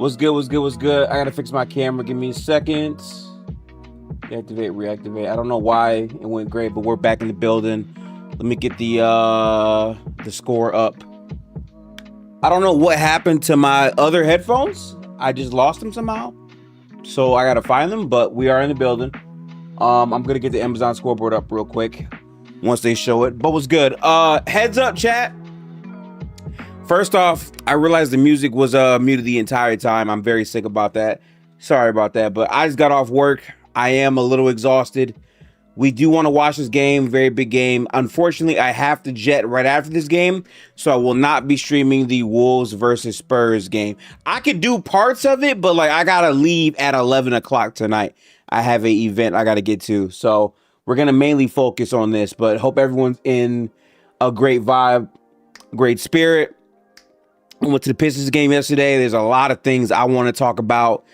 What's good? What's good? What's good? I gotta fix my camera. Give me a second. Deactivate, reactivate. I don't know why it went great, but we're back in the building. Let me get the score up. I don't know what happened to my other headphones. I just lost them somehow. So I gotta find them, but we are in the building. I'm gonna get the Amazon scoreboard up real quick once they show it. But what's good? Heads up, chat. First off, I realized the music was muted the entire time. I'm very sick about that. Sorry about that, but I just got off work. I am a little exhausted. We do want to watch this game, very big game. Unfortunately, I have to jet right after this game, so I will not be streaming the Wolves versus Spurs game. I could do parts of it, but like I gotta leave at 11 o'clock tonight. I have an event I gotta get to, so we're gonna mainly focus on this. But hope everyone's in a great vibe, great spirit. I went to the Pistons game yesterday. There's a lot of things I want to talk about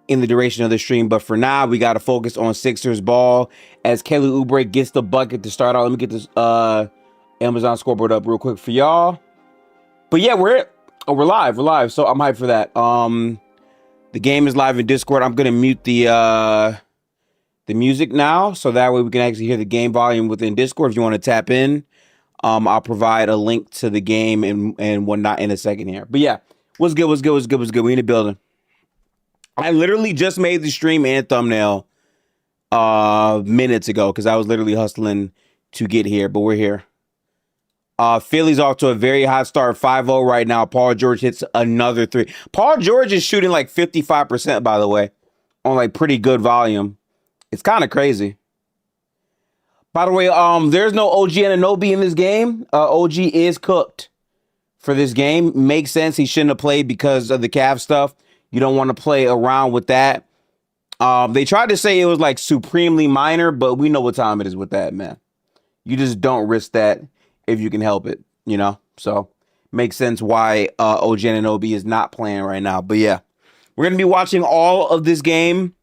in the duration of the stream, but for now, we got to focus on Sixers ball as Kelly Oubre gets the bucket to start out. Let me get this Amazon scoreboard up real quick for y'all. But yeah, we're live, so I'm hyped for that. The game is live in Discord. I'm gonna mute the music now, so that way we can actually hear the game volume within Discord. If you want to tap in, I'll provide a link to the game and whatnot in a second here. But yeah, what's good? We in the building. I literally just made the stream and thumbnail minutes ago because I was literally hustling to get here, but we're here. Philly's off to a very hot start, 5-0 right now. Paul George hits another three. Paul George is shooting like 55%, by the way, on like pretty good volume. It's kind of crazy. By the way, there's no OG Anunoby in this game. OG is cooked for this game. Makes sense. He shouldn't have played because of the calf stuff. You don't want to play around with that. They tried to say it was like supremely minor, but we know what time it is with that, man. You just don't risk that if you can help it, you know? So makes sense why OG Anunoby is not playing right now. But yeah, we're going to be watching all of this game.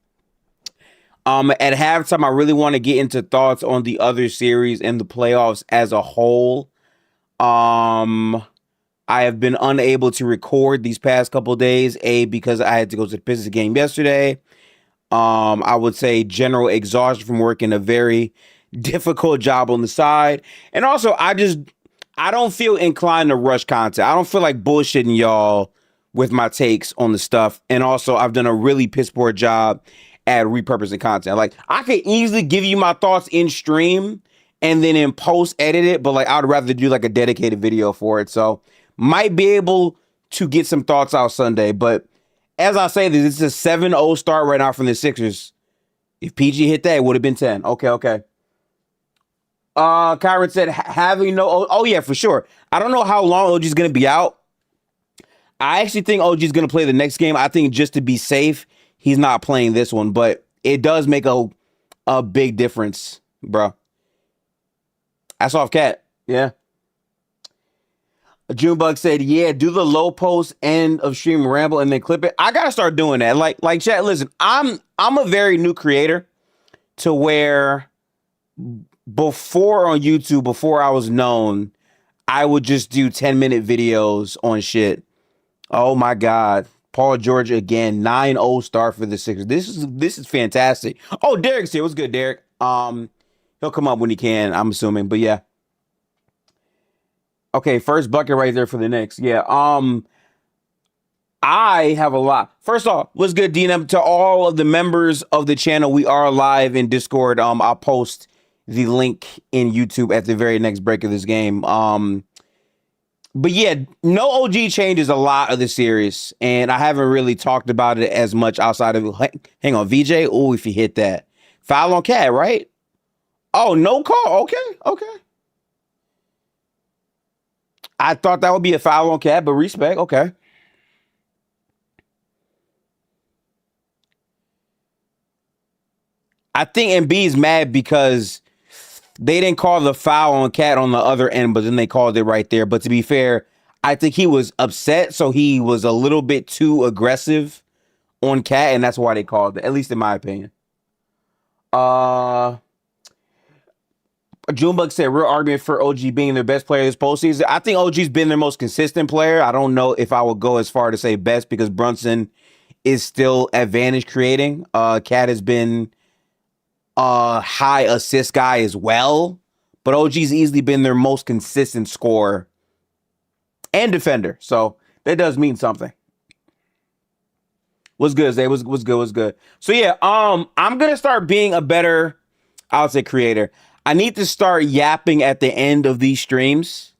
At halftime, I really want to get into thoughts on the other series and the playoffs as a whole. I have been unable to record these past couple of days, because I had to go to the Pistons game yesterday. I would say general exhaustion from working a very difficult job on the side. And also, I don't feel inclined to rush content. I don't feel like bullshitting y'all with my takes on the stuff. And also, I've done a really piss poor job at repurposing content. Like, I could easily give you my thoughts in stream and then in post edit it, but like I'd rather do like a dedicated video for it. So might be able to get some thoughts out Sunday. But as I say this is a 7-0 start right now from the Sixers. If PG hit that, it would have been 10. Okay. Kyron said having no... Oh, yeah, for sure. I don't know how long OG's going to be out. I actually think OG's going to play the next game. I think just to be safe, he's not playing this one. But it does make a big difference, bro. That's off Cat. Yeah. Junebug said, yeah, do the low post end of stream ramble and then clip it. I gotta start doing that. Like chat, listen, I'm a very new creator to where before on YouTube, before I was known, I would just do 10-minute videos on shit. Oh my God. Paul George again, 9-0 start for the Sixers. This is fantastic. Oh, Derek's here. What's good, Derek? He'll come up when he can, I'm assuming, but yeah. Okay, first bucket right there for the Knicks. Yeah, I have a lot. First off, what's good, DNM? To all of the members of the channel, we are live in Discord. I'll post the link in YouTube at the very next break of this game. But yeah, no OG changes a lot of the series, and I haven't really talked about it as much outside of... Hang on, VJ? Oh, if you hit that. Foul on Cat, right? Oh, no call. Okay. I thought that would be a foul on Cat, but respect. Okay. I think Embiid's mad because they didn't call the foul on Cat on the other end, but then they called it right there. But to be fair, I think he was upset, so he was a little bit too aggressive on Cat, and that's why they called it, at least in my opinion. Junebug said, real argument for OG being their best player this postseason. I think OG's been their most consistent player. I don't know if I would go as far to say best because Brunson is still advantage creating. Kade has been a high assist guy as well, but OG's easily been their most consistent scorer and defender. So that does mean something. What's good, Zay? What's good? So yeah, I'm gonna start being a better, I would say, creator. I need to start yapping at the end of these streams.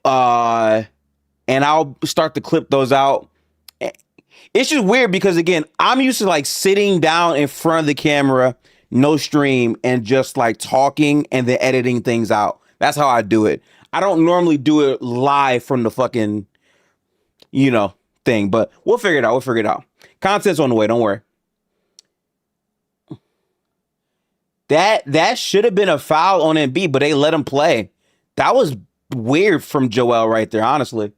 And I'll start to clip those out. It's just weird because, again, I'm used to like sitting down in front of the camera, no stream, and just like talking and then editing things out. That's how I do it. I don't normally do it live from the fucking, thing, but we'll figure it out. Content's on the way. Don't worry. That should have been a foul on Embiid, but they let him play. That was weird from Joel right there, honestly.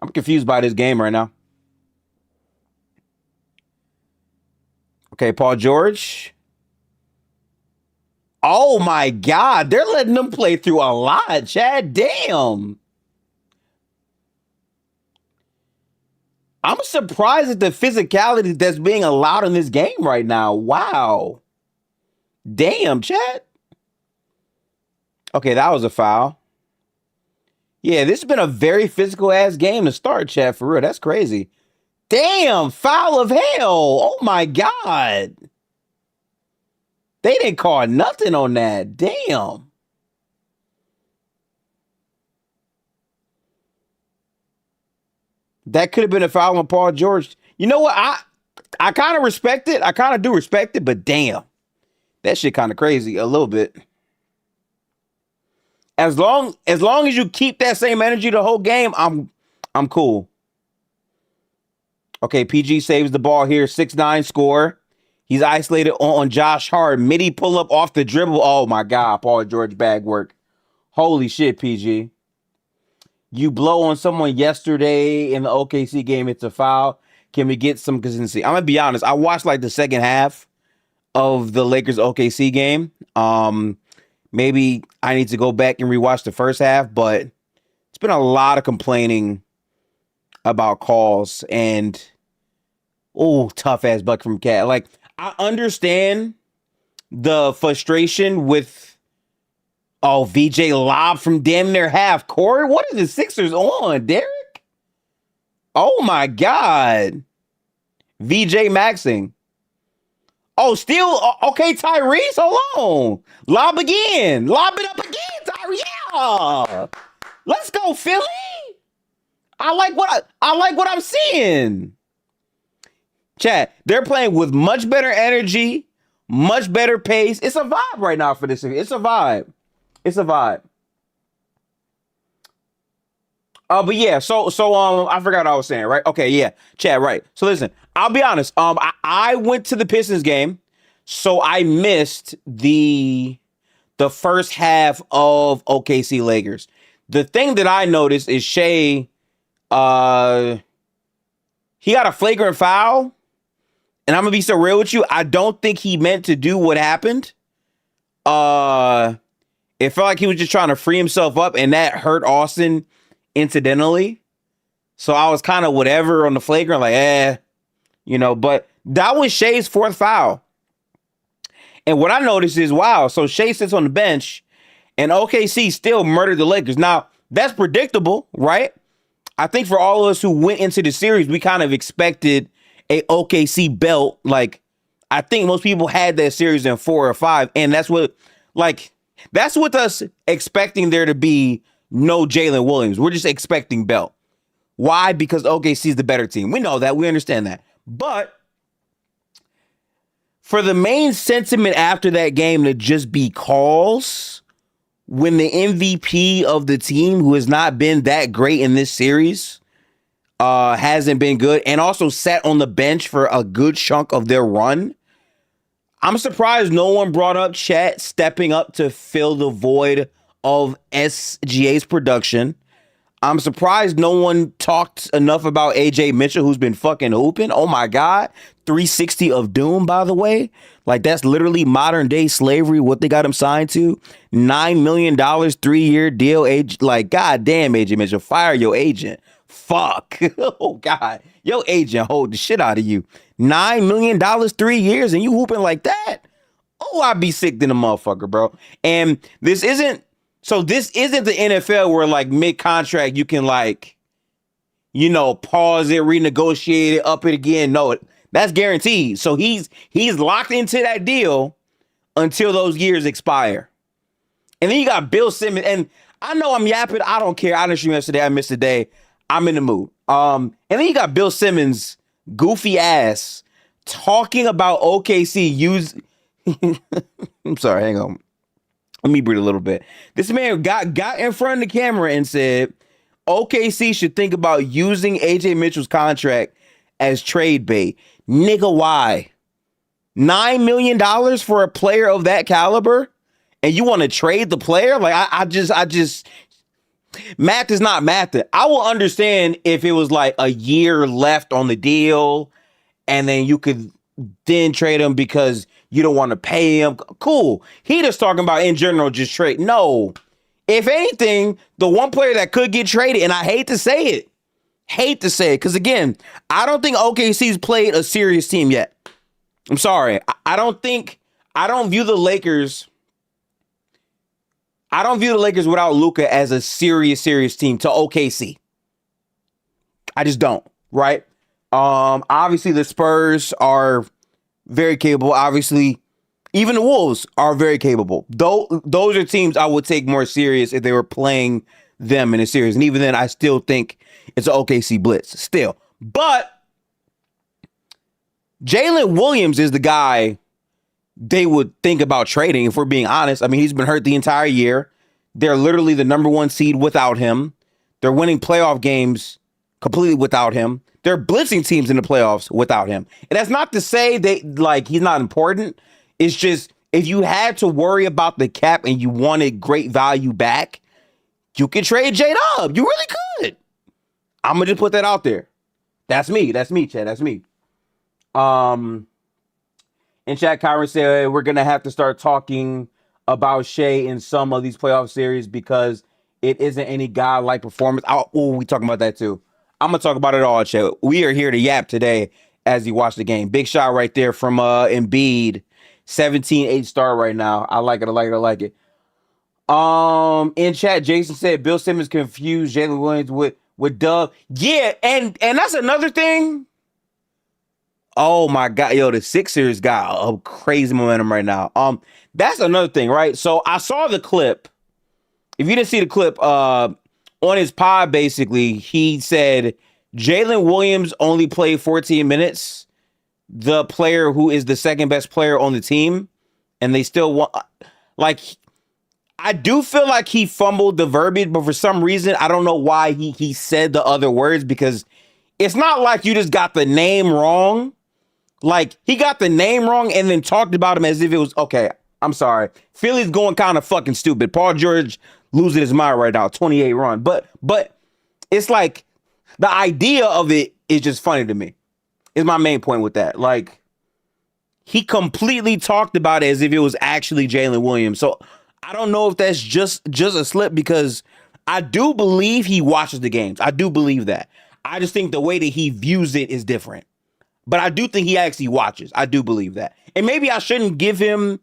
I'm confused by this game right now. Okay, Paul George. Oh my God, they're letting them play through a lot, Chad. Damn. I'm surprised at the physicality that's being allowed in this game right now. Wow. Damn, Chad. Okay, that was a foul. Yeah, this has been a very physical-ass game to start, Chad, for real. That's crazy. Damn, foul of hell. Oh, my God. They didn't call nothing on that. Damn. That could have been a foul on Paul George. You know what? I kind of respect it. I kind of do respect it, but damn. That shit kind of crazy a little bit. As long as you keep that same energy the whole game, I'm cool. Okay, PG saves the ball here. 6'9" score. He's isolated on Josh Hart. Midi pull up off the dribble. Oh my God, Paul George bag work. Holy shit, PG. You blow on someone yesterday in the OKC game. It's a foul. Can we get some consistency? I'm gonna be honest. I watched like the second half of the Lakers OKC game. Maybe I need to go back and rewatch the first half, but it's been a lot of complaining about calls and tough ass buck from Cat. Like, I understand the frustration with VJ lob from damn near half court. What are the Sixers on, Derek? Oh my God. VJ maxing. Oh, still okay, Tyrese. Hold on. Lob again. Lob it up again, Tyrese. Yeah. Let's go, Philly. I like what I'm seeing. Chat, they're playing with much better energy, much better pace. It's a vibe right now for this. It's a vibe. But yeah, so I forgot what I was saying, right? Okay, yeah, Chad, right. So listen, I'll be honest. I went to the Pistons game, so I missed the first half of OKC Lakers. The thing that I noticed is Shea, he got a flagrant foul, and I'm gonna be so real with you. I don't think he meant to do what happened. It felt like he was just trying to free himself up, and that hurt Austin incidentally. So I was kind of whatever on the flagrant, like, but that was Shea's fourth foul. And what I noticed is, wow, so Shea sits on the bench and OKC still murdered the Lakers. Now, that's predictable, right? I think for all of us who went into the series, we kind of expected a OKC belt. Like, I think most people had that series in 4 or 5. And that's with us expecting there to be no Jalen Williams. We're just expecting belt. Why? Because OKC is the better team. We know that. We understand that. But for the main sentiment after that game to just be calls, when the MVP of the team, who has not been that great in this series, hasn't been good, and also sat on the bench for a good chunk of their run, I'm surprised no one brought up Chet stepping up to fill the void of SGA's production. I'm surprised no one talked enough about AJ Mitchell, who's been fucking hooping. Oh my God. 360 of doom, by the way. Like, that's literally modern day slavery, what they got him signed to. $9 million, 3-year deal. Like, goddamn, AJ Mitchell, fire your agent. Fuck. Oh God. Yo, agent hold the shit out of you. $9 million 3 years and you hooping like that? Oh, I'd be sick than a motherfucker, bro. And this isn't the NFL where like mid-contract you can like, pause it, renegotiate it, up it again. No, that's guaranteed. So he's locked into that deal until those years expire. And then you got Bill Simmons, and I know I'm yapping. I don't care. I didn't stream yesterday. I missed a day. I'm in the mood. And then you got Bill Simmons, goofy ass, talking about OKC I'm sorry, hang on. Let me breathe a little bit. This man got in front of the camera and said, OKC should think about using AJ Mitchell's contract as trade bait. Nigga, why? $9 million for a player of that caliber? And you want to trade the player? Like, I just math is not math. I will understand if it was like a year left on the deal and then you could then trade him because you don't want to pay him. Cool. He just talking about in general, just trade. No. If anything, the one player that could get traded, and I hate to say it, because again, I don't think OKC's played a serious team yet. I'm sorry. I don't view the Lakers without Luka as a serious team to OKC. I just don't, right? Obviously the Spurs are very capable. Obviously, even the Wolves are very capable. Those are teams I would take more serious if they were playing them in a series. And even then, I still think it's an OKC blitz. Still. But Jalen Williams is the guy they would think about trading, if we're being honest. I mean, he's been hurt the entire year. They're literally the number one seed without him. They're winning playoff games completely without him. They're blitzing teams in the playoffs without him. And that's not to say he's not important. It's just, if you had to worry about the cap and you wanted great value back, you could trade J-Dub. You really could. I'm going to just put that out there. That's me, Chad. That's me. In chat, Kyron said, we're going to have to start talking about Shea in some of these playoff series because it isn't any godlike performance. We talking about that too. I'm going to talk about it all, Chad. We are here to yap today as you watch the game. Big shot right there from Embiid. 17-8 start right now. I like it. In chat, Jason said Bill Simmons confused Jalen Williams with Doug. Yeah, and that's another thing. Oh my God, yo, the Sixers got a crazy momentum right now. That's another thing, right? So I saw the clip. If you didn't see the clip, on his pod, basically, he said Jalen Williams only played 14 minutes. The player who is the second best player on the team, and they still want, like, I do feel like he fumbled the verbiage, but for some reason, I don't know why he said the other words, because it's not like you just got the name wrong. Like, he got the name wrong and then talked about him as if it was, okay, I'm sorry. Philly's going kind of fucking stupid. Paul George losing his mind right now, 28 run. But it's like, the idea of it is just funny to me. Is my main point with that. Like, he completely talked about it as if it was actually Jalen Williams. So I don't know if that's just a slip, because I do believe he watches the games. I do believe that. I just think the way that he views it is different. But I do think he actually watches. I do believe that. And maybe I shouldn't give him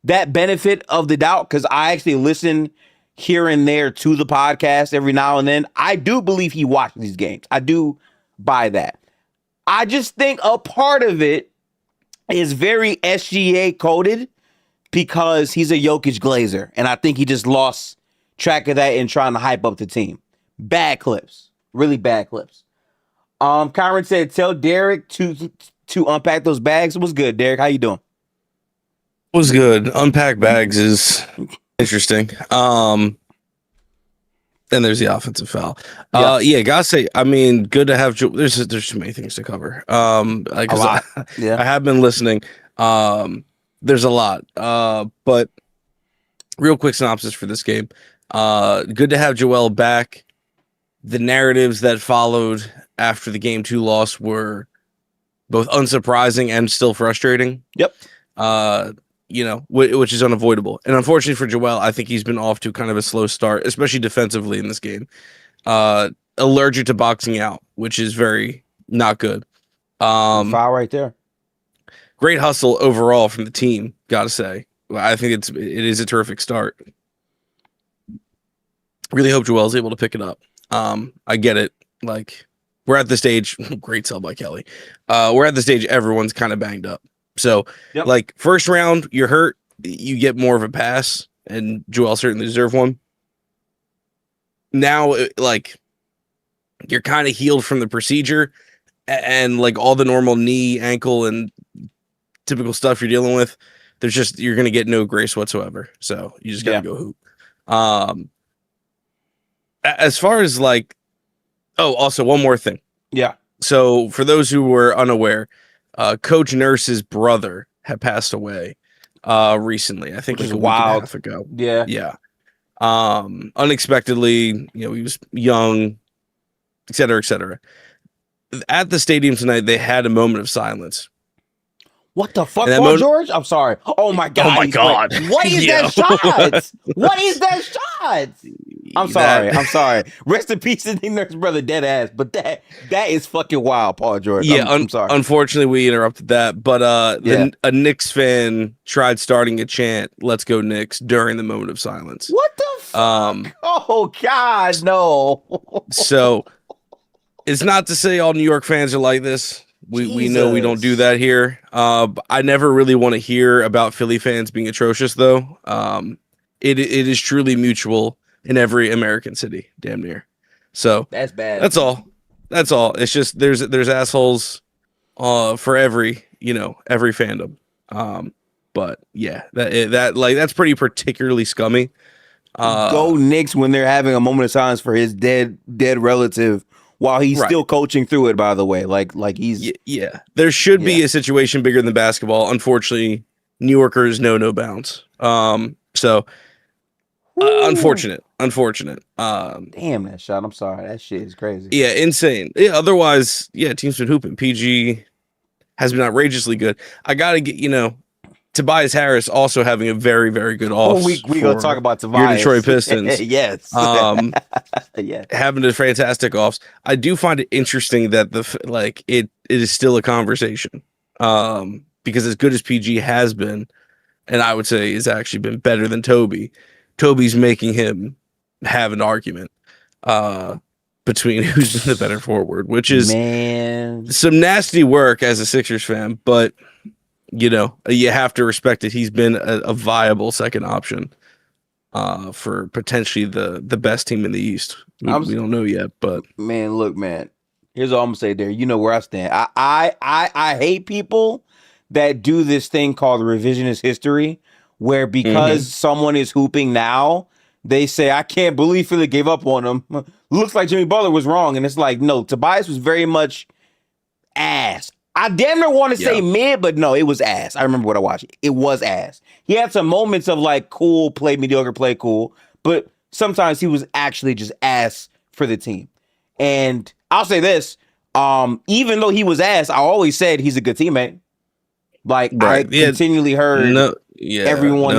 that benefit of the doubt, because I actually listen here and there to the podcast every now and then. I do believe he watches these games. I do buy that. I just think a part of it is very SGA coded, because he's a Jokic Glazer. And I think he just lost track of that in trying to hype up the team. Bad clips. Really bad clips. Kyron said, tell Derek to unpack those bags. What's good, Derek? How you doing? What's good? Unpack bags is interesting. And there's the offensive foul. Yeah, gotta say, I mean, good to have. There's too many things to cover. I have been listening. There's a lot. But real quick synopsis for this game. Good to have Joel back. The narratives that followed after the game 2 loss were both unsurprising and still frustrating. Yep. Which is unavoidable. And unfortunately for Joel, I think he's been off to kind of a slow start, especially defensively in this game. allergic to boxing out, which is very not good. Foul right there. Great hustle overall from the team, gotta say. I think it is a terrific start. Really hope Joel's able to pick it up. I get it. Like, we're at the stage. Great sell by Kelly. We're at the stage everyone's kind of banged up. So, like, first round, you're hurt. You get more of a pass, and Joel certainly deserved one. Now, like, you're kind of healed from the procedure, and like all the normal knee, ankle, and typical stuff you're dealing with. You're gonna get no grace whatsoever. So you just gotta go hoop. As far as like, also one more thing. Yeah. So for those who were unaware, Coach Nurse's brother had passed away recently. I think Which like is a wild. week and a half ago. Yeah. Yeah. Unexpectedly, he was young, et cetera, et cetera. At the stadium tonight, they had a moment of silence. What the fuck, Paul George? I'm sorry. Oh my god. Oh my god. What is that shot? What is that shot? I'm sorry. Rest in peace to the Nurse brother, dead ass. But that is fucking wild, Paul George. Yeah, I'm sorry. Unfortunately, we interrupted that. But a Knicks fan tried starting a chant, "Let's go Knicks," during the moment of silence. What the fuck? Oh god, no. So it's not to say all New York fans are like this. We know we don't do that here. I never really want to hear about Philly fans being atrocious, though. It is truly mutual in every American city, damn near. So that's bad. That's all. It's just there's assholes for every fandom. But yeah, that's pretty particularly scummy. Go Knicks when they're having a moment of silence for his dead relative. While he's still coaching through it, by the way, like he's there should be a situation bigger than basketball. Unfortunately, New Yorkers know no bounds. So unfortunate. Damn that shot. I'm sorry. That shit is crazy. Yeah, insane. Yeah. Otherwise, team's been hooping. PG has been outrageously good. I gotta get Tobias Harris also having a very, very good off. We gonna talk about Tobias. Your Detroit Pistons. Yes. Having a fantastic offs. I do find it interesting that it is still a conversation. Because as good as PG has been, and I would say has actually been better than Toby's making him have an argument between who's been the better forward, which is some nasty work as a Sixers fan, but you have to respect it. He's been a viable second option for potentially the best team in the East. We don't know yet, but look, here's all I'm gonna say there. You know where I stand. I hate people that do this thing called revisionist history, where because someone is hooping now, they say, I can't believe Philly gave up on him. Looks like Jimmy Butler was wrong. And it's like, no, Tobias was very much ass. I damn near want to say mid, but no, it was ass. I remember what I watched. It was ass. He had some moments of like cool play, mediocre play, cool, but sometimes he was actually just ass for the team. And I'll say this, even though he was ass, I always said he's a good teammate. Like I continually heard everyone.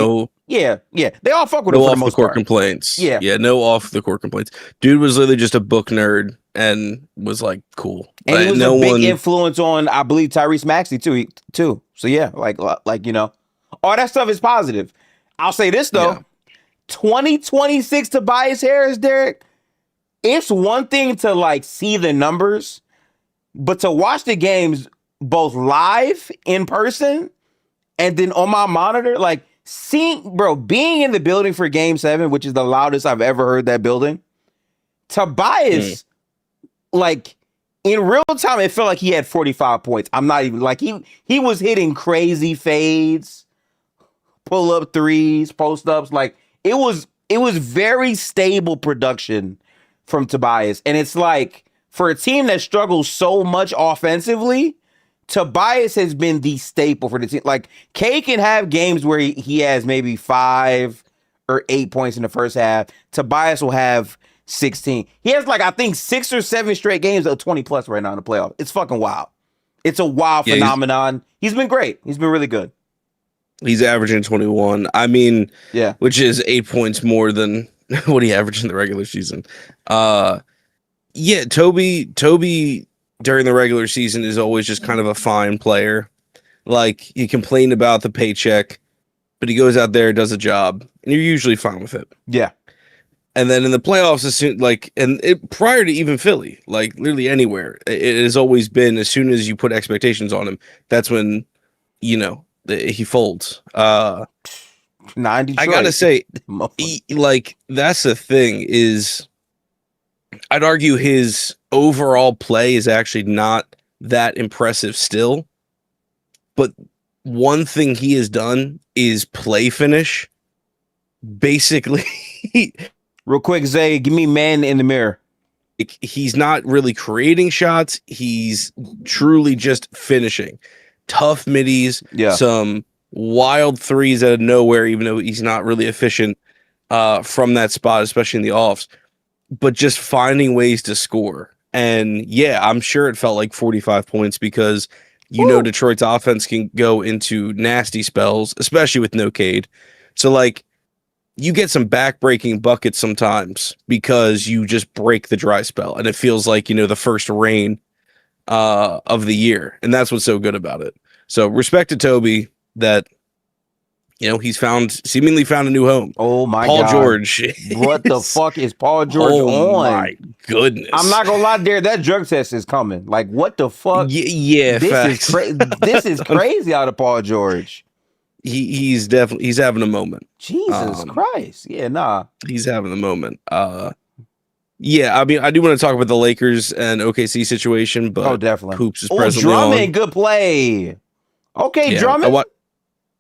They all fuck with him for the most part. Complaints. No off the court complaints. Dude was literally just a book nerd and was like cool. And he was a big influence on, I believe, Tyrese Maxey too. So yeah, like all that stuff is positive. I'll say this though, 2026 Tobias Harris, Derek. It's one thing to like see the numbers, but to watch the games both live in person and then on my monitor, like being in the building for Game 7, which is the loudest I've ever heard that building. Tobias, like in real time, it felt like he had 45 points. I'm not even like he was hitting crazy fades, pull up threes, post ups. Like it was very stable production from Tobias. And it's like for a team that struggles so much offensively, Tobias has been the staple for the team. Like, Kade can have games where he has maybe 5 or 8 points in the first half. Tobias will have 16. He has, like, I think 6 or 7 straight games of 20-plus right now in the playoff. It's fucking wild. It's a wild phenomenon. He's been great. He's been really good. He's averaging 21. I mean, which is 8 points more than what he averaged in the regular season. Yeah, Toby during the regular season is always just kind of a fine player. Like, he complained about the paycheck, but he goes out there, does a job, and you're usually fine with it. Yeah. And then in the playoffs, as soon prior to even Philly, like literally anywhere, it has always been as soon as you put expectations on him, that's when he folds. I gotta say, that's the thing is, I'd argue his overall play is actually not that impressive still. But one thing he has done is play finish. Basically, real quick, Zay, give me man in the mirror. He's not really creating shots. He's truly just finishing. Tough middies, some wild threes out of nowhere, even though he's not really efficient from that spot, especially in the offs. But just finding ways to score. And yeah, I'm sure it felt like 45 points because Detroit's offense can go into nasty spells, especially with no Kade. So like, you get some back-breaking buckets sometimes because you just break the dry spell, and it feels like the first rain of the year, and that's what's so good about it. So respect to Toby that he's seemingly found a new home. Oh my God, Paul George! What the fuck is Paul George on? Oh my goodness! I'm not gonna lie, there. That drug test is coming. Like, what the fuck? Yeah, this is crazy out of Paul George. He's having a moment. Jesus Christ. Yeah, nah. He's having a moment. Yeah, I mean, I do want to talk about the Lakers and OKC situation, but definitely. Hoops is presently Drummond, on. Good play. Okay, yeah, Drummond. I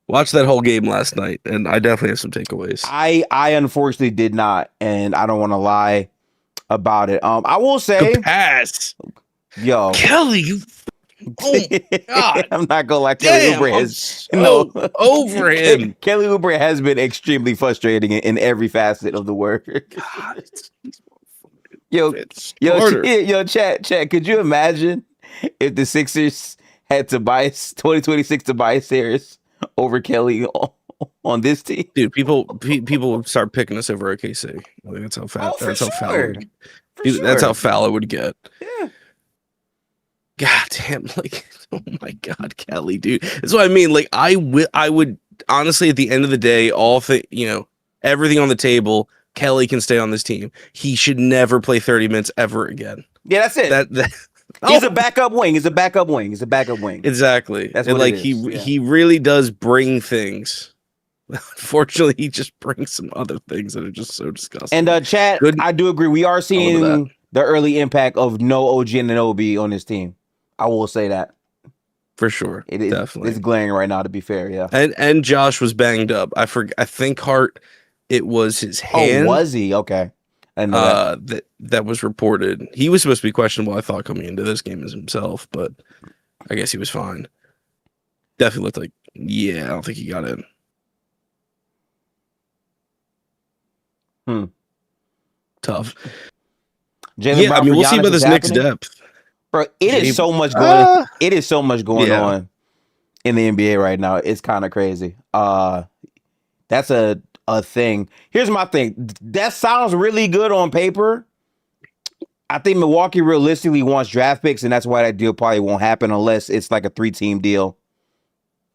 watched that whole game last night, and I definitely have some takeaways. I unfortunately did not, and I don't want to lie about it. I will say, the pass. Yo, Kelly, you. Oh God! I'm not gonna lie. Kelly Oubre has over him. Kelly Oubre has been extremely frustrating in every facet of the word. God, chat. Could you imagine if the Sixers had 2026 Tobias Harris over Kelly on this team? Dude, people would start picking us over OKC. I think that's how foul. That's how foul it would get. Yeah. God damn, like, oh my God, Kelly, dude. That's what I mean. Like, I would honestly, at the end of the day, everything on the table, Kelly can stay on this team. He should never play 30 minutes ever again. Yeah, that's it. He's a backup wing. He's a backup wing. Exactly. That's what it is. He really does bring things. Unfortunately, he just brings some other things that are just so disgusting. And Chad, I do agree. We are seeing the early impact of no OG Anunoby on this team. I will say that. For sure. It is definitely. It's glaring right now, to be fair, yeah. And Josh was banged up. I think Hart, it was his hand. Oh, was he? Okay. I know that was reported. He was supposed to be questionable, I thought, coming into this game as himself, but I guess he was fine. Definitely looked like, I don't think he got in. Tough. Jaylen we'll see about this Knicks depth. Bro, it is so much going. It is so much going on in the NBA right now. It's kind of crazy. That's a thing. Here's my thing. That sounds really good on paper. I think Milwaukee realistically wants draft picks, and that's why that deal probably won't happen unless it's like a 3-team deal.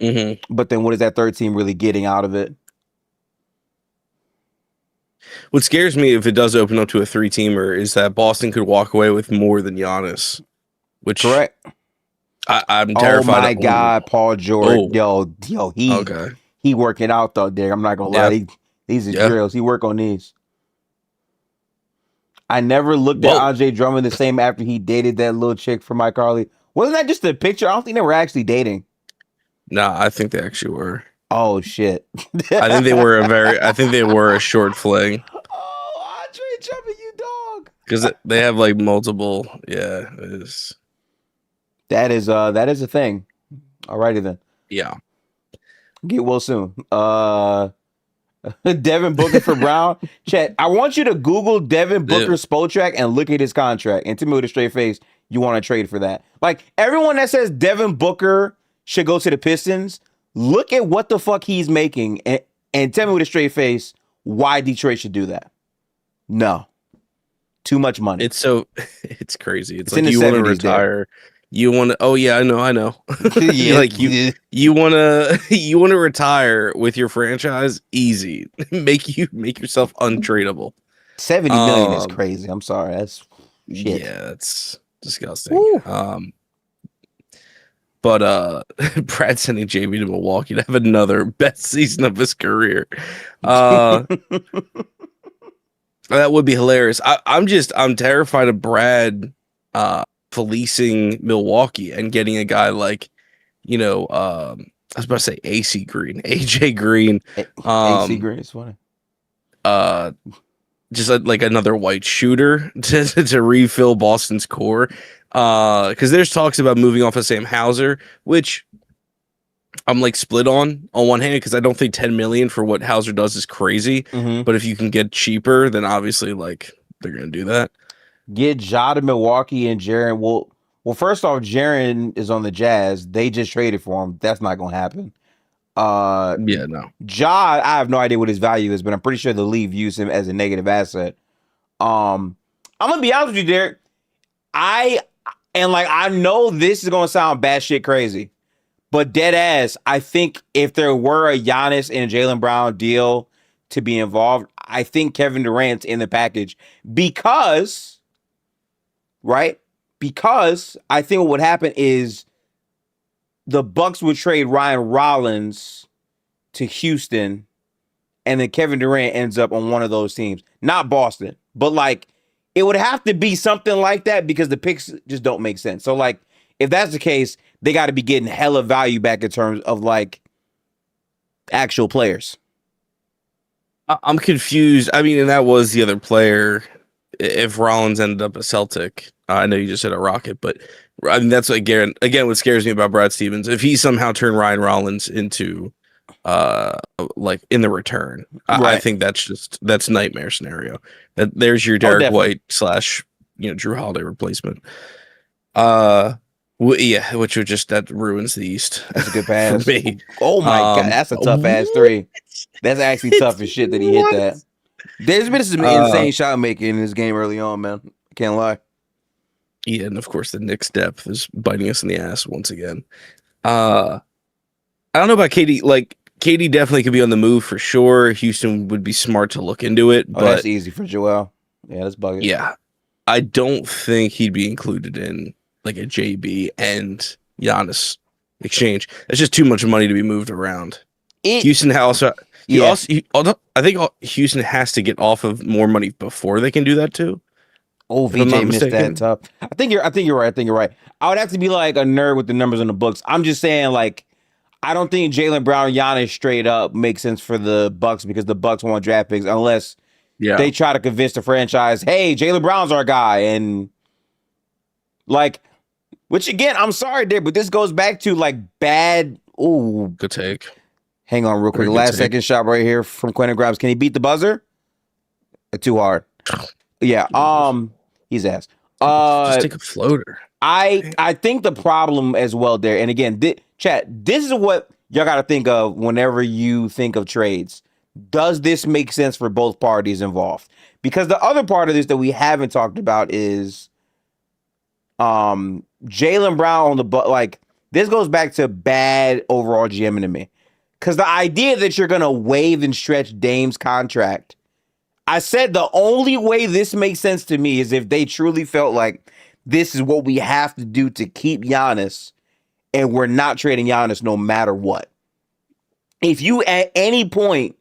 Mm-hmm. But then, what is that third team really getting out of it? What scares me if it does open up to a 3-teamer is that Boston could walk away with more than Giannis. Which correct. I'm terrified. Oh my God, Paul George. Yo, he working out though, Dick. I'm not gonna lie. These are drills. He work on these. I never looked at Andre Drummond the same after he dated that little chick from iCarly. Wasn't that just a picture? I don't think they were actually dating. Nah, I think they actually were. Oh shit. I think they were a short fling. Oh, Andre Drummond, you dog. Because they have like multiple. Yeah, it is. That is a thing. Alrighty then. Yeah. Get well soon. Devin Booker for Brown. Chat, I want you to Google Devin Booker Spotrac and look at his contract and tell me with a straight face you want to trade for that. Like, everyone that says Devin Booker should go to the Pistons, look at what the fuck he's making and tell me with a straight face why Detroit should do that. No. Too much money. It's crazy. It's like in the you want to 70s there. retire. You want to. Oh yeah, I know. Yeah, like you want to retire with your franchise. Easy. make yourself untradeable. 70 million is crazy. I'm sorry. That's shit. Yeah, it's disgusting. Woo. But Brad sending JB to Milwaukee to have another best season of his career. That would be hilarious. I'm terrified of Brad policing Milwaukee and getting a guy like, I was about to say AJ Green. AC Green is funny. Just like another white shooter to refill Boston's core. Because there's talks about moving off of Sam Hauser, which I'm like split on one hand, because I don't think 10 million for what Hauser does is crazy. Mm-hmm. But if you can get cheaper, then obviously like they're gonna do that. Get Ja to Milwaukee and Jaren. Well, first off, Jaren is on the Jazz. They just traded for him. That's not gonna happen. Yeah, no. Ja, I have no idea what his value is, but I'm pretty sure the league views him as a negative asset. I'm gonna be honest with you, Derek. I know this is gonna sound batshit crazy, but dead ass, I think if there were a Giannis and Jaylen Brown deal to be involved, I think Kevin Durant's in the package because I think what would happen is the Bucks would trade Ryan Rollins to Houston, and then Kevin Durant ends up on one of those teams. Not Boston, but like it would have to be something like that because the picks just don't make sense. So like if that's the case, they got to be getting hella value back in terms of like actual players. I'm confused. I mean, and that was the other player. If Rollins ended up a Celtic, I know you just said a Rocket, but I mean that's again what scares me about Brad Stevens. If he somehow turned Ryan Rollins into like in the return, I think that's nightmare scenario. There's your Derek White / Drew Holiday replacement. Which would that ruins the East. That's a good pass for me. Oh my god, that's a tough ass three. That's actually tough as shit that he hit that. There's been some insane shot making in this game early on, man. Can't lie. Yeah, and of course the Knicks depth is biting us in the ass once again. I don't know about KD. Like KD definitely could be on the move for sure. Houston would be smart to look into it. But that's easy for Joel. Yeah, that's bugging. Yeah, I don't think he'd be included in like a JB and Giannis exchange. It's just too much money to be moved around. Houston also. I think Houston has to get off of more money before they can do that too. Oh, VJ missed that tough. I think you're right. I would have to be like a nerd with the numbers in the books. I'm just saying, like, I don't think Jaylen Brown, Giannis straight up makes sense for the Bucks because the Bucks want draft picks unless they try to convince the franchise, hey, Jaylen Brown's our guy, and like, which again, I'm sorry, there, but this goes back to like bad. Ooh, good take. Hang on real quick. Last second shot right here from Quentin Grimes. Can he beat the buzzer? Too hard. Yeah. He's ass. Just take a floater. I think the problem as well there, and again, chat, this is what y'all got to think of whenever you think of trades. Does this make sense for both parties involved? Because the other part of this that we haven't talked about is Jaylen Brown on the like this goes back to bad overall GMing to me. Because the idea that you're going to waive and stretch Dame's contract, I said the only way this makes sense to me is if they truly felt like this is what we have to do to keep Giannis, and we're not trading Giannis no matter what. If you at any point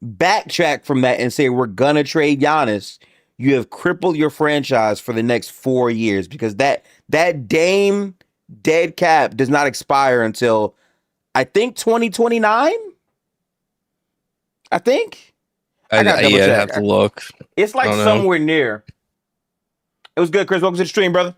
backtrack from that and say we're going to trade Giannis, you have crippled your franchise for the next 4 years because that Dame dead cap does not expire until I think 2029. I think. I have to look. It's like somewhere near. It was good, Chris. Welcome to the stream, brother.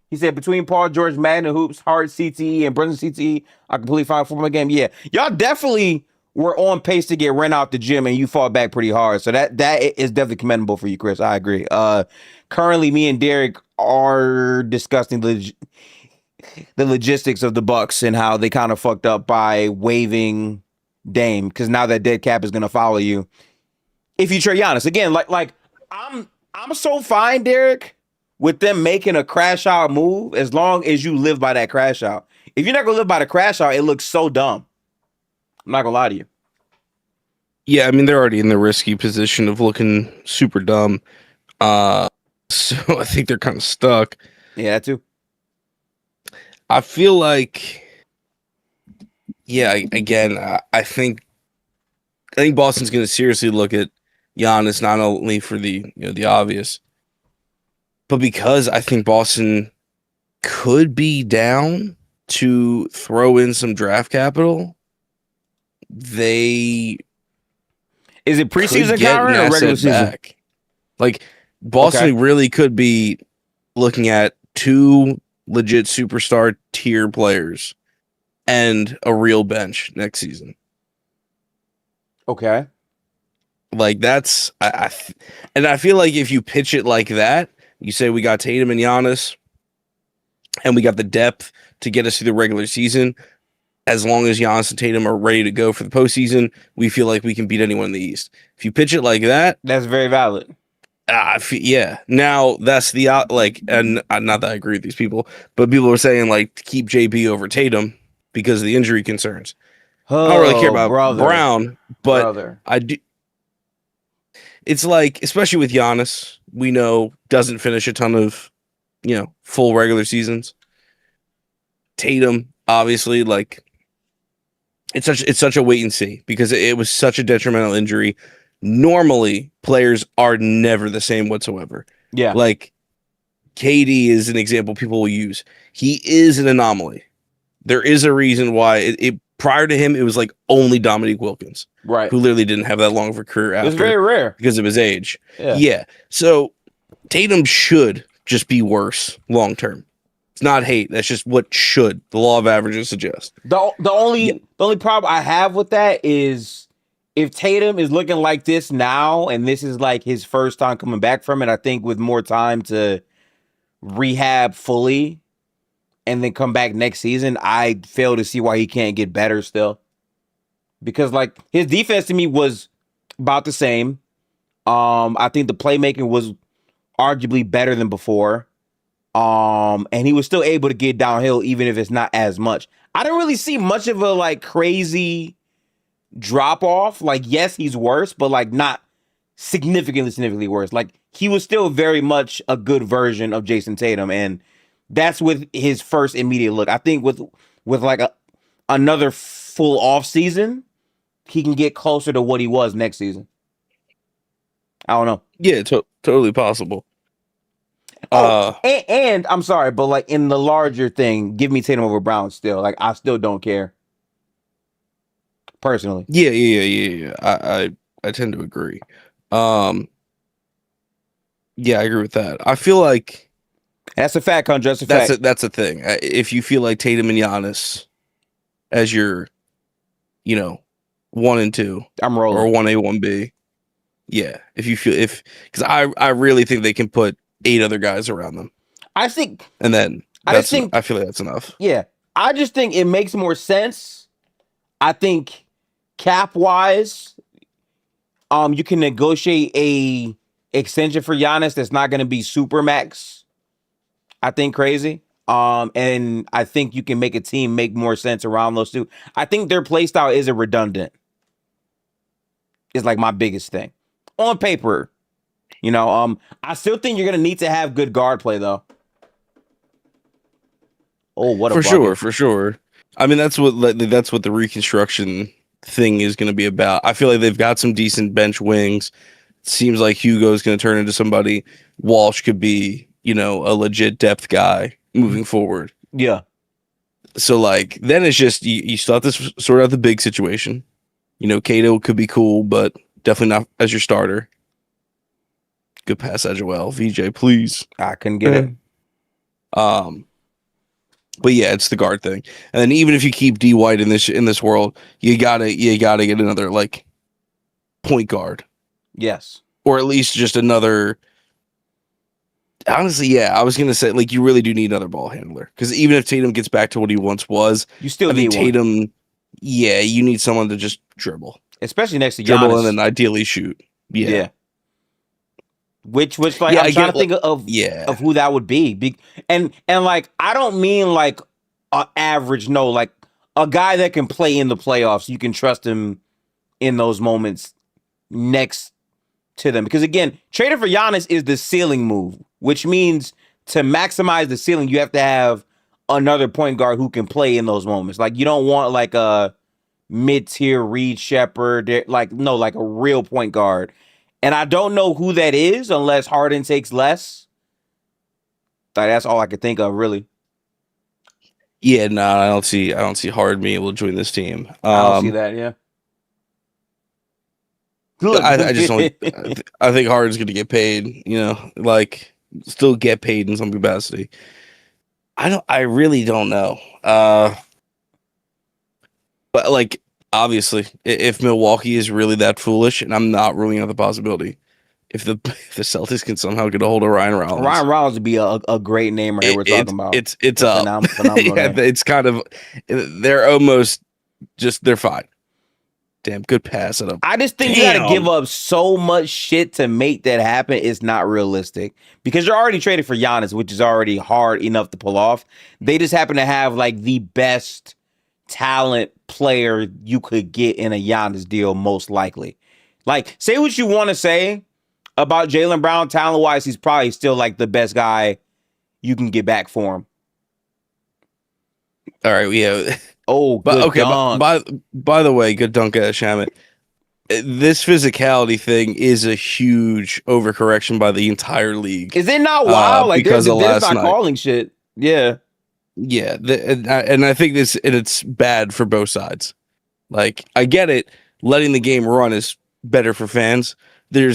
He said, between Paul George, Madden Hoops, Hard CTE, and Brunson CTE, I completely fine for my game. Yeah, y'all definitely were on pace to get rent out the gym, and you fought back pretty hard. So that is definitely commendable for you, Chris. I agree. Currently, me and Derek are discussing the logistics of the Bucks and how they kind of fucked up by waiving Dame, because now that dead cap is going to follow you if you trade Giannis again. Like I'm so fine, Derek, with them making a crash out move as long as you live by that crash out. If you're not gonna live by the crash out, it looks so dumb. I'm not gonna lie to you. Yeah, I mean they're already in the risky position of looking super dumb. So I think they're kind of stuck. Yeah, that too. I feel like, yeah, again, I think Boston's going to seriously look at Giannis not only for the obvious, but because I think Boston could be down to throw in some draft capital. Is it preseason, Kyron, or regular season? Back. Like Boston really could be looking at 2 legit superstar tier players and a real bench next season. Okay. Like that's and I feel like if you pitch it like that, you say we got Tatum and Giannis and we got the depth to get us through the regular season. As long as Giannis and Tatum are ready to go for the postseason, we feel like we can beat anyone in the East. If you pitch it like that, that's very valid. Yeah. Now that's and not that I agree with these people, but people are saying like to keep JB over Tatum because of the injury concerns. I don't really care about Brown, but I do. It's like, especially with Giannis, we know doesn't finish a ton of, full regular seasons. Tatum, obviously, like it's such a wait and see because it was such a detrimental injury. Normally, players are never the same whatsoever. Yeah. Like, KD is an example people will use. He is an anomaly. There is a reason why prior to him, it was like only Dominique Wilkins. Right. Who literally didn't have that long of a career after. It's very rare. Because of his age. Yeah. So, Tatum should just be worse long term. It's not hate. That's just what the law of averages suggest. The only problem I have with that is if Tatum is looking like this now, and this is like his first time coming back from it, I think with more time to rehab fully and then come back next season, I fail to see why he can't get better still. Because like his defense to me was about the same. I think the playmaking was arguably better than before. And he was still able to get downhill even if it's not as much. I don't really see much of a like crazy drop off. Like, yes, he's worse, but like not significantly worse. Like he was still very much a good version of Jason Tatum, and that's with his first immediate look. I think with like another full off season, he can get closer to what he was next season. I don't know. Yeah, totally possible. And I'm sorry, but like in the larger thing, give me Tatum over Brown still. Like I still don't care. Personally. Yeah. I tend to agree. Yeah, I agree with that. I feel like that's a fact, Conjure. That's a fact. That's a thing. If you feel like Tatum and Giannis as your, 1 and 2, I'm rolling. Or 1A, 1B. Yeah. Because I really think they can put 8 other guys around them. I think. And then I feel like that's enough. Yeah. I just think it makes more sense. I think cap wise, you can negotiate a extension for Giannis that's not going to be super max. I think crazy. And I think you can make a team make more sense around those two. I think their play style isn't redundant. It's like my biggest thing on paper. I still think you're going to need to have good guard play though. Oh, what a bucket. For sure. I mean, that's what the reconstruction thing is going to be about. I feel like they've got some decent bench wings. It seems like Hugo's going to turn into somebody. Walsh could be, a legit depth guy moving forward. Yeah. So like, then it's just you still have to sort out the big situation. Kade could be cool, but definitely not as your starter. Good pass, Joel. VJ, please. I couldn't get it. But yeah, it's the guard thing. And then even if you keep D White in this world, you gotta get another like point guard. Yes. Or at least just another. Honestly, yeah, I was gonna say like you really do need another ball handler because even if Tatum gets back to what he once was, you still need Tatum. One. Yeah, you need someone to just dribble, especially next to dribble Giannis. and then ideally shoot. Yeah. Which like I'm trying to think of who that would be. And like I don't mean like an average, no, like a guy that can play in the playoffs. You can trust him in those moments next to them. Because again, trading for Giannis is the ceiling move, which means to maximize the ceiling, you have to have another point guard who can play in those moments. Like you don't want like a mid-tier Reed Shepherd, like a real point guard. And I don't know who that is unless Harden takes less. Like, that's all I could think of, really. Yeah, no, I don't see Harden being able to join this team. I don't see that, yeah. I just don't. I think Harden's going to get paid. Like still get paid in some capacity. I really don't know. But like obviously, if Milwaukee is really that foolish, and I'm not ruling out the possibility, if the Celtics can somehow get a hold of Ryan Rollins would be a great name right here we're talking about. It's phenomenal. Yeah, it's kind of they're almost just they're fine. Damn, good pass at him. I just think you got to give up so much shit to make that happen. It's not realistic because you're already traded for Giannis, which is already hard enough to pull off. They just happen to have like the best talent player you could get in a Giannis deal, most likely. Like, say what you want to say about Jaylen Brown, talent-wise, he's probably still like the best guy you can get back for him. All right, yeah. Oh, good okay. Dunk. By the way, good dunk at Shamet. This physicality thing is a huge overcorrection by the entire league. Is it not wild? Like because they're not calling shit. Yeah. Yeah, and I think it's bad for both sides. Like, I get it. Letting the game run is better for fans. There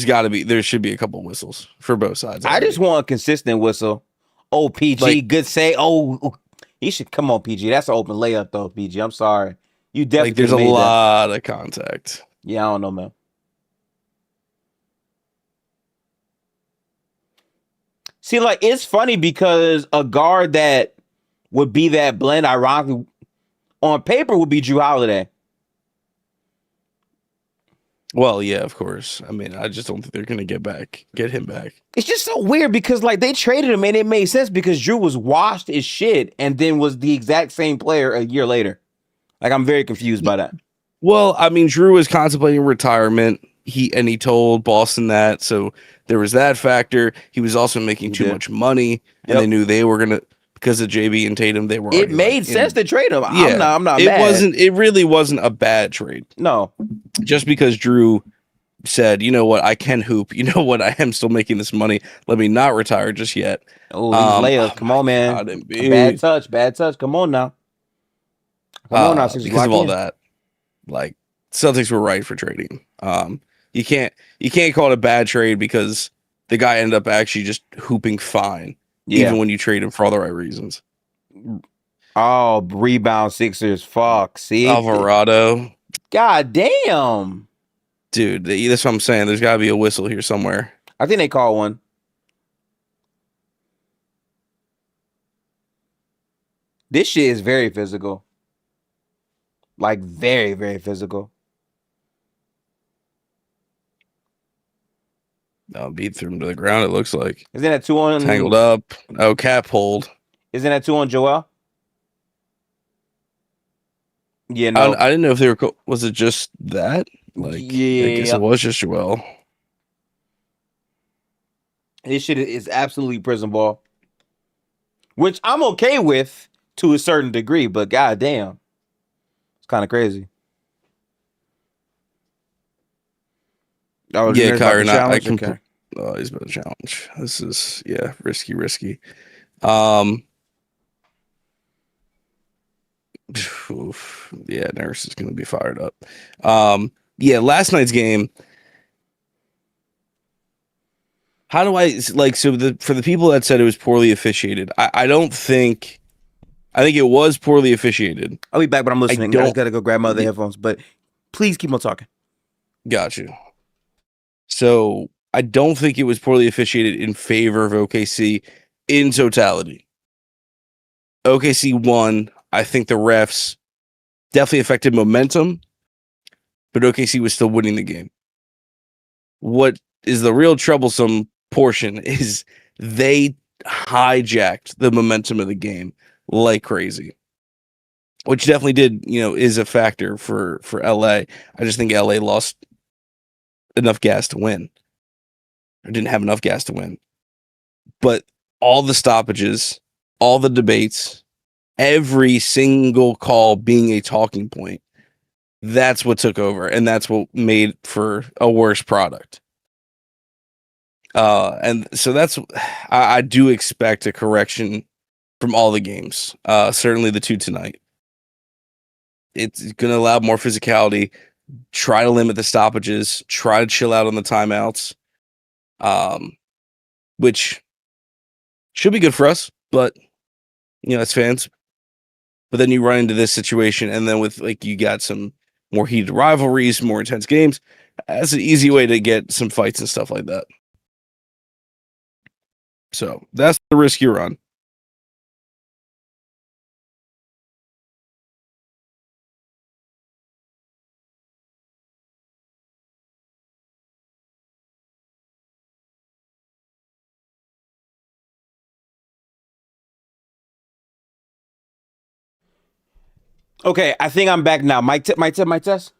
should be a couple whistles for both sides. I just want a consistent whistle. Oh, PG, like, good say. Oh, he should come on, PG. That's an open layup, though, PG. I'm sorry. You definitely there's a lot of contact. Yeah, I don't know, man. See, like, it's funny because a guard that would be that blend, ironically, on paper would be Jrue Holiday. Well, yeah, of course. I mean, I just don't think they're going to get him back. It's just so weird because, like, they traded him and it made sense because Jrue was washed as shit and then was the exact same player a year later. Like, I'm very confused by that. Well, I mean, Jrue was contemplating retirement. He told Boston that, so there was that factor. He was also making too much money, and they knew they were going to, because of JB and Tatum, they were. It made sense to trade him. Yeah, I'm not mad. It really wasn't a bad trade. No, just because Jrue said, you know what, I can hoop. You know what, I am still making this money. Let me not retire just yet. Oh, layup. Come on, man. God, bad touch. Come on now. Because of all that, like, Celtics were right for trading. You can't call it a bad trade because the guy ended up actually just hooping fine. Yeah. Even when you trade him for all the right reasons. Oh, rebound Sixers. Fuck. See? Alvarado. God damn. Dude, that's what I'm saying. There's got to be a whistle here somewhere. I think they call one. This shit is very physical. Like, very, very physical. No, beat through him to the ground, it looks like. Isn't that 2 on? Tangled up. Oh, cap hold. Isn't that 2 on Joel? Yeah, no. I didn't know if they were. Was it just that? Like, yeah. I guess it was just Joel. This shit is absolutely prison ball. Which I'm okay with to a certain degree, but goddamn. It's kind of crazy. Oh, yeah, Kyrie. Oh, he's about to challenge. This is risky. Yeah, Nurse is going to be fired up. Last night's game. How do I like? So for the people that said it was poorly officiated, I don't think. I think it was poorly officiated. I'll be back, but I'm listening. I just got to go grab my other headphones. But please keep on talking. Got you. So I don't think it was poorly officiated in favor of OKC in totality. OKC won. I think the refs definitely affected momentum, but OKC was still winning the game. What is the real troublesome portion is they hijacked the momentum of the game like crazy, which definitely did, is a factor for LA. I just think LA lost enough gas to win, or didn't have enough gas to win. But all the stoppages, all the debates, every single call being a talking point, that's what took over, and that's what made for a worse product. And so I do expect a correction from all the games. Certainly the two tonight. It's going to allow more physicality, try to limit the stoppages, try to chill out on the timeouts, which should be good for us, but, as fans. But then you run into this situation, and then with, you got some more heated rivalries, more intense games. That's an easy way to get some fights and stuff like that. So that's the risk you run. Okay, I think I'm back now. Mic test.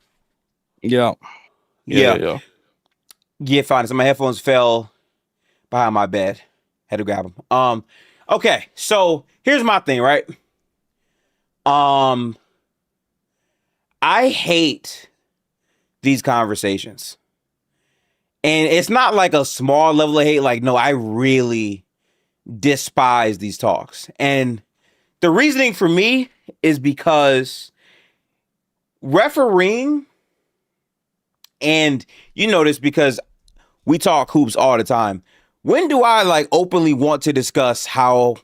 Yeah. Yeah, fine. So my headphones fell behind my bed. Had to grab them. Okay, so here's my thing, right? I hate these conversations. And it's not like a small level of hate. Like, no, I really despise these talks. And the reasoning for me is because refereeing, and you know this because we talk hoops all the time. When do I openly want to discuss how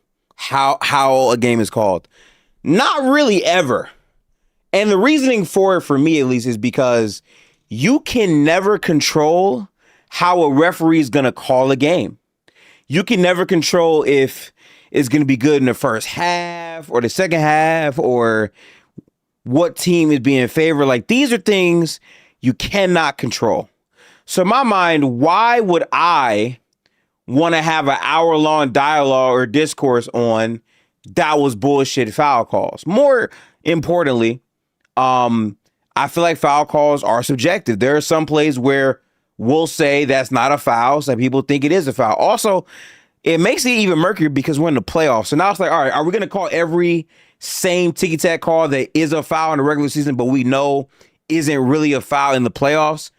a game is called? Not really ever. And the reasoning for it, for me at least, is because you can never control how a referee is going to call a game. You can never control if it's going to be good in the first half or the second half, or what team is being favored. These are things you cannot control. So in my mind, why would I want to have an hour-long dialogue or discourse on that was bullshit foul calls? More importantly, I feel like foul calls are subjective. There are some plays where we'll say that's not a foul. Some people think it is a foul. Also, it makes it even murkier because we're in the playoffs. So now it's like, all right, are we going to call every same ticky-tack call that is a foul in the regular season, but we know isn't really a foul in the playoffs?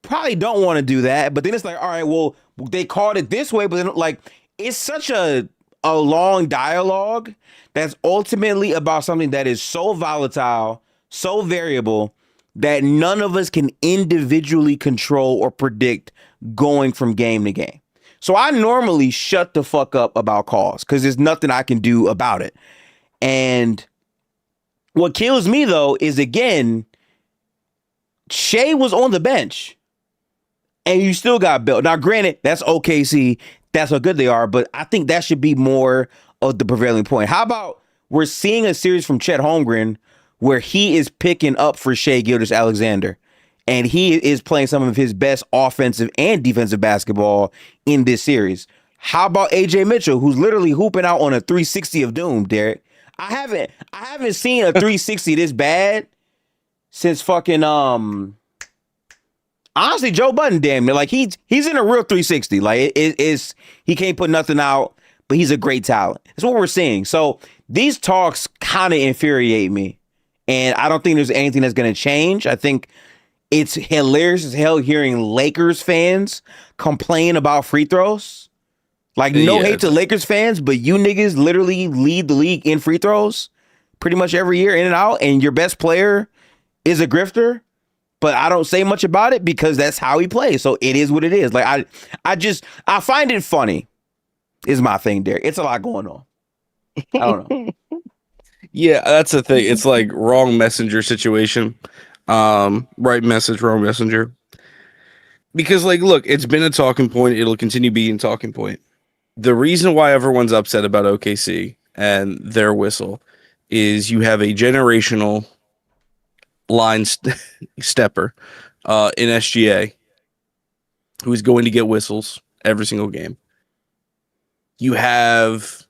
Probably don't want to do that. But then it's like, all right, well, they called it this way, but then it's such a long dialogue that's ultimately about something that is so volatile, so variable, that none of us can individually control or predict going from game to game. So I normally shut the fuck up about calls because there's nothing I can do about it. And what kills me, though, is, again, Shea was on the bench and you still got built. Now, granted, that's OKC. That's how good they are. But I think that should be more of the prevailing point. How about we're seeing a series from Chet Holmgren where he is picking up for Shea Gilgeous-Alexander, and he is playing some of his best offensive and defensive basketball in this series. How about AJ Mitchell, who's literally hooping out on a 360 of doom, Derek? I haven't seen a 360 this bad since fucking honestly, Joe Budden, damn near. He's in a real 360. He can't put nothing out, but he's a great talent. That's what we're seeing. So these talks kind of infuriate me. And I don't think there's anything that's going to change. I think it's hilarious as hell hearing Lakers fans complain about free throws. No hate to Lakers fans, but you niggas literally lead the league in free throws pretty much every year, in and out, and your best player is a grifter. But I don't say much about it because that's how he plays. So it is what it is. I find it funny is my thing, Derek. It's a lot going on. I don't know. Yeah, that's the thing. It's like wrong messenger situation. Right message, wrong messenger. Because look, it's been a talking point. It'll continue being a talking point. The reason why everyone's upset about OKC and their whistle is you have a generational line stepper in SGA who's going to get whistles every single game. You have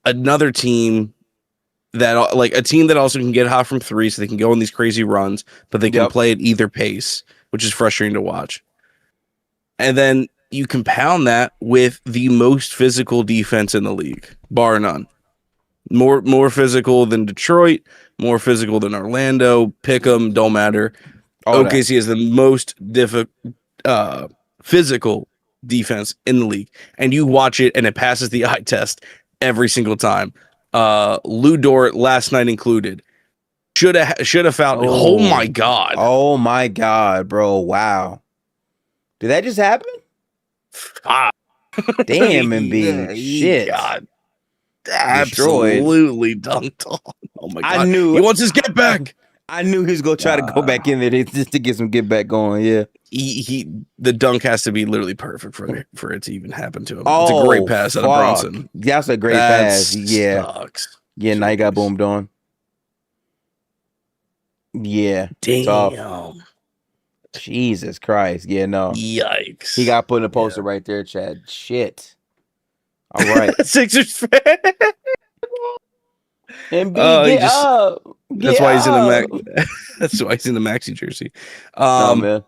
another team that, like, a team that also can get hot from three, so they can go on these crazy runs, but they can play at either pace, which is frustrating to watch. And then you compound that with the most physical defense in the league, bar none. More physical than Detroit, more physical than Orlando. Pick them, don't matter. OKC is the most physical defense in the league, and you watch it, and it passes the eye test every single time. Lou Dort last night included should have fouled. Oh my god! Oh my god, bro! Wow, did that just happen? Damn, Embiid! Shit! God. Absolutely dunked on. Oh my god! He wants his get back. I knew he was gonna try to go back in there just to get some get back going. Yeah, the dunk has to be literally perfect for it to even happen to him. It's a great pass out of Brunson. That's a great pass. Yeah, sucks. Yeah. Now he got boomed on. Yeah, damn. Tough. Jesus Christ. Yeah, no. Yikes. He got put in a poster right there, Chad. Shit. All right. Sixers fan. Embiid, get up. That's why he's in the That's why he's in the maxi jersey. Man.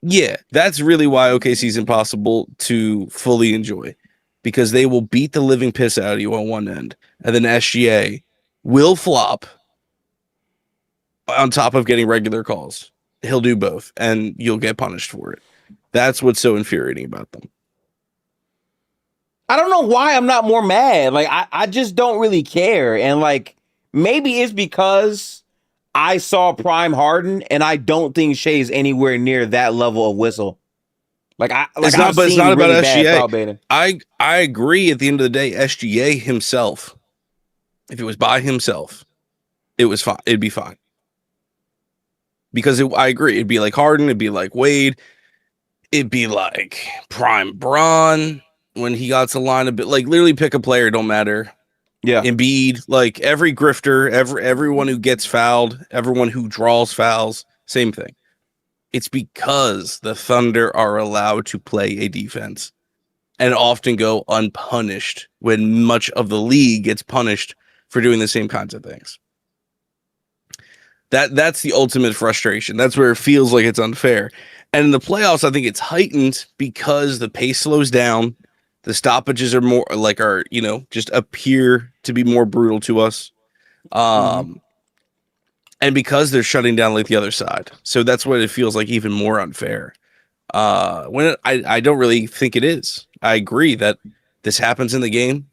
Yeah, that's really why OKC is impossible to fully enjoy, because they will beat the living piss out of you on one end, and then SGA will flop on top of getting regular calls. He'll do both, and you'll get punished for it. That's what's so infuriating about them. I don't know why I'm not more mad. Like, I just don't really care. And, like, maybe it's because I saw Prime Harden, and I don't think Shea's anywhere near that level of whistle. It's not about SGA. I agree. At the end of the day, SGA himself, if it was by himself, it was fine. It'd be fine. Because I agree. It'd be like Harden. It'd be like Wade. It'd be like Prime Bron when he got to line a bit. Like, literally pick a player. Don't matter. Yeah. Embiid. Like, every grifter, everyone who gets fouled, everyone who draws fouls, same thing. It's because the Thunder are allowed to play a defense and often go unpunished when much of the league gets punished for doing the same kinds of things. That's the ultimate frustration. That's where it feels like it's unfair. And in the playoffs, I think it's heightened because the pace slows down. The stoppages are more just appear to be more brutal to us. And because they're shutting down like the other side. So that's what it feels like even more unfair. I don't really think it is. I agree that this happens in the game.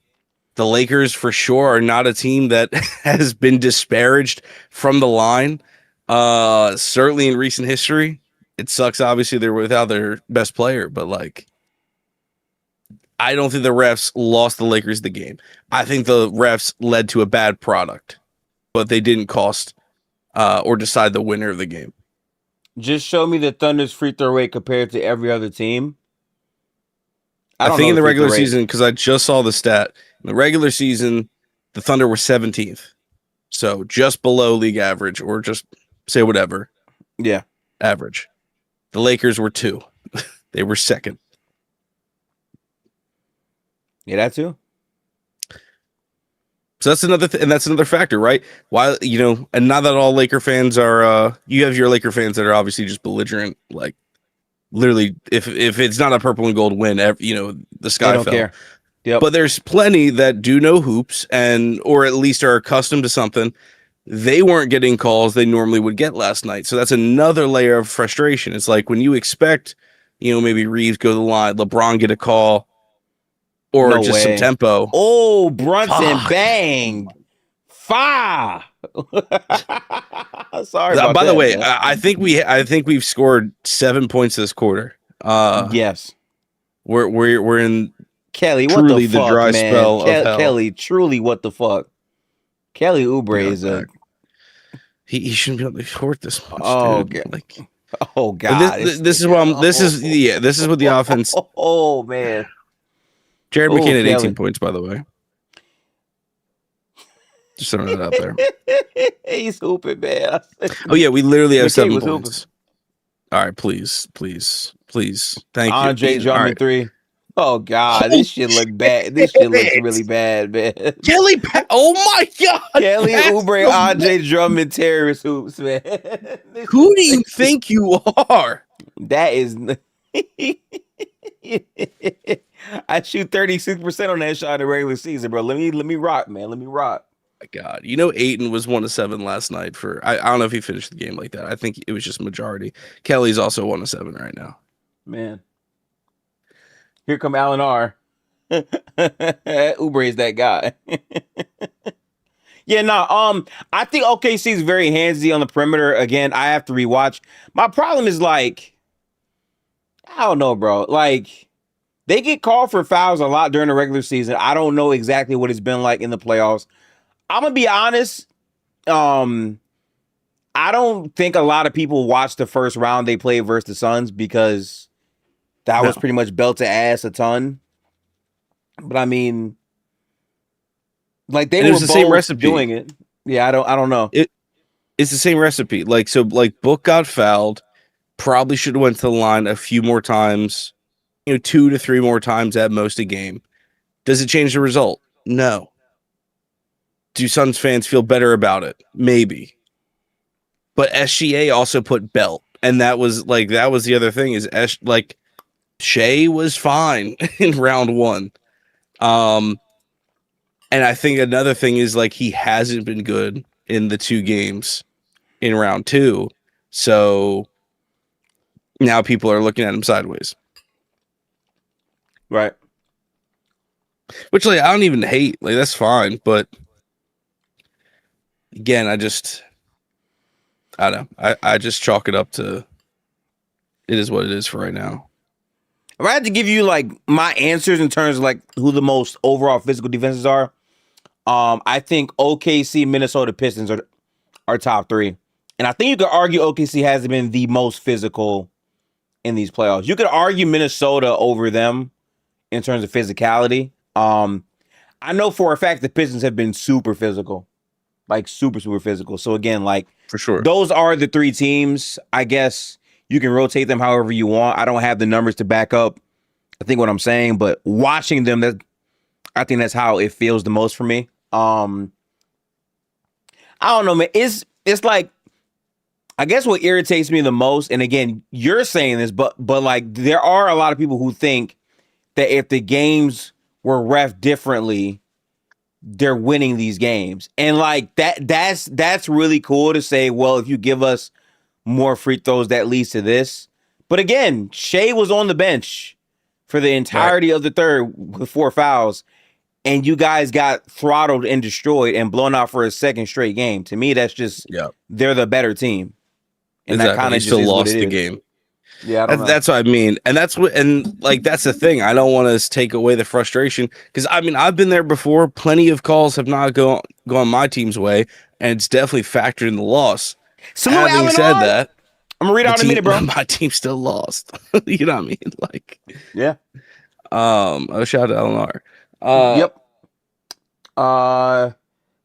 The Lakers for sure are not a team that has been disparaged from the line. Certainly in recent history. It sucks, obviously, they're without their best player, but like, I don't think the refs lost the Lakers the game. I think the refs led to a bad product, but they didn't cost or decide the winner of the game. Just show me the Thunder's free throw rate compared to every other team. I think in the regular season, because I just saw the stat, in the regular season, the Thunder were 17th. So just below league average, or just say whatever. Yeah. Average. The Lakers were 2. They were second. Yeah, that too. So that's another factor, right? Why, and not that all Laker fans are, you have your Laker fans that are obviously just belligerent, like literally if it's not a purple and gold win, the sky don't fell. Care. Yep. But there's plenty that do know hoops or at least are accustomed to something. They weren't getting calls they normally would get last night. So that's another layer of frustration. It's like when you expect, maybe Reeves go to the line, LeBron get a call, or some tempo. Oh, Brunson bang. Fire. Sorry about By that, the way, man. I think we've scored 7 points this quarter. Yes. We're in Kelly, truly what the fuck, the dry man? spell of hell. Kelly, truly what the fuck? Kelly Oubre is a he shouldn't be able to court this much. Oh dude. god. Oh god. This is what the offense. Oh man. Jared McCain had 18 points, by the way. Just throwing it out there. He's hooping, man. Oh yeah, we literally have McCain 7 points. All right, please. please. Thank you. Andre Drummond 3. Oh God, Oh, this shit look bad. This shit looks really bad, man. Oh my God. Kelly Oubre, Andre Drummond terrorist hoops, man. Who do you think you are? That is. I shoot 36% on that shot in the regular season, bro. Let me rock, man. Let me rock. My God, Ayton was 1 of 7 last night. For I don't know if he finished the game like that. I think it was just majority. Kelly's also 1 of 7 right now. Man, here come Alan R. Oubre is that guy. Yeah, no. I think OKC is very handsy on the perimeter. Again, I have to rewatch. My problem is like, I don't know, bro. Like, they get called for fouls a lot during the regular season. I don't know exactly what it's been like in the playoffs. I'm gonna be honest. I don't think a lot of people watched the first round they played versus the Suns because that was pretty much belt to ass a ton. But I mean, like they were the same recipe doing it. Yeah, I don't know. It's the same recipe. Like Book got fouled. Probably should have went to the line a few more times. 2 to 3 more times at most a game. Does it change the result? No. Do Suns fans feel better about it? Maybe. But SGA also put belt. And that was the other thing is Shea was fine in round 1. And I think another thing is he hasn't been good in the 2 games in round 2. So now people are looking at him sideways. Right. Which I don't even hate. That's fine, but again, I don't know. I just chalk it up to it is what it is for right now. If I had to give you my answers in terms of who the most overall physical defenses are, I think OKC, Minnesota Pistons are top 3. And I think you could argue OKC hasn't been the most physical in these playoffs. You could argue Minnesota over them in terms of physicality. I know for a fact the Pistons have been super physical. Super, super physical. So again, for sure, those are the 3 teams. I guess you can rotate them however you want. I don't have the numbers to back up I think what I'm saying, but watching them, I think that's how it feels the most for me. I don't know, man. It's I guess what irritates me the most, and again, you're saying this, but there are a lot of people who think that if the games were ref differently, they're winning these games. And that's really cool to say, well, if you give us more free throws, that leads to this. But again, Shea was on the bench for the entirety of the third with 4 fouls, and you guys got throttled and destroyed and blown out for a second straight game. To me, that's just they're the better team. And exactly. That kind of still lost the game. Yeah, that's what I mean. And that's the thing. I don't want to take away the frustration because I've been there before. Plenty of calls have not gone my team's way, and it's definitely factored in the loss. Having said that, I'm gonna read out in a minute, bro. My team still lost. You know what I mean? Yeah. Shout out to Alan R. Yep.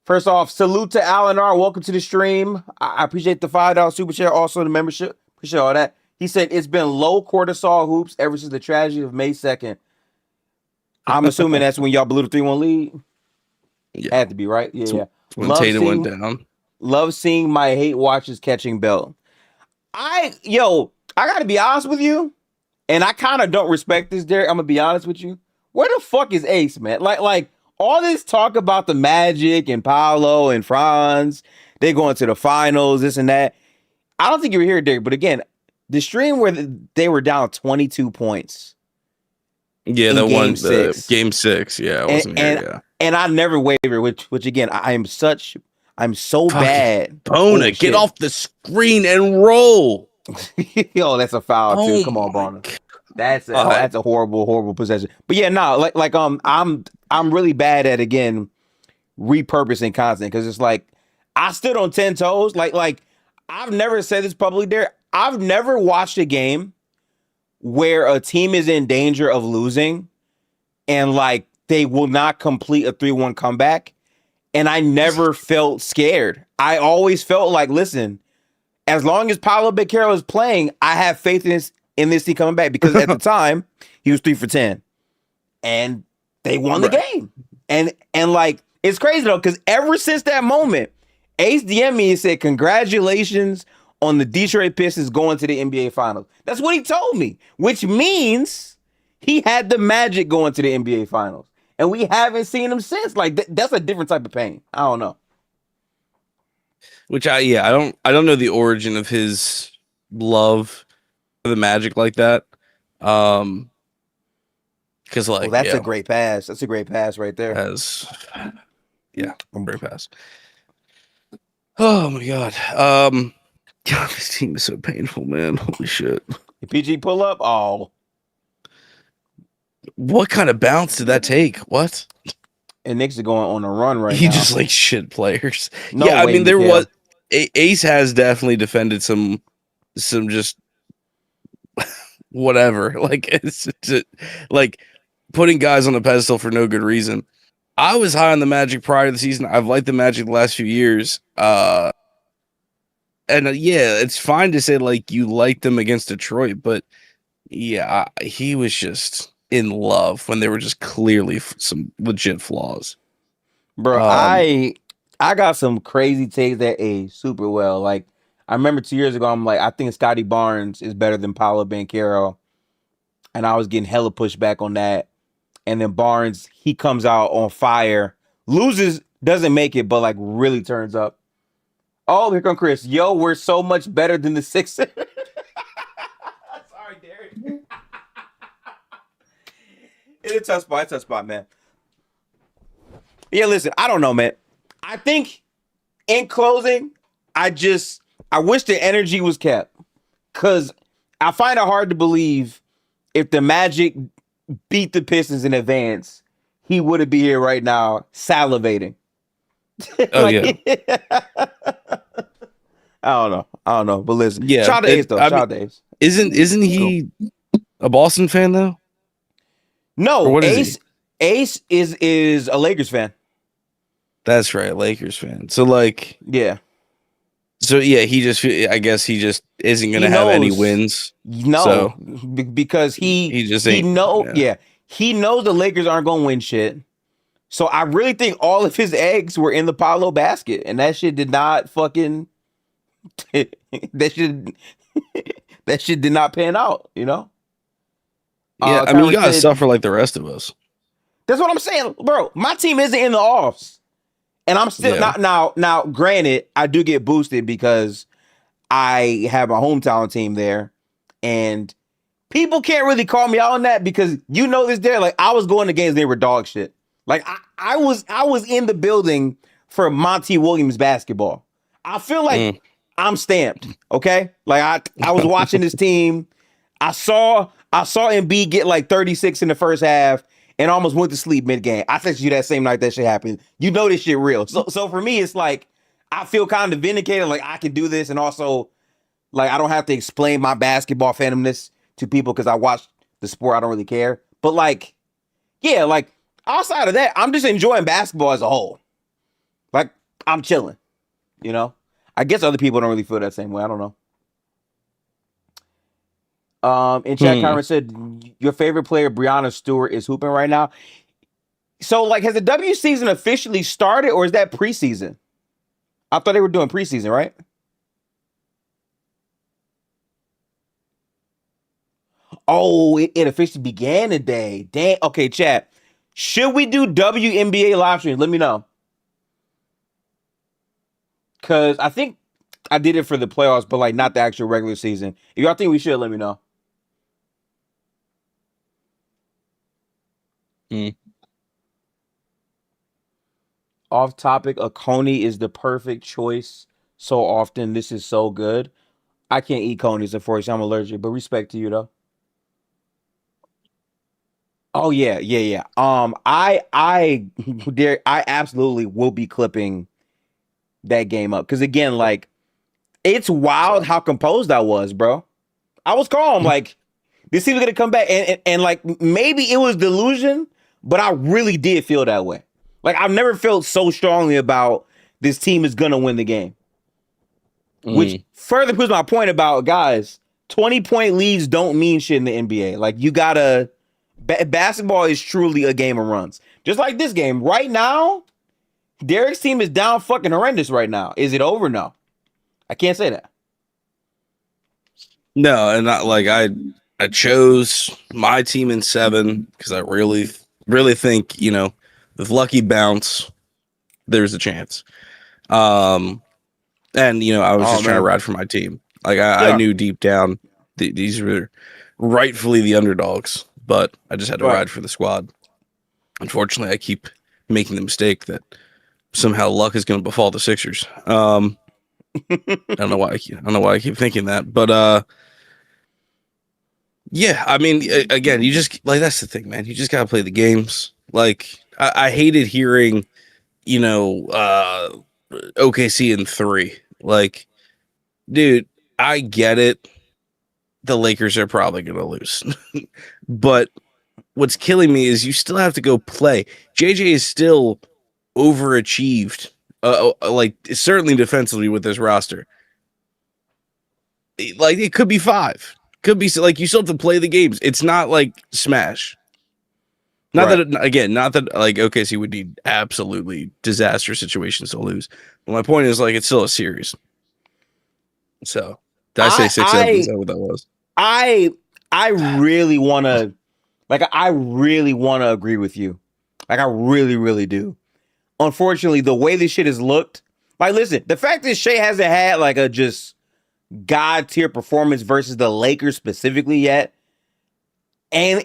First off, salute to Alan R. Welcome to the stream. I appreciate the $5 super chat, also the membership. Appreciate all that. He said it's been low cortisol hoops ever since the tragedy of May 2nd. I'm assuming that's when y'all blew the 3-1 lead. Yeah. Had to be, right? Yeah. When Tatum went down. Love seeing my hate watches catching belt. I gotta be honest with you, and I kind of don't respect this, Derek. I'm gonna be honest with you. Where the fuck is Ace, man? Like all this talk about the Magic and Paolo and Franz, they going to the finals, this and that. I don't think you were here, Derek, but again, the stream where they were down 22 points. Yeah, the game 6. Yeah, I wasn't here. Yeah, and I never waver. Which again, I'm so bad. Bona, get off the screen and roll. Yo, that's a foul too. Come on, Bona. That's a horrible possession. But yeah, no, I'm really bad at again repurposing content because it's I stood on 10 toes. Like I've never said this publicly there. I've never watched a game where a team is in danger of losing and they will not complete a 3-1 comeback. And I never felt scared. I always felt listen, as long as Paolo Beccaro is playing, I have faith in this team coming back because at the time he was 3 for 10, and they won the game. And like it's crazy though because ever since that moment, Ace DM'd me and said, "Congratulations on the Detroit Pistons going to the NBA Finals." That's what he told me, which means he had the Magic going to the NBA Finals, and we haven't seen him since. Like that's a different type of pain. I don't know. Which I don't know the origin of his love for the Magic like that. Because that's a great pass. That's a great pass right there. Great pass. Oh my god. God, this team is so painful, man. Holy shit. The PG pull up. Oh, what kind of bounce did that take? What? And Knicks are going on a run right now. He just like shit players. No I mean there was Ace has definitely defended some just whatever. Like it's just, like putting guys on the pedestal for no good reason. I was high on the Magic prior to the season. I've liked the Magic the last few years. And it's fine to say like you liked them against Detroit, but yeah, he was just in love when there were just clearly some legit flaws. Bro, I got some crazy takes that age super well. Like I remember 2 years ago, I'm like, I think Scotty Barnes is better than Paolo Banchero, and I was getting hella pushback on that. And then Barnes, he comes out on fire, loses, doesn't make it, but like really turns up. Oh, here comes Chris. Yo, we're so much better than the Sixers. Sorry, Derek. It's a tough spot, man. Yeah, listen, I don't know, man. I think in closing, I wish the energy was kept. Because I find it hard to believe if the Magic beat the Pistons in advance, he wouldn't be here right now salivating. Oh, yeah. I don't know. But listen, shout out to Ace, though. Shout out to Ace. Isn't he a Boston fan, though? No, Ace is a Lakers fan. That's right, Lakers fan. So, like... Yeah. So, yeah, I guess he just isn't going to have any wins. No, so, because he knows the Lakers aren't going to win shit. So, I really think all of his eggs were in the Paolo basket, and that shit did not fucking... that shit did not pan out, you know? Yeah, I mean, you gotta suffer like the rest of us. That's what I'm saying, bro. My team isn't in the offs. And I'm still not now. Granted, I do get boosted because I have my hometown team there, and people can't really call me out on that because you know this. There, like I was going to games, they were dog shit. Like I was in the building for Monty Williams basketball. I feel like I'm stamped. Okay, like I was watching this team. I saw Embiid get like 36 in the first half. And almost went to sleep mid-game. I texted you that same night that shit happened. You know this shit real. So for me, it's like, I feel kind of vindicated. Like, I can do this. And also, like, I don't have to explain my basketball fandomness to people because I watch the sport. I don't really care. But, like, yeah, like, outside of that, I'm just enjoying basketball as a whole. Like, I'm chilling. You know? I guess other people don't really feel that same way. I don't know. In chat, Kyron said, your favorite player, Breonna Stewart, is hooping right now. So, like, has the W season officially started, or is that preseason? I thought they were doing preseason, right? Oh, it officially began today. Dang. Okay, chat. Should we do WNBA live streams? Let me know. Because I think I did it for the playoffs, but, like, not the actual regular season. If y'all think we should, let me know. Off topic, a coney is the perfect choice so often. This is so good. I can't eat conies, unfortunately. I'm allergic, but respect to you, though. Oh, yeah. I absolutely will be clipping that game up. Because, again, like, it's wild how composed I was, bro. I was calm. Like, this team's going to come back. And, like, maybe it was delusion, but I really did feel that way. Like, I've never felt so strongly about this team is going to win the game. Which further proves my point about, guys, 20-point leads don't mean shit in the NBA. Like, you gotta, basketball is truly a game of runs. Just like this game. Right now, Derek's team is down fucking horrendous right now. Is it over? No. I can't say that. No, and not like I chose my team in 7 because I really think, with lucky bounce, there's a chance. And I was just trying to ride for my team. Like I knew deep down these were rightfully the underdogs, but I just had to ride for the squad. Unfortunately, I keep making the mistake that somehow luck is going to befall the Sixers. I don't know why I keep thinking that, but yeah, I mean, again, you just like, that's the thing, man. You just gotta play the games. Like, I hated hearing, OKC in 3. Like, dude, I get it. The Lakers are probably gonna lose, but what's killing me is you still have to go play. JJ is still overachieved, like certainly defensively with this roster. Like, it could be 5. Could be like, you still have to play the games. It's not like smash. Not that like OKC would need absolutely disaster situations to lose. But my point is, like, it's still a series. So did I say 6-7? Is that what that was? I really want to, agree with you. Like, I really, really do. Unfortunately, the way this shit has looked, like, listen, the fact that Shea hasn't had like a just God tier performance versus the Lakers specifically yet, and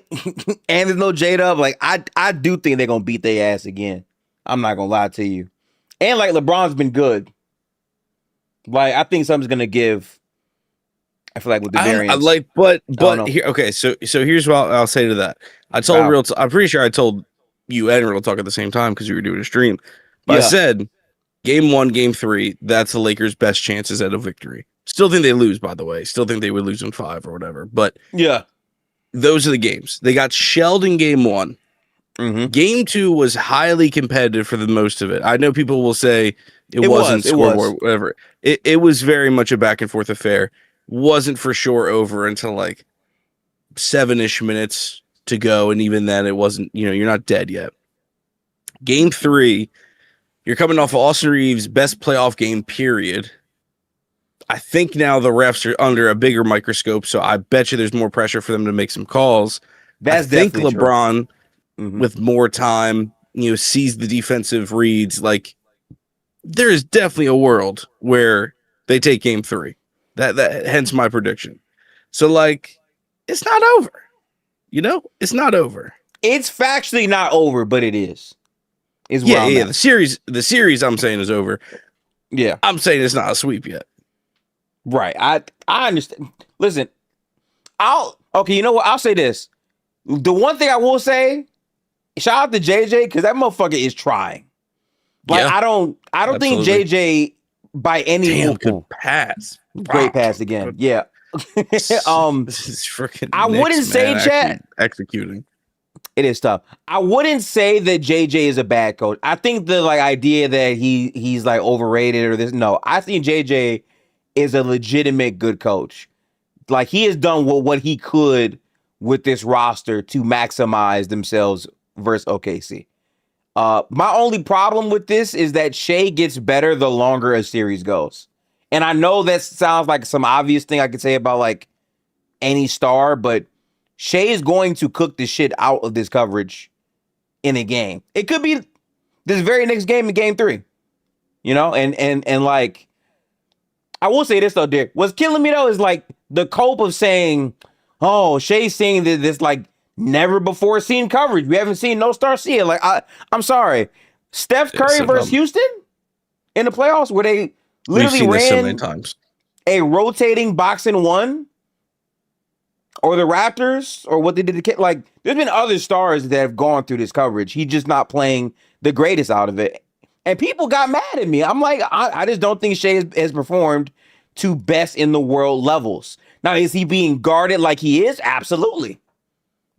there's no J-Dub, like, I do think they're gonna beat their ass again. I'm not gonna lie to you. And like, LeBron's been good. Like, I think something's gonna give. I feel like with the variance, but here, okay. So here's what I'll say to that. I told I'm pretty sure I told you and Real Talk at the same time because we were doing a stream. But I said, game 1, game 3, that's the Lakers' best chances at a victory. Still think they lose, by the way. Still think they would lose in 5 or whatever. But yeah, those are the games. They got shelled in game 1. Mm-hmm. Game 2 was highly competitive for the most of it. I know people will say it wasn't scoreboard, whatever. It was very much a back and forth affair. Wasn't for sure over until like 7-ish minutes to go. And even then, it wasn't, you're not dead yet. Game 3, you're coming off of Austin Reeves' best playoff game, period. I think now the refs are under a bigger microscope, so I bet you there's more pressure for them to make some calls. That's I think definitely LeBron, with more time, sees the defensive reads. Like, there is definitely a world where they take game 3. That hence my prediction. So, like, it's not over. It's not over. It's factually not over, but it is. Yeah. The series I'm saying is over. Yeah. I'm saying it's not a sweep yet. Right. I understand. Listen, you know what? I'll say this. The one thing I will say, shout out to JJ, because that motherfucker is trying. Like, I don't think JJ by any good pass. Great pass again. Yeah. This is freaking I wouldn't say chat executing. It is tough. I wouldn't say that JJ is a bad coach. I think the idea that he's like overrated or this. No, I think JJ is a legitimate good coach. Like, he has done what he could with this roster to maximize themselves versus OKC. My only problem with this is that Shea gets better the longer a series goes. And I know that sounds like some obvious thing I could say about like any star, but Shea is going to cook the shit out of this coverage in a game. It could be this very next game in game 3, and like, I will say this though, Dick. What's killing me though is like the cope of saying, oh, Shea's seeing this like never before seen coverage. We haven't seen no star see it. Like, I'm sorry. Steph Curry versus Houston in the playoffs where they literally ran so many times a rotating boxing 1, or the Raptors, or what they did to like, there's been other stars that have gone through this coverage. He's just not playing the greatest out of it. And people got mad at me. I'm like, I just don't think Shea has performed to best in the world levels. Now, is he being guarded like he is? Absolutely.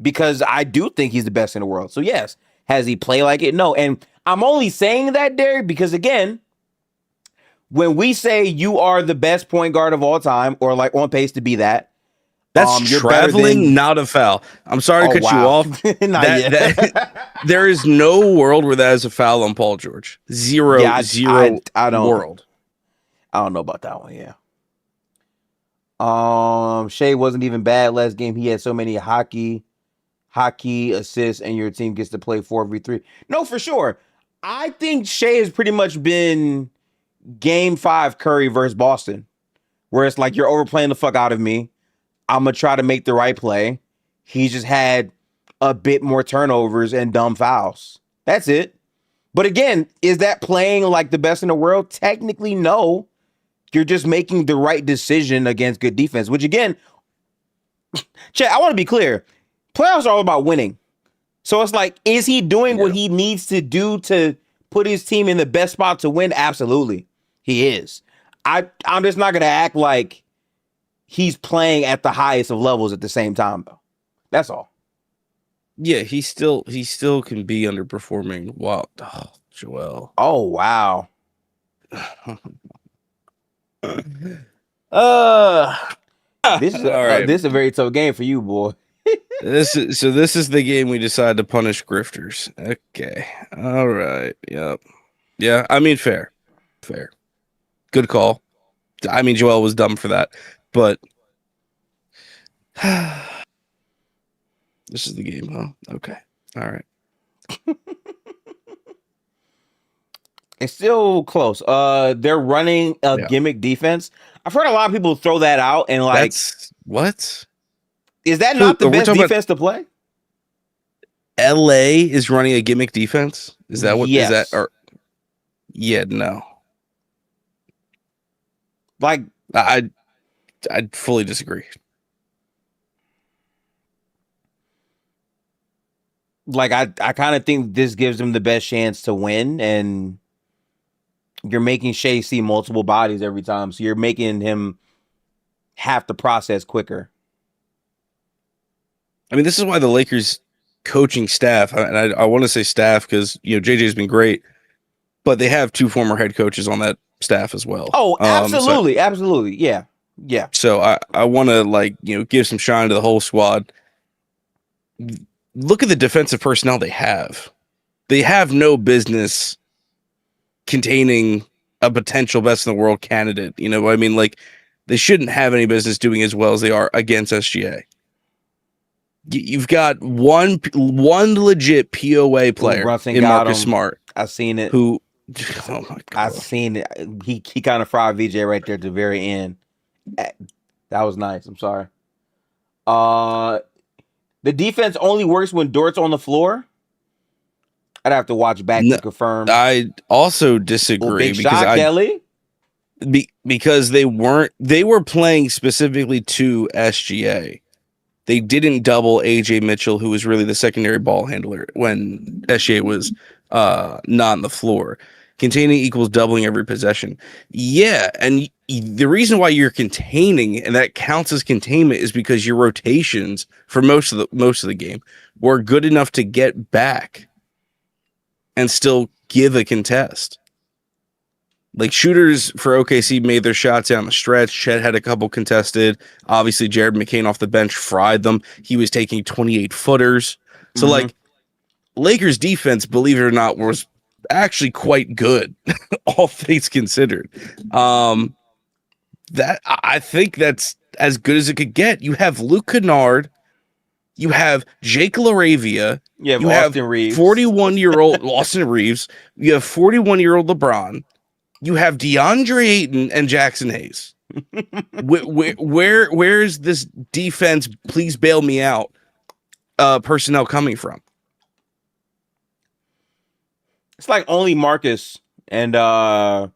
Because I do think he's the best in the world. So yes, has he played like it? No. And I'm only saying that, Derek, because again, when we say you are the best point guard of all time, or like on pace to be that, That's traveling, not a foul. I'm sorry to cut you off. There is no world where that is a foul on Paul George. Zero I don't, world. I don't know about that one. Yeah. Shea wasn't even bad last game. He had so many hockey assists, and your team gets to play 4v3. No, for sure. I think Shea has pretty much been Game 5 Curry versus Boston, where it's like you're overplaying the fuck out of me. I'm going to try to make the right play. He just had a bit more turnovers and dumb fouls. That's it. But again, is that playing like the best in the world? Technically, no. You're just making the right decision against good defense, which again, Chet, I want to be clear. Playoffs are all about winning. So it's like, is he doing what he needs to do to put his team in the best spot to win? Absolutely. He is. I'm just not going to act like he's playing at the highest of levels at the same time, though. That's all. Yeah, he still can be underperforming. Wow. Oh, Joel. Oh, wow. This is a very tough game for you, boy. This is the game we decided to punish grifters. Okay. All right. Yep. Yeah, I mean fair. Good call. I mean Joel was dumb for that, but this is the game, huh? Okay. All right. It's still close. They're running a gimmick defense. I've heard a lot of people throw that out and like, what? Is that not the best defense to play? LA is running a gimmick defense? Is that what? Yes. Is that? Or, yeah, no. Like, I fully disagree. Like, I kind of think this gives them the best chance to win, and you're making Shea see multiple bodies every time, so you're making him have to process quicker. I mean, this is why the Lakers coaching staff, and I want to say staff because, you know, JJ's been great, but they have 2 former head coaches on that staff as well. Oh, absolutely. Absolutely. Yeah. Yeah. So I want to, like, you know, give some shine to the whole squad. Look at the defensive personnel they have. They have no business containing a potential best in the world candidate. You know what I mean? Like, they shouldn't have any business doing as well as they are against SGA. You've got one legit POA player in Marcus Smart. I've seen it. Oh my God. I've seen it. He kind of fried VJ right there at the very end. That was nice. I'm sorry. The defense only works when Dort's on the floor. I'd have to watch back to confirm. I also disagree because they were playing specifically to SGA. They didn't double AJ Mitchell, who was really the secondary ball handler when SGA was not on the floor. Containing equals doubling every possession. Yeah, and the reason why you're containing, and that counts as containment, is because your rotations for most of the game were good enough to get back and still give a contest. Like, shooters for OKC made their shots down the stretch. Chet had a couple contested. Obviously, Jared McCain off the bench fried them. He was taking 28-footers. So, like, Lakers defense, believe it or not, was actually quite good, all things considered. That I think that's as good as it could get. You have Luke Kennard. You have Jake LaRavia. You have 41-year-old Austin Reeves. You have 41-year-old LeBron. You have DeAndre Ayton and Jackson Hayes. Where is this defense? Please bail me out. Personnel coming from? It's like only Marcus and literally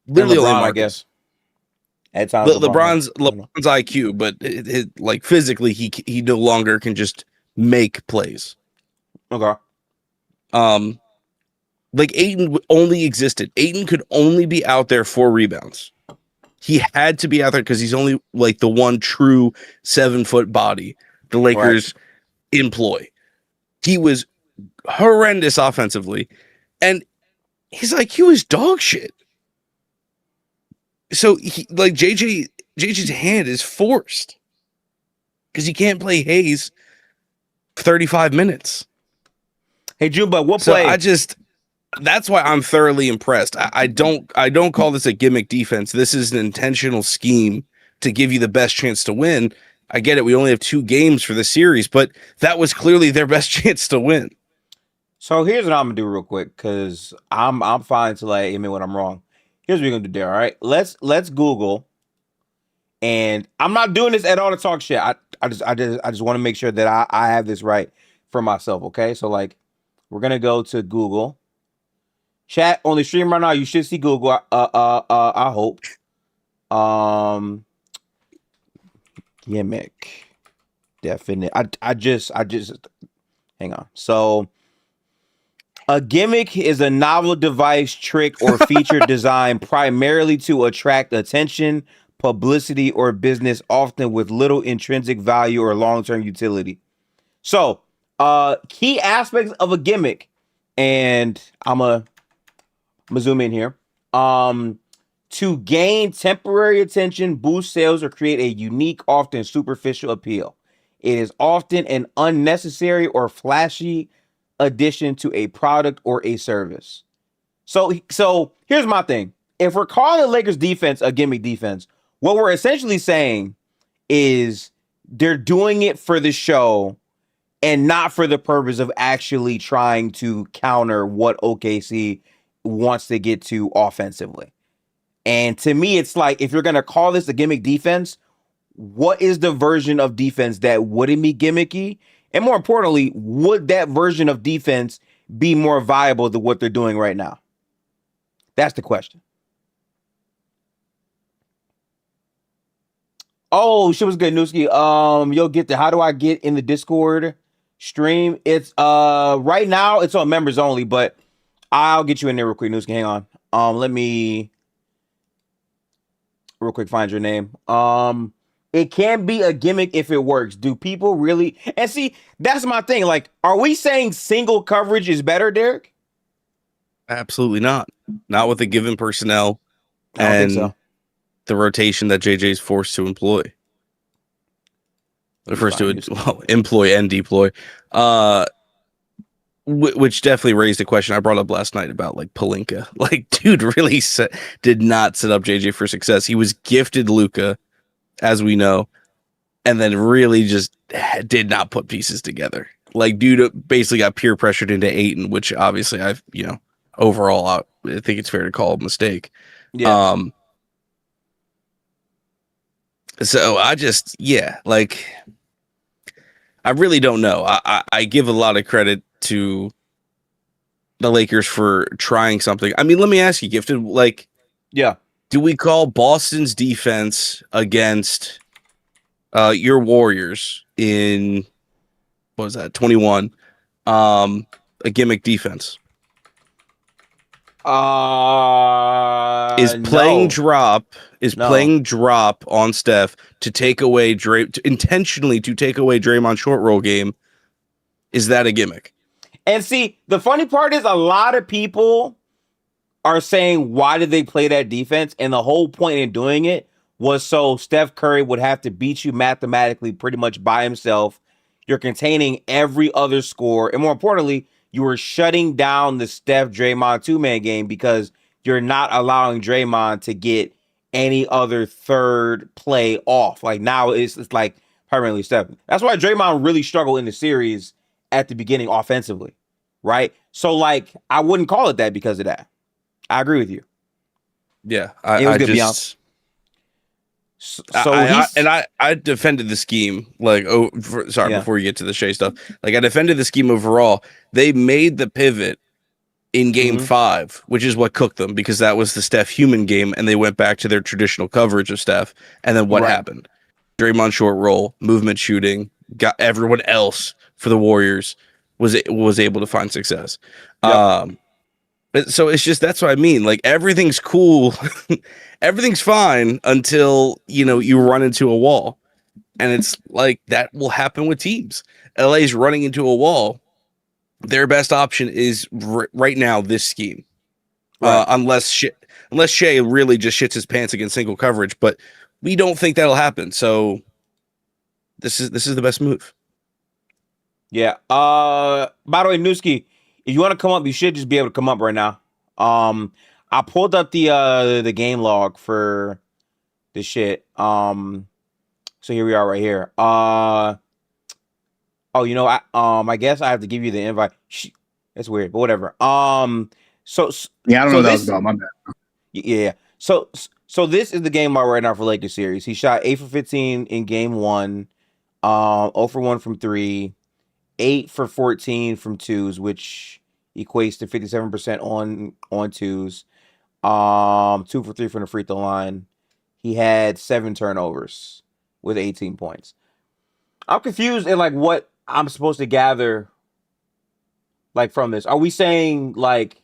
LeBron, only Marcus. I guess. At times, LeBron's IQ, but like physically, he no longer can just make plays. Okay. Like Ayton only existed. Ayton could only be out there for rebounds. He had to be out there because he's only like the one true 7-foot body the Lakers employ. He was horrendous offensively, and his IQ is dog shit. So JJ's hand is forced. because you can't play Hayes 35 minutes. Hey, Juba, what play? That's why I'm thoroughly impressed. I don't call this a gimmick defense. This is an intentional scheme to give you the best chance to win. I get it. We only have 2 games for the series, but that was clearly their best chance to win. So here's what I'm gonna do real quick, because I'm fine to like admit when I'm wrong. Here's what we're gonna do there. All right, let's Google, and I'm not doing this at all to talk shit. I just want to make sure that I have this right for myself. Okay, so like we're gonna go to Google. Chat on the stream right now. You should see Google. I hope. Gimmick. Definite. I just hang on. So a gimmick is a novel device, trick, or feature designed primarily to attract attention, publicity, or business, often with little intrinsic value or long-term utility. So, key aspects of a gimmick, and I'm gonna zoom in here. To gain temporary attention, boost sales, or create a unique, often superficial appeal. It is often an unnecessary or flashy addition to a product or a service. So here's my thing. If we're calling the Lakers defense a gimmick defense, what we're essentially saying is they're doing it for the show and not for the purpose of actually trying to counter what OKC wants to get to offensively. And to me, it's like, if you're going to call this a gimmick defense, what is the version of defense that wouldn't be gimmicky? And more importantly, would that version of defense be more viable than what they're doing right now? That's the question. Oh, shit was good, Newski. You'll get how do I get in the Discord stream? It's right now it's on members only, but I'll get you in there real quick, Newski. Hang on. Let me real quick find your name. It can be a gimmick if it works. Do people really? And see, that's my thing. Like, are we saying single coverage is better, Derek? Absolutely not. Not with the given personnel and so. The rotation that JJ is forced to employ. Forced to employ and deploy. Which definitely raised a question I brought up last night about like Pelinka. Like, dude really did not set up JJ for success. He was gifted Luka, as we know, and then really just did not put pieces together. Like, dude basically got peer pressured into Ayton, which obviously overall, I think it's fair to call a mistake. Yeah. So I really don't know. I give a lot of credit to the Lakers for trying something. I mean, let me ask you, Gifted, like, yeah, do we call Boston's defense against your Warriors in, what was that, 21, a gimmick defense? Is playing drop on Steph to take away intentionally to take away Draymond's short roll game? Is that a gimmick? And see, the funny part is a lot of people are saying, why did they play that defense? And the whole point in doing it was so Steph Curry would have to beat you mathematically pretty much by himself. You're containing every other score. And more importantly, you were shutting down the Steph Draymond two-man game because you're not allowing Draymond to get any other third play off. Like, now it's like permanently Steph. That's why Draymond really struggled in the series at the beginning offensively, right? So, like, I wouldn't call it that because of that. I agree with you. Yeah, I defended the scheme. Like, before you get to the Shea stuff, like, I defended the scheme overall. They made the pivot in game 5, which is what cooked them, because that was the Steph human game, and they went back to their traditional coverage of Steph. And then what happened? Draymond short roll, movement shooting, got everyone else for the Warriors was able to find success. Yep. So it's just, that's what I mean. Like, everything's cool. Everything's fine until, you run into a wall. And it's like, that will happen with teams. LA's running into a wall. Their best option is right now this scheme. Right. Unless Shea really just shits his pants against single coverage. But we don't think that'll happen. So this is the best move. Yeah. By the way, Newski, if you want to come up, you should just be able to come up right now. I pulled up the game log for the shit. So here we are right here. Oh, I guess I have to give you the invite. That's weird, but whatever. So yeah, I don't know what that was about. My bad. Yeah. So this is the game log right now for Lakers series. He shot 8 for 15 in game 1. 0 for 1 from 3. 8 for 14 from 2s, which equates to 57% on 2s. 2 for 3 from the free throw line. He had 7 turnovers with 18 points. I'm confused in like what I'm supposed to gather like from this. Are we saying like,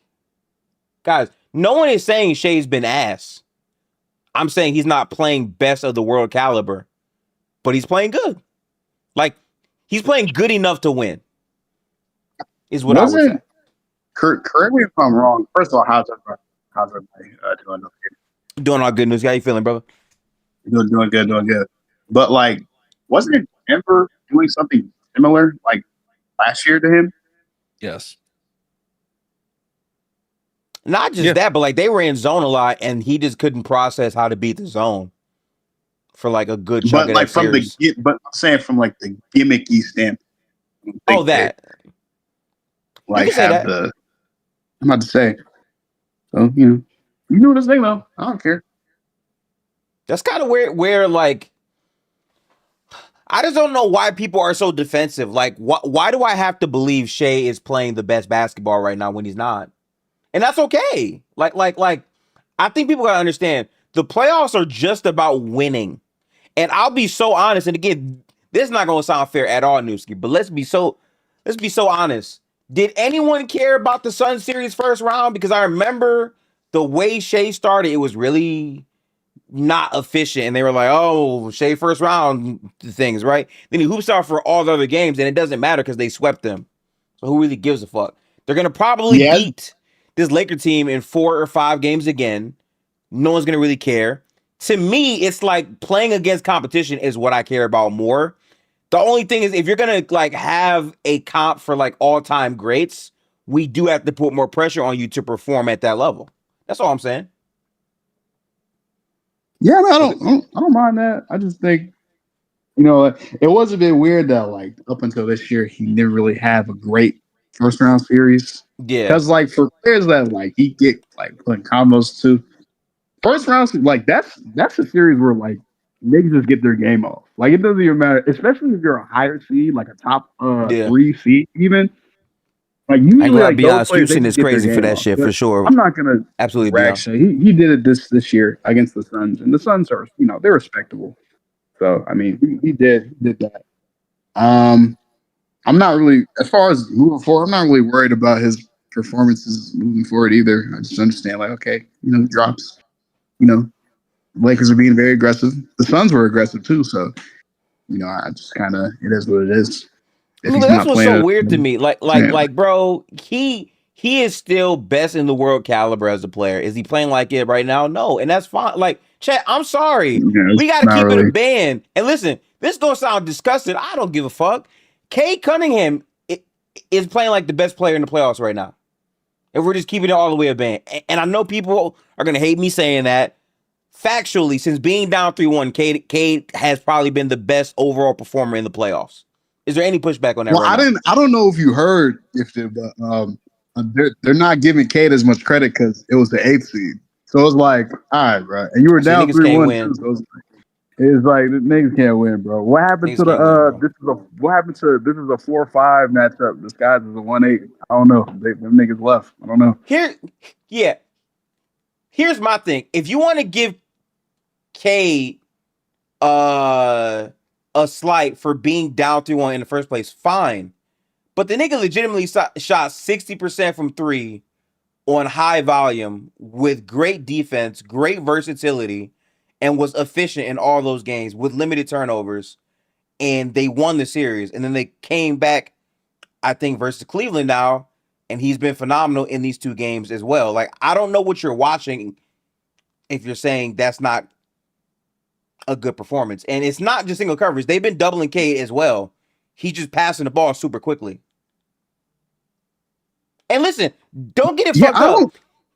guys, no one is saying Shai's been ass. I'm saying he's not playing best of the world caliber, but he's playing good. Like, he's playing good enough to win, is what I would say. Correct me if I'm wrong. First of all, how's everybody doing? Doing all good, News. How you feeling, brother? Doing good. But like, wasn't it Denver doing something similar like last year to him? Yes. Not just that, but like they were in zone a lot, and he just couldn't process how to beat the zone for like a good chunk but of like that from series. But I'm saying from like the gimmicky standpoint. Oh, that. Like you can have say that. I'm about to say. So you know this thing though. I don't care. That's kind of where like I just don't know why people are so defensive. Like, why do I have to believe Shai is playing the best basketball right now when he's not? And that's okay. Like, I think people gotta understand the playoffs are just about winning. And I'll be so honest. And again, this is not gonna sound fair at all, Newski. But let's be so honest. Did anyone care about the Sun series first round? Because I remember the way Shai started, it was really not efficient, and they were like, "Oh, Shai first round things, right?" Then he hoops out for all the other games, and it doesn't matter because they swept them. So who really gives a fuck? They're gonna probably beat this Laker team in 4 or 5 games again. No one's gonna really care. To me, it's like playing against competition is what I care about more. The only thing is, if you're gonna like have a comp for like all-time greats, we do have to put more pressure on you to perform at that level. That's all I'm saying. Yeah, I don't mind that. I just think, it was a bit weird that like up until this year he didn't really have a great first round series. Yeah, because like for players that like he get like putting combos to first round, like that's a series where like niggas just get their game off. Like it doesn't even matter, especially if you're a higher seed, like a top 3 seed even. Like usually, like those players, Houston is crazy for that shit for sure. I'm not gonna absolutely rag Shai. He did it this year against the Suns, and the Suns are they're respectable. So I mean, he did that. I'm not really, as far as moving forward, I'm not really worried about his performances moving forward either. I just understand like, okay, drops. Lakers are being very aggressive. The Suns were aggressive too, so I just kind of it is what it is. But that's what's so weird to me. Like, bro, he is still best in the world caliber as a player. Is he playing like it right now? No, and that's fine. Like, Chat, I'm sorry. We got to keep it a band. And listen, this gonna sound disgusting. I don't give a fuck. Kade Cunningham is playing like the best player in the playoffs right now. If we're just keeping it all the way a band. And I know people are gonna hate me saying that. Factually, since being down 3-1, Kade has probably been the best overall performer in the playoffs. Is there any pushback on that? Well, I don't know if you heard they're not giving Kade as much credit because it was the 8th seed. So it's like, all right, bro, and you were down 3-1. So it's like the niggas can't win, bro. What happened to this is a 4-5 matchup disguised as a 1-8? I don't know. Them niggas left. I don't know. Here's my thing. If you want to give Kade a slight for being down 3-1 in the first place, fine. But the nigga legitimately shot 60% from 3 on high volume with great defense, great versatility, and was efficient in all those games with limited turnovers. And they won the series. And then they came back, I think, versus Cleveland now, and he's been phenomenal in these 2 games as well. Like, I don't know what you're watching if you're saying that's not a good performance. And it's not just single coverage. They've been doubling Kade as well. He's just passing the ball super quickly. And listen, don't get it fucked up.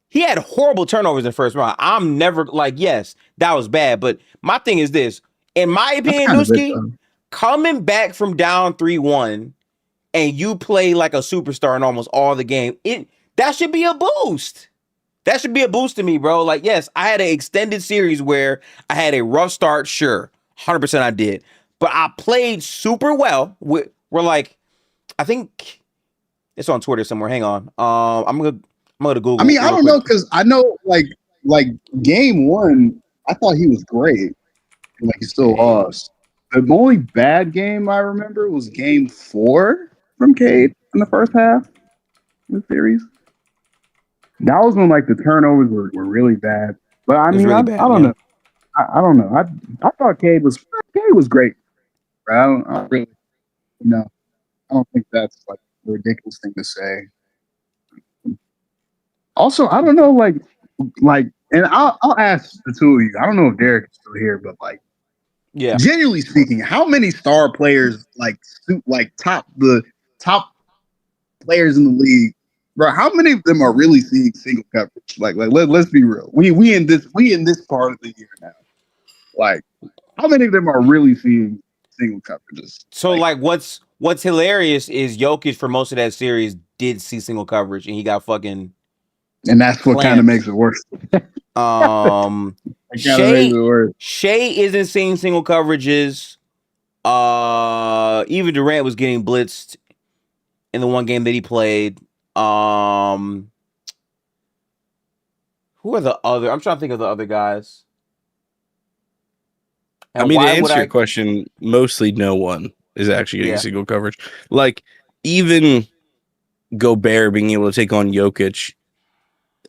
He had horrible turnovers in the first round. I'm never like, yes, that was bad. But my thing is this. In my opinion, Newski, coming back from down 3-1 and you play like a superstar in almost all the game, that should be a boost. That should be a boost to me, bro. Like, yes, I had an extended series where I had a rough start. Sure, 100% I did. But I played super well. We're like, I think it's on Twitter somewhere. Hang on. I'm gonna Google. I mean, I don't know, because I know like game 1, I thought he was great. Like, he still lost. The only bad game I remember was game 4 from Kade in the first half of the series. That was when like the turnovers were really bad. But I mean, really I don't know. I don't know. I thought Kade was great. I don't really, I don't think that's like a ridiculous thing to say. Also, I don't know, like, and I'll ask the two of you. I don't know if Derek is still here, but like, yeah, genuinely speaking, how many star players the top players in the league, bro? How many of them are really seeing single coverage? Like let's be real. We in this part of the year now. Like, how many of them are really seeing single coverages? So like what's hilarious is Jokic for most of that series did see single coverage and he got fucking. And that's what kind of makes it worse. Shea isn't seeing single coverages. Even Durant was getting blitzed in the one game that he played. Who are the other? I'm trying to think of the other guys. And I mean, to answer your question, mostly no one is actually getting single coverage. Like, even Gobert being able to take on Jokic,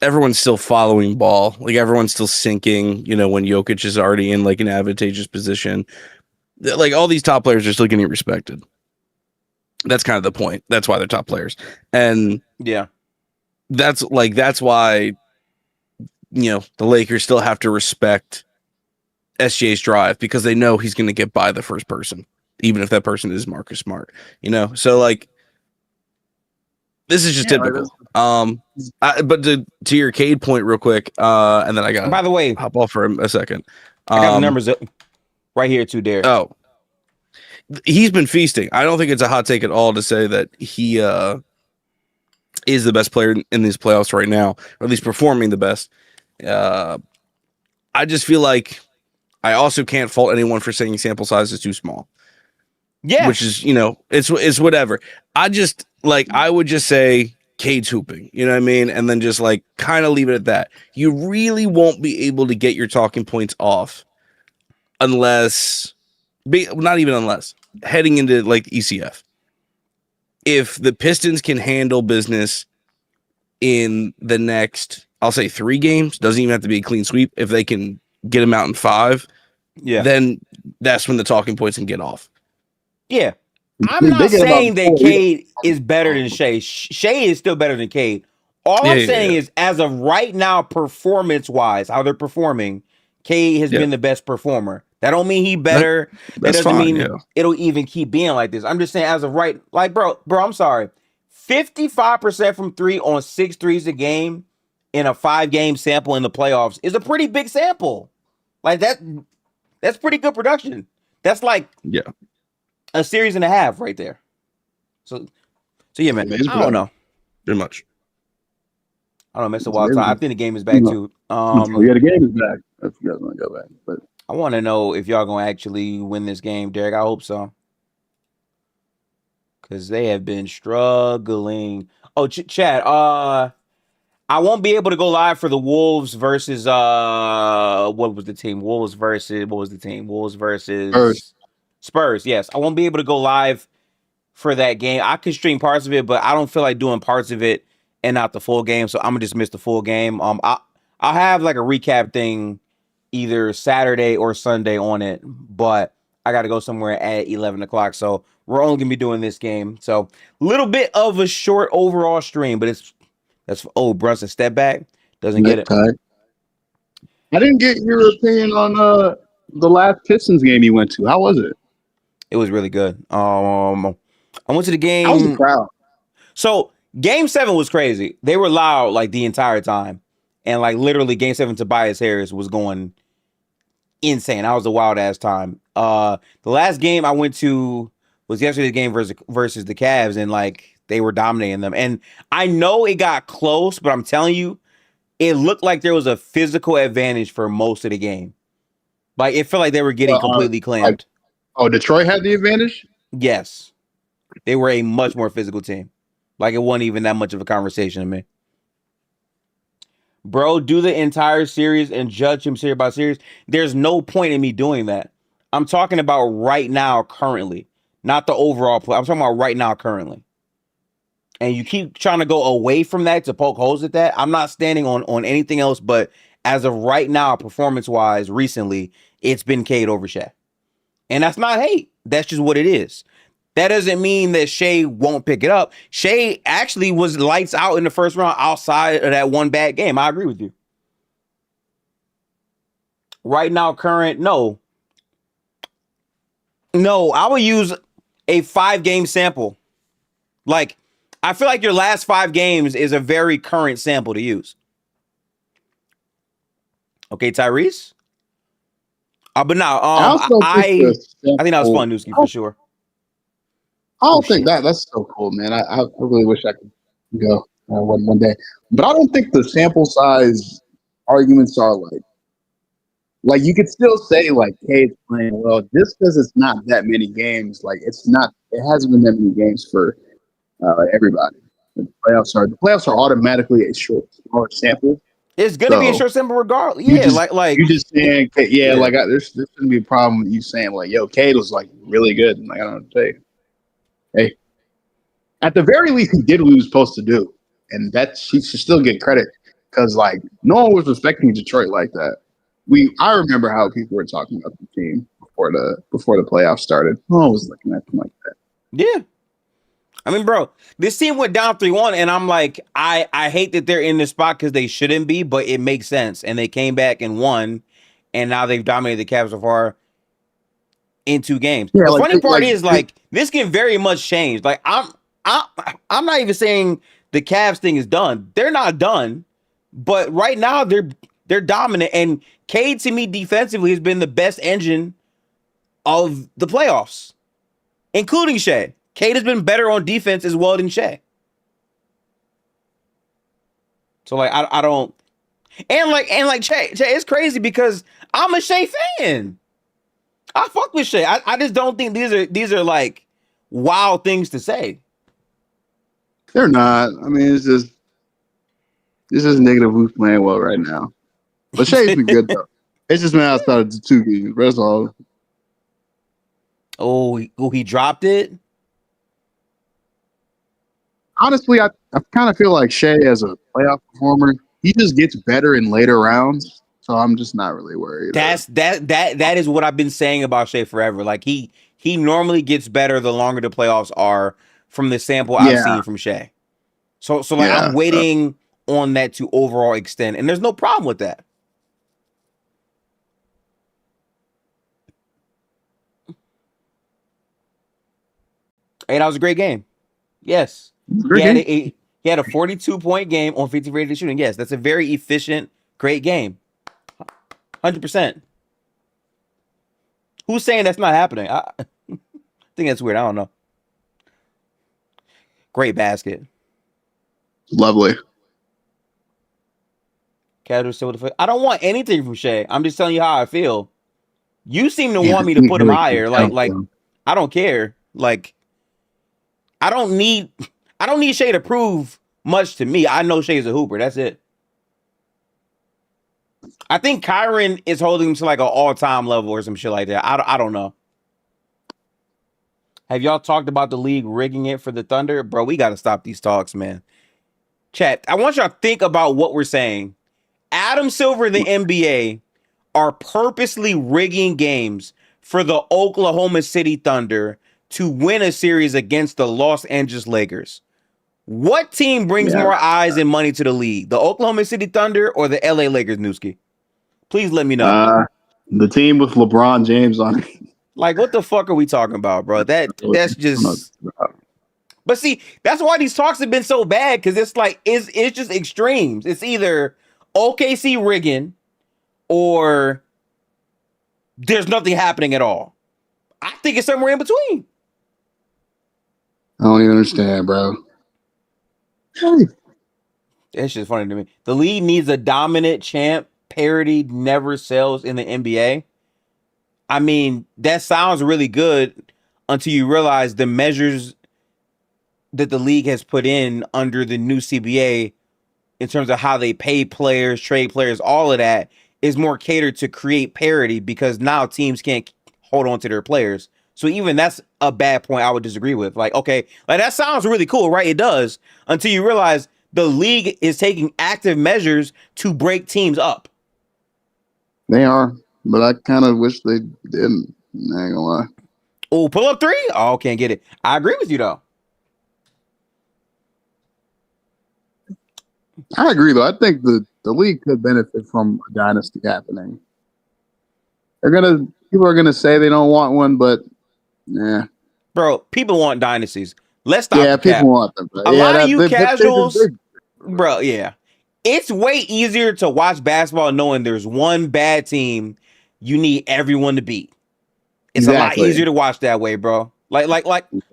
everyone's still following ball. Like, everyone's still sinking, when Jokic is already in like an advantageous position. Like, all these top players are still getting respected. That's kind of the point. That's why they're top players. And that's why, the Lakers still have to respect SGA's drive, because they know he's going to get by the first person, even if that person is Marcus Smart, So like, this is just typical. But to your Kade point real quick, and then I got, by the way, hop off for a second. I got the numbers up right here too, Derek. Oh, he's been feasting. I don't think it's a hot take at all to say that he is the best player in these playoffs right now, or at least performing the best. I just feel like I also can't fault anyone for saying sample size is too small. Yeah, which is it's whatever. I would just say Kade's hooping, you know what I mean, and then just like kind of leave it at that. You really won't be able to get your talking points off unless heading into like ECF. If the Pistons can handle business in the next, I'll say 3 games, doesn't even have to be a clean sweep. If they can get them out in 5, then that's when the talking points can get off. Yeah. I'm not saying that Kade is better than Shea. Shea is still better than Kade. All I'm saying is, as of right now, performance-wise, how they're performing, Kade has been the best performer. That don't mean he better. That doesn't mean it'll even keep being like this. I'm just saying, as of right, like, bro, I'm sorry. 55% from 3 on 6 threes a game in a 5-game sample in the playoffs is a pretty big sample. Like, that's pretty good production. That's like a series and a half right there. So yeah, man. I don't know. Pretty much. I don't know. It's a wild time. I think the game is back too. The game is back. If you guys want to go back, but I want to know if y'all gonna actually win this game, Derek. I hope so, because they have been struggling. Oh, Chad. I won't be able to go live for the Wolves versus what was the team? Wolves versus Spurs. Yes, I won't be able to go live for that game. I could stream parts of it, but I don't feel like doing parts of it and not the full game. So I'm gonna just miss the full game. I'll have like a recap thing either Saturday or Sunday on it, but I got to go somewhere at 11 o'clock. So we're only gonna be doing this game. So a little bit of a short overall stream, but that's Brunson step back doesn't get it. I didn't get your opinion on the last Pistons game you went to? How was it? It was really good. I went to the game. How was the crowd? So Game 7 was crazy. They were loud like the entire time, and like literally Game 7, Tobias Harris was going insane. That was a wild ass time. The last game I went to was yesterday's game versus the Cavs, and like they were dominating them. And I know it got close, but I'm telling you, it looked like there was a physical advantage for most of the game. Like it felt like they were getting completely clamped. Detroit had the advantage? Yes. They were a much more physical team. Like it wasn't even that much of a conversation to me. Bro, do the entire series and judge him series by series. There's no point in me doing that. I'm talking about right now, currently. Not the overall play. I'm talking about right now, currently. And you keep trying to go away from that to poke holes at that. I'm not standing on anything else, but as of right now, performance-wise, recently, it's been Kade over Shaq. And that's not hate. That's just what it is. That doesn't mean that Shea won't pick it up. Shea actually was lights out in the first round outside of that one bad game. I agree with you. Right now, current, no. No, I would use a 5-game sample. Like, I feel like your last 5 games is a very current sample to use. Okay, Tyrese? But no, I think that was fun, Newski, for sure. I don't think that's so cool, man. I really wish I could go one day. But I don't think the sample size arguments are like you could still say like Cade's playing well just because it's not that many games. Like it hasn't been that many games for everybody. The playoffs are automatically a short sample. It's gonna be a short sample regardless. Yeah, like you just saying, like there shouldn't be a problem with you saying like, yo, Kade was like really good. And like I don't know what to say. Hey, at the very least, he did what he was supposed to do, and that he should still get credit because like no one was respecting Detroit like that. I remember how people were talking about the team before the playoffs started. No one was looking at them like that. Yeah. I mean, bro, this team went down 3-1, and I'm like, I hate that they're in this spot because they shouldn't be, but it makes sense. And they came back and won, and now they've dominated the Cavs so far in 2 games. Yeah, the funny part is, like, this can very much change. Like, I'm not even saying the Cavs thing is done. They're not done, but right now they're dominant. And Kade, to me, defensively, has been the best engine of the playoffs, including Shea. Kade has been better on defense as well than Shea. So like I don't and like Shea, it's crazy because I'm a Shea fan. I fuck with Shea. I just don't think these are like wild things to say. They're not. I mean, it's just negative who's playing well right now. But Shea's been good though. It's just been outside of the 2 games. That's all. Oh, he dropped it. Honestly, I kind of feel like Shea as a playoff performer, he just gets better in later rounds. So I'm just not really worried. That is what I've been saying about Shea forever. Like he normally gets better the longer the playoffs are from the sample I've seen from Shea. So like I'm waiting on that to overall extend, and there's no problem with that. Hey, that was a great game. Yes. He had a 42-point game on 50% shooting. Yes, that's a very efficient, great game. 100%. Who's saying that's not happening? I think that's weird. I don't know. Great basket. Lovely. I don't want anything from Shea. I'm just telling you how I feel. You seem to want me to put him higher. Like I don't care. Like I don't need Shea to prove much to me. I know Shea's a hooper. That's it. I think Kyron is holding him to like an all-time level or some shit like that. I don't know. Have y'all talked about the league rigging it for the Thunder? Bro, we got to stop these talks, man. Chat, I want y'all to think about what we're saying. Adam Silver and the NBA are purposely rigging games for the Oklahoma City Thunder to win a series against the Los Angeles Lakers. What team brings more eyes and money to the league? The Oklahoma City Thunder or the LA Lakers, Newski? Please let me know. The team with LeBron James on it. Like, what the fuck are we talking about, bro? That's just. But see, that's why these talks have been so bad, because it's like it's just extremes. It's either OKC rigging or there's nothing happening at all. I think it's somewhere in between. I don't even understand, bro. It's just funny to me. The league needs a dominant champ. Parity never sells in the NBA. I mean, that sounds really good until you realize the measures that the league has put in under the new CBA in terms of how they pay players, trade players, all of that is more catered to create parity, because now teams can't hold on to their players. So even that's a bad point I would disagree with. Like, okay, like that sounds really cool, right? It does, until you realize the league is taking active measures to break teams up. They are, but I kind of wish they didn't. I ain't gonna lie. Oh, pull up three? Oh, can't get it. I agree with you, though. I agree, though. I think the league could benefit from a dynasty happening. People are gonna say they don't want one, but yeah, bro, people want dynasties. Let's stop. Yeah, people want them. A lot of you casuals, bro. Yeah, it's way easier to watch basketball knowing there's one bad team you need everyone to beat. It's a lot easier to watch that way, bro. Like,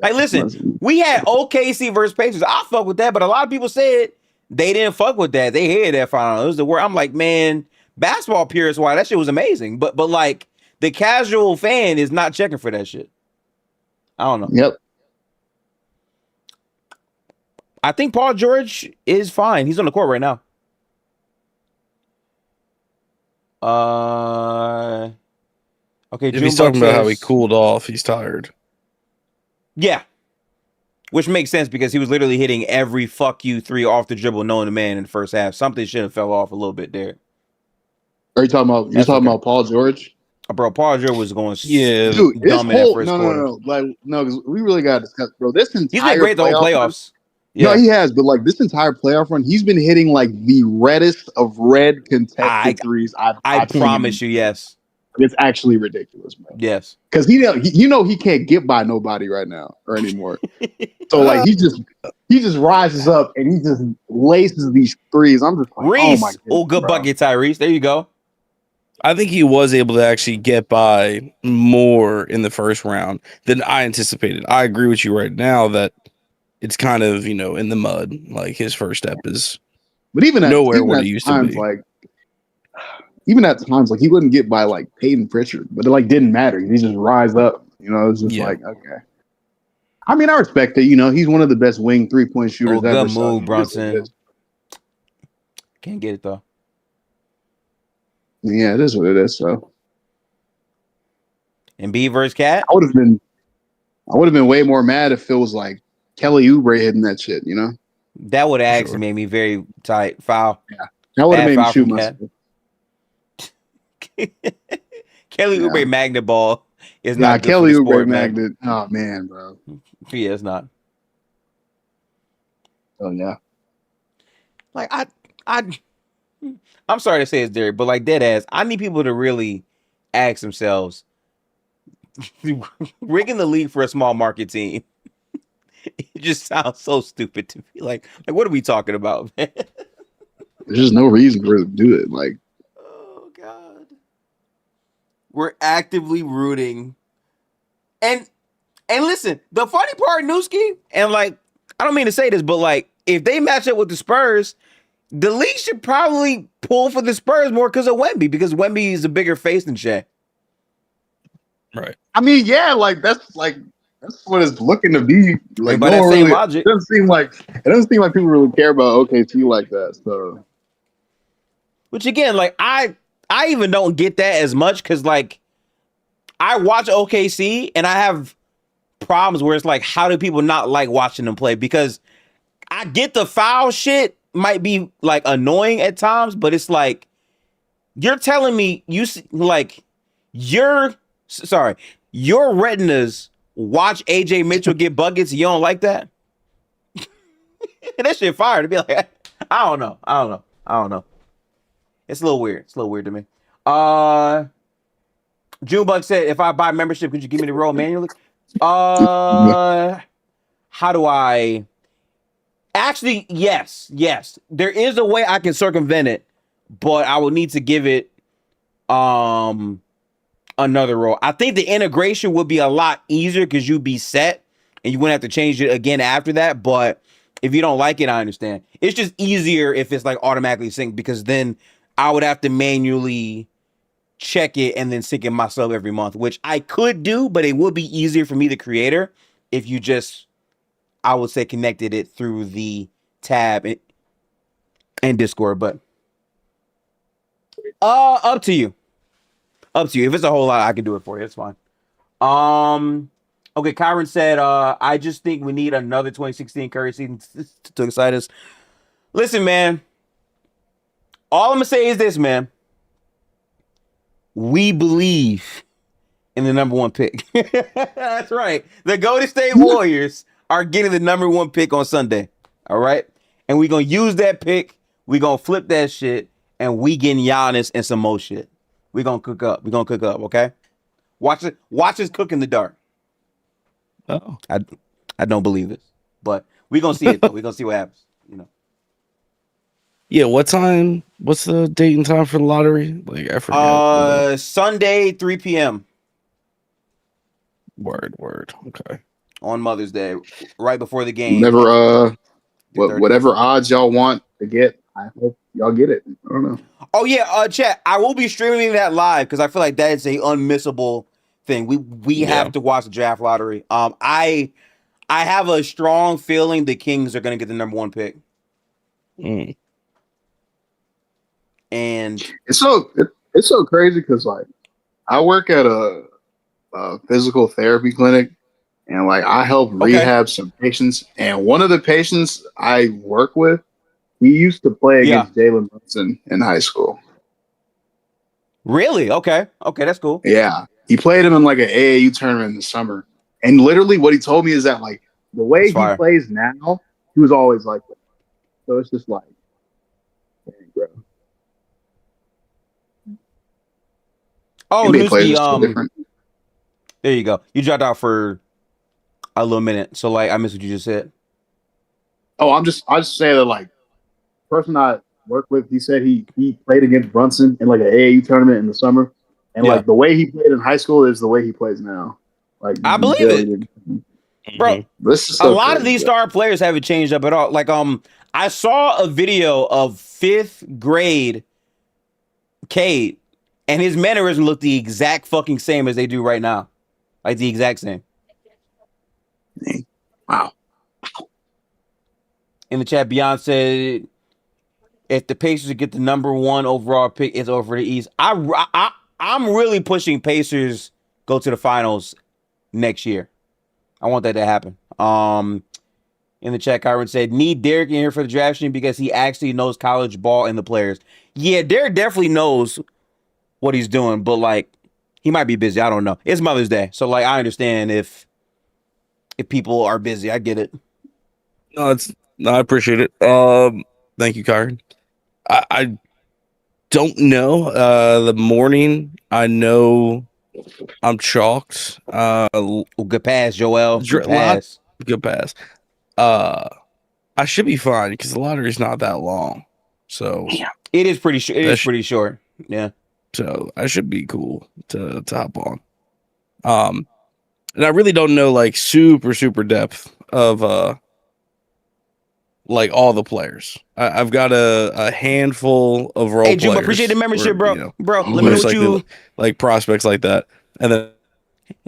listen, we had OKC versus Pacers. I fuck with that, but a lot of people said they didn't fuck with that. They hated that final. It was the word. I'm like, man, basketball purists, why that shit was amazing. But like the casual fan is not checking for that shit. I don't know. Yep. I think Paul George is fine. He's on the court right now. Okay. If he's talking about how he cooled off, he's tired. Yeah. Which makes sense, because he was literally hitting every fuck you three off the dribble, knowing the man in the first half. Something should have fell off a little bit there. Are you talking about? You're talking about Paul George? Bro, Paul George was going dude, dumb in that first quarter. No, because we really got to discuss, bro. This entire he's been great the whole playoffs. Yeah. No, he has, but like this entire playoff run, he's been hitting like the reddest of red contested threes I promise you, yes. It's actually ridiculous, bro. Yes. Because he can't get by nobody right now or anymore. So like he just rises up and he just laces these threes. I'm just like, Reese. Oh my goodness, oh, good bro. bucket, Tyrese. There you go. I think he was able to actually get by more in the first round than I anticipated. I agree with you right now that it's kind of, in the mud. Like his first step is but even nowhere where it used to be. Like, even at times, like he wouldn't get by like Peyton Pritchard, but it like didn't matter. He just rise up. It's just like, okay. I mean, I respect it. He's one of the best wing 3-point shooters ever. Good move, Brunson. Can't get it though. Yeah, it is what it is. So, Embiid versus Cat. I would have been way more mad if it was like Kelly Oubre hitting that shit. That would have actually made me very tight. Foul. Yeah, that would have made me shoot myself. Kelly Oubre magnet ball is not. Kelly Oubre magnet. Oh man, bro. Yeah, it's not. Oh yeah. Like I'm sorry to say it's Derek, but like dead ass, I need people to really ask themselves, rigging the league for a small market team. It just sounds so stupid to me. Like what are we talking about, man? There's just no reason for it to do it. Like, oh god, we're actively rooting, and listen, the funny part, Newski, and like I don't mean to say this, but like if they match up with the Spurs, the league should probably pull for the Spurs more because of Wemby, because Wemby is a bigger face than Shaq. Right. I mean, yeah, that's what it's looking to be. Like, by that same logic, it doesn't seem like people really care about OKC like that. So, which again, like I even don't get that as much, because like I watch OKC and I have problems where it's like, how do people not like watching them play? Because I get the foul shit might be like annoying at times, but it's like you're telling me your retinas watch AJ Mitchell get buckets and you don't like that? That shit fire to be like, I don't know. It's a little weird. It's a little weird to me. Junebug said, if I buy membership, could you give me the role manually? How do I? Actually, yes. There is a way I can circumvent it, but I will need to give it another role. I think the integration would be a lot easier because you'd be set and you wouldn't have to change it again after that. But if you don't like it, I understand. It's just easier if it's like automatically synced, because then I would have to manually check it and then sync it myself every month, which I could do, but it would be easier for me, the creator, if you just, I would say, connected it through the tab and Discord. But up to you. If it's a whole lot, I can do it for you. It's fine. Okay, Kyron said, I just think we need another 2016 Curry season to excite us. Listen, man. All I'm gonna say is this, man. We believe in the number 1 pick. That's right. The Golden State Warriors are getting the number 1 pick on Sunday. All right. And we're going to use that pick. We're going to flip that shit. And we getting Giannis and some more shit. We're going to cook up. Okay? Watch us cook in the dark. Oh. I don't believe this. But we're going to see it, though. We're going to see what happens. Yeah, what time? What's the date and time for the lottery? Like, I forget. Sunday, 3 p.m. Word. Okay. On Mother's Day, right before the game. Whatever odds y'all want to get, I hope y'all get it. I don't know. Oh yeah, chat. I will be streaming that live because I feel like that is a unmissable thing. We have to watch the draft lottery. I have a strong feeling the Kings are going to get the number 1 pick. And it's so crazy because like I work at a physical therapy clinic, and like I help rehab some patients. And one of the patients I work with, he used to play against Jalen Brunson in high school. Really? Okay, that's cool. Yeah, he played him in like an AAU tournament in the summer. And literally, what he told me is that like the way he plays now, he was always like that. So it's just like, dang, bro. Oh, there you go. You dropped out for a little minute, so like I missed what you just said. Oh, I just say that like the person I work with, he said he played against Brunson in like an AAU tournament in the summer, and like the way he played in high school is the way he plays now. Like I believe it, bro. A lot of these star players haven't changed up at all. Like I saw a video of 5th grade Kade. And his mannerism looked the exact fucking same as they do right now. Like the exact same. Wow. In the chat, Beyond said, if the Pacers get the number 1 overall pick, it's over the East. I'm really pushing Pacers go to the finals next year. I want that to happen. In the chat, Kyron said, need Derek in here for the draft stream because he actually knows college ball and the players. Yeah, Derek definitely knows what he's doing, but like he might be busy. I don't know. It's Mother's Day, so like I understand if people are busy. I get it. No, I appreciate it. Thank you, Kyron. I don't know. The morning I know I'm chalked. Good pass, Joel. Good pass. Good pass. I should be fine because the lottery's not that long. So it is pretty. It is pretty short. Yeah. So I should be cool to hop on. And I really don't know like super depth of like all the players. I've got a handful of role players. Hey, Jim, appreciate the membership, bro. Bro, let me know what you like prospects like that. And then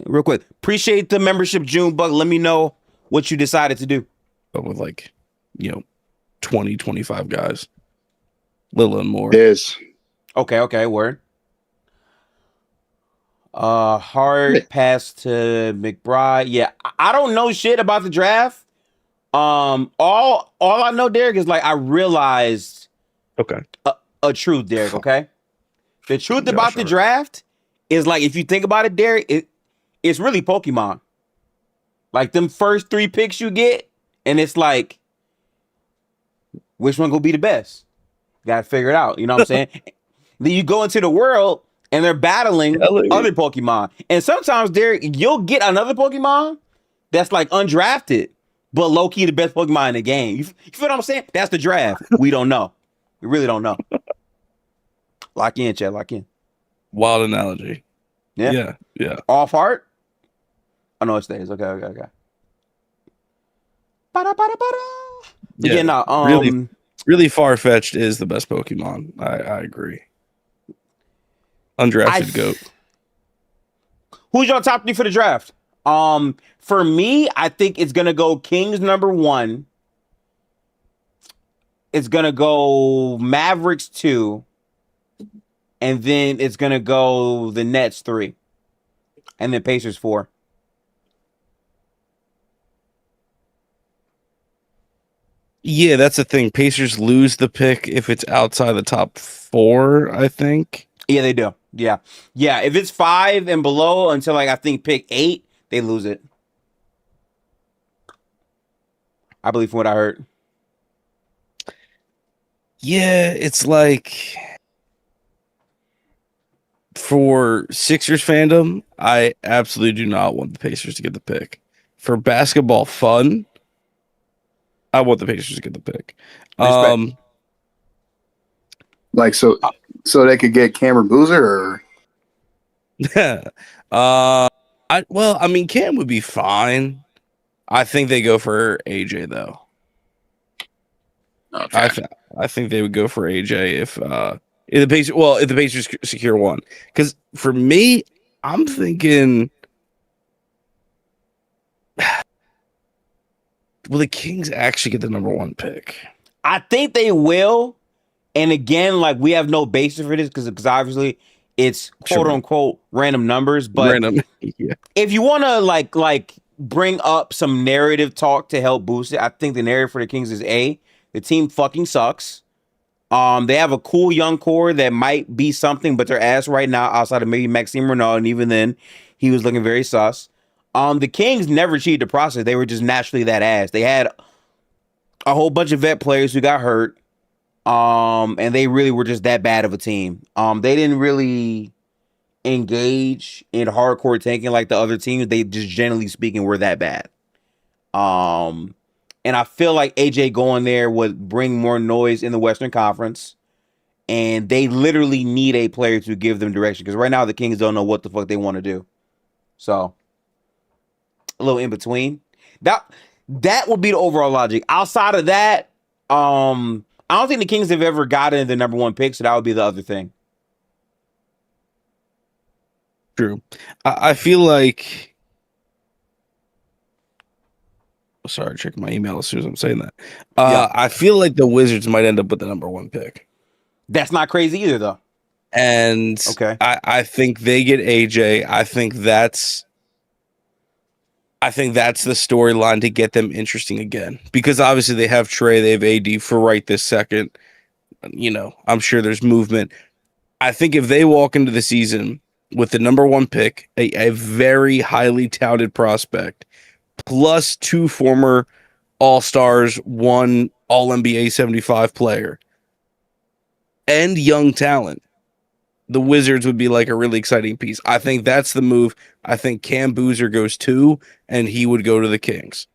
real quick, appreciate the membership, June Bug. Let me know what you decided to do. With like, 20, 25 guys. Little and more. Yes. Okay, word. Hard pass to McBride. Yeah, I don't know shit about the draft. All I know, Derek, is like I realized a truth, Derek. Okay, the truth about the draft is like if you think about it, Derek, it's really Pokemon. Like them first 3 picks you get, and it's like which one gonna be the best? You gotta figure it out. You know what I'm saying? Then you go into the world. and they're battling other Pokemon. And sometimes you'll get another Pokemon that's like undrafted, but low key the best Pokemon in the game. You feel what I'm saying? That's the draft. We don't know. We really don't know. Lock in, Chad. Lock in. Wild analogy. Yeah. Off heart. Oh no, it stays. Okay. Yeah. No. Really far-fetched is the best Pokemon. I agree. Undrafted GOAT. Who's your top 3 for the draft? For me, I think it's gonna go Kings number 1. It's gonna go Mavericks 2, and then it's gonna go the Nets 3, and then Pacers 4. Yeah, that's the thing. Pacers lose the pick if it's outside the top 4, I think. Yeah, they do. Yeah. If it's 5 and below until I think pick 8, they lose it. I believe from what I heard. Yeah, it's like for Sixers fandom, I absolutely do not want the Pacers to get the pick. For basketball fun, I want the Pacers to get the pick. Like so they could get Cameron Boozer or Cam would be fine. I think they go for AJ though. Okay. I think they would go for AJ if the Pacers secure one. Because for me, I'm thinking, will the Kings actually get the number 1 pick? I think they will. And again, like we have no basis for this because obviously it's quote unquote random numbers. But if you want to like bring up some narrative talk to help boost it, I think the narrative for the Kings is the team fucking sucks. They have a cool young core that might be something, but they're ass right now outside of maybe Maxime Renaud, and even then, he was looking very sus. The Kings never cheated the process. They were just naturally that ass. They had a whole bunch of vet players who got hurt, and they really were just that bad of a team. They didn't really engage in hardcore tanking like the other teams. They just generally speaking were that bad. And I feel like AJ going there would bring more noise in the Western Conference. And they literally need a player to give them direction. Because right now the Kings don't know what the fuck they want to do. So, a little in between. That would be the overall logic. Outside of that, I don't think the Kings have ever gotten the number 1 pick. So that would be the other thing. True. I feel like... Sorry, checking my email as soon as I'm saying that. I feel like the Wizards might end up with the number 1 pick. That's not crazy either, though. And I think they get AJ. I think that's the storyline to get them interesting again. Because obviously they have Trey, they have AD for right this second. You know, I'm sure there's movement. I think if they walk into the season with the number 1 pick, a very highly touted prospect, plus 2 former All-Stars, 1 All-NBA 75 player, and young talent, the Wizards would be like a really exciting piece. I think that's the move. I think Cam Boozer goes 2, and he would go to the Kings.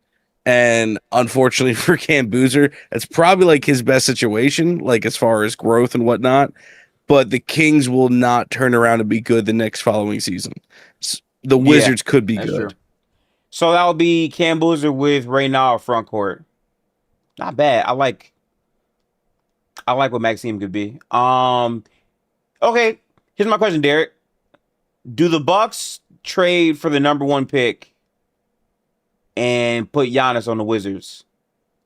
And unfortunately for Cam Boozer, that's probably like his best situation, like as far as growth and whatnot. But the Kings will not turn around and be good the next following season. The Wizards could be good. True. So that would be Cam Boozer with Reynald front court. Not bad. I like what Maxime could be. Okay. Here's my question, Derek. Do the Bucks trade for the number 1 pick and put Giannis on the Wizards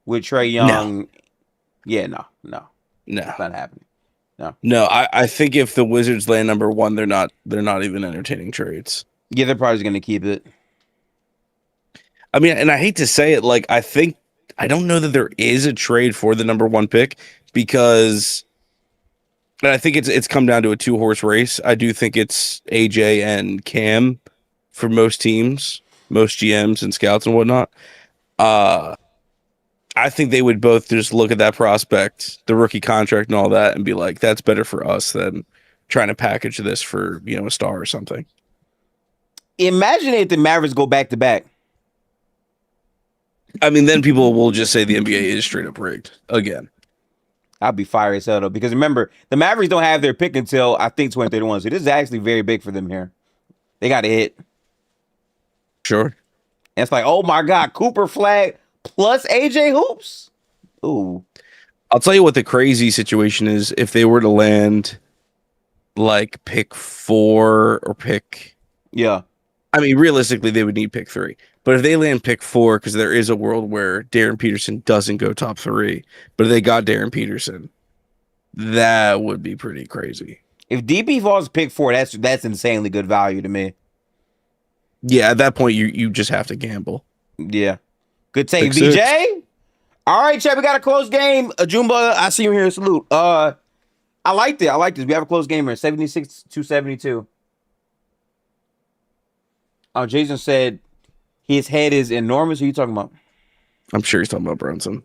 with Trae Young? No. Yeah, no. It's not happening. No. I think if the Wizards land number 1, they're not even entertaining trades. Yeah, they're probably going to keep it. I mean, and I hate to say it, like, I don't know that there is a trade for the number 1 pick because I think it's come down to a 2-horse race. I do think it's AJ and Cam for most teams, most GMs and scouts and whatnot. I think they would both just look at that prospect, the rookie contract and all that, and be like, that's better for us than trying to package this for, a star or something. Imagine if the Mavericks go back to back. I mean, then people will just say the NBA is straight up rigged again. I'll be fire as hell though, because remember, the Mavericks don't have their pick until I think 2031. So this is actually very big for them here. They got to hit. Sure. And it's like, oh my God, Cooper flag plus AJ hoops. Ooh. I'll tell you what the crazy situation is. If they were to land like pick 4 or pick. Yeah. I mean, realistically, they would need pick 3. But if they land pick 4, because there is a world where Darren Peterson doesn't go top 3, but if they got Darren Peterson, that would be pretty crazy. If DP falls pick 4, that's insanely good value to me. Yeah, at that point, you just have to gamble. Yeah. Good take, VJ. All right, Chad, we got a close game. Jumba, I see you here. Salute. I liked it. I like this. We have a close game here. 76-72. Jason said his head is enormous. Who are you talking about? I'm sure he's talking about Brunson.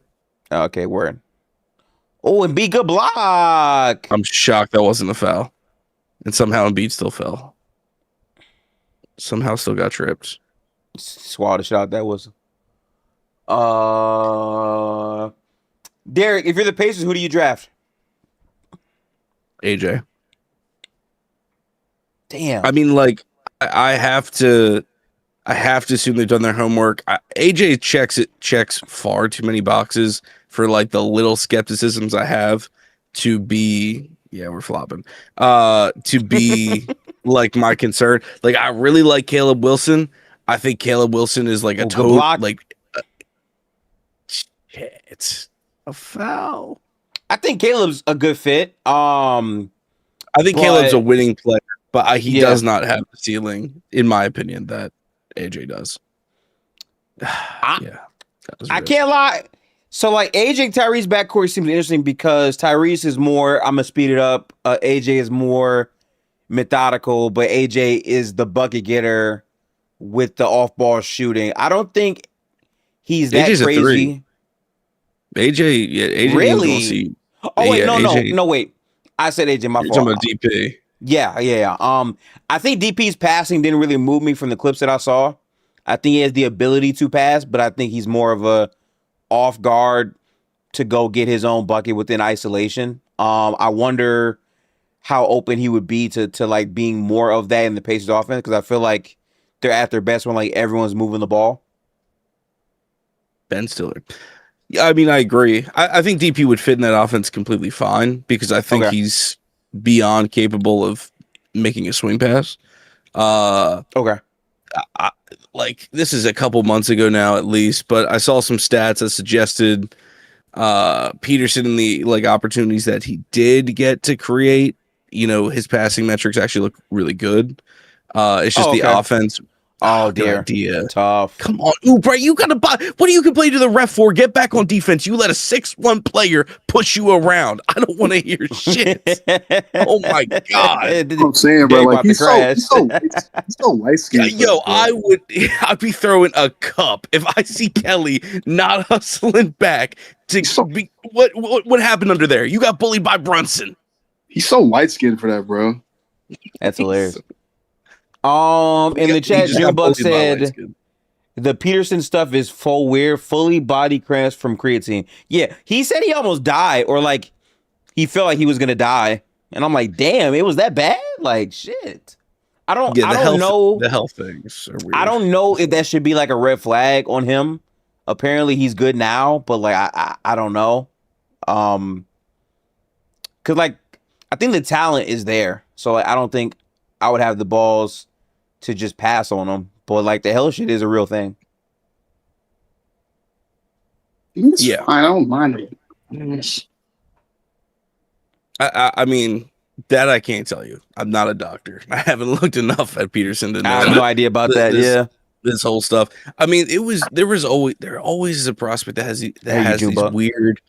Okay, word. Oh, and Embiid, good block. I'm shocked that wasn't a foul. And somehow Embiid still fell. Somehow still got tripped. Swallowed the shot. That was. Derek, if you're the Pacers, who do you draft? AJ. Damn. I mean, like, I have to assume they've done their homework. AJ checks far too many boxes for like the little skepticisms I have to be. Yeah, we're flopping. To be like my concern. Like, I really like Caleb Wilson. I think Caleb Wilson is like a total like. It's a foul. I think Caleb's a good fit. I think Caleb's a winning player, but he does not have the ceiling, in my opinion, that AJ does. I can't lie. So, like, AJ and Tyrese backcourt seems interesting because Tyrese is more, I'm going to speed it up. AJ is more methodical, but AJ is the bucket getter with the off-ball shooting. I don't think he's that AJ's crazy. AJ really? Oh, wait, no, wait. I said AJ, my fault. You're talking about DP. Yeah. I think DP's passing didn't really move me from the clips that I saw. I think he has the ability to pass, but I think he's more of a off guard to go get his own bucket within isolation. I wonder how open he would be to like being more of that in the Pacers offense, because I feel like they're at their best when like everyone's moving the ball. Ben Stiller. Yeah, I mean, I agree. I think DP would fit in that offense completely fine because I think he's beyond capable of making a swing pass. Like, this is a couple months ago now at least, but I saw some stats that suggested Peterson and the like opportunities that he did get to create, his passing metrics actually look really good. It's just the offense. Oh, dear. Idea. Tough. Come on. Ooh, Brett, you got to buy. What are you complaining to the ref for? Get back on defense. You let a 6'1" player push you around. I don't want to hear shit. Oh, my God. I'm saying, bro, like, he's so light-skinned. Yo, I'd be throwing a cup if I see Kelly not hustling back to be. What happened under there? You got bullied by Brunson. He's so light-skinned for that, bro. That's hilarious. In the chat, Junebug said the Peterson stuff is full weird, fully body cramps from creatine. Yeah, he said he almost died, or like he felt like he was gonna die, and I'm like, damn, it was that bad? Like, shit. I don't know. The health things are weird. I don't know if that should be like a red flag on him. Apparently, he's good now, but like I don't know. Cause like I think the talent is there, so like I don't think I would have the balls to just pass on them. But like the hell shit is a real thing. Yeah, I don't mind it. I mean, that I can't tell you. I'm not a doctor. I haven't looked enough at Peterson to know. I have no idea about that. This whole stuff. I mean, there always is a prospect that has these weird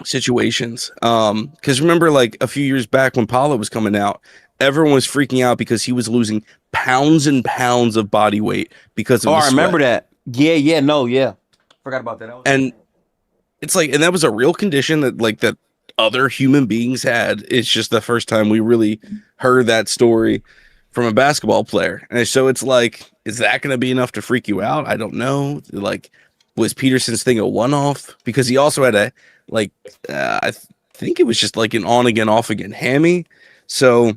situations. Because remember, like a few years back when Paulo was coming out, everyone was freaking out because he was losing pounds and pounds of body weight because of the I remember that. Yeah. Forgot about that. And it's like, and that was a real condition that other human beings had. It's just the first time we really heard that story from a basketball player. And so it's like, is that going to be enough to freak you out? I don't know. Like, was Peterson's thing a one-off? Because he also had a, like, I think it was just like an on-again, off-again hammy. So,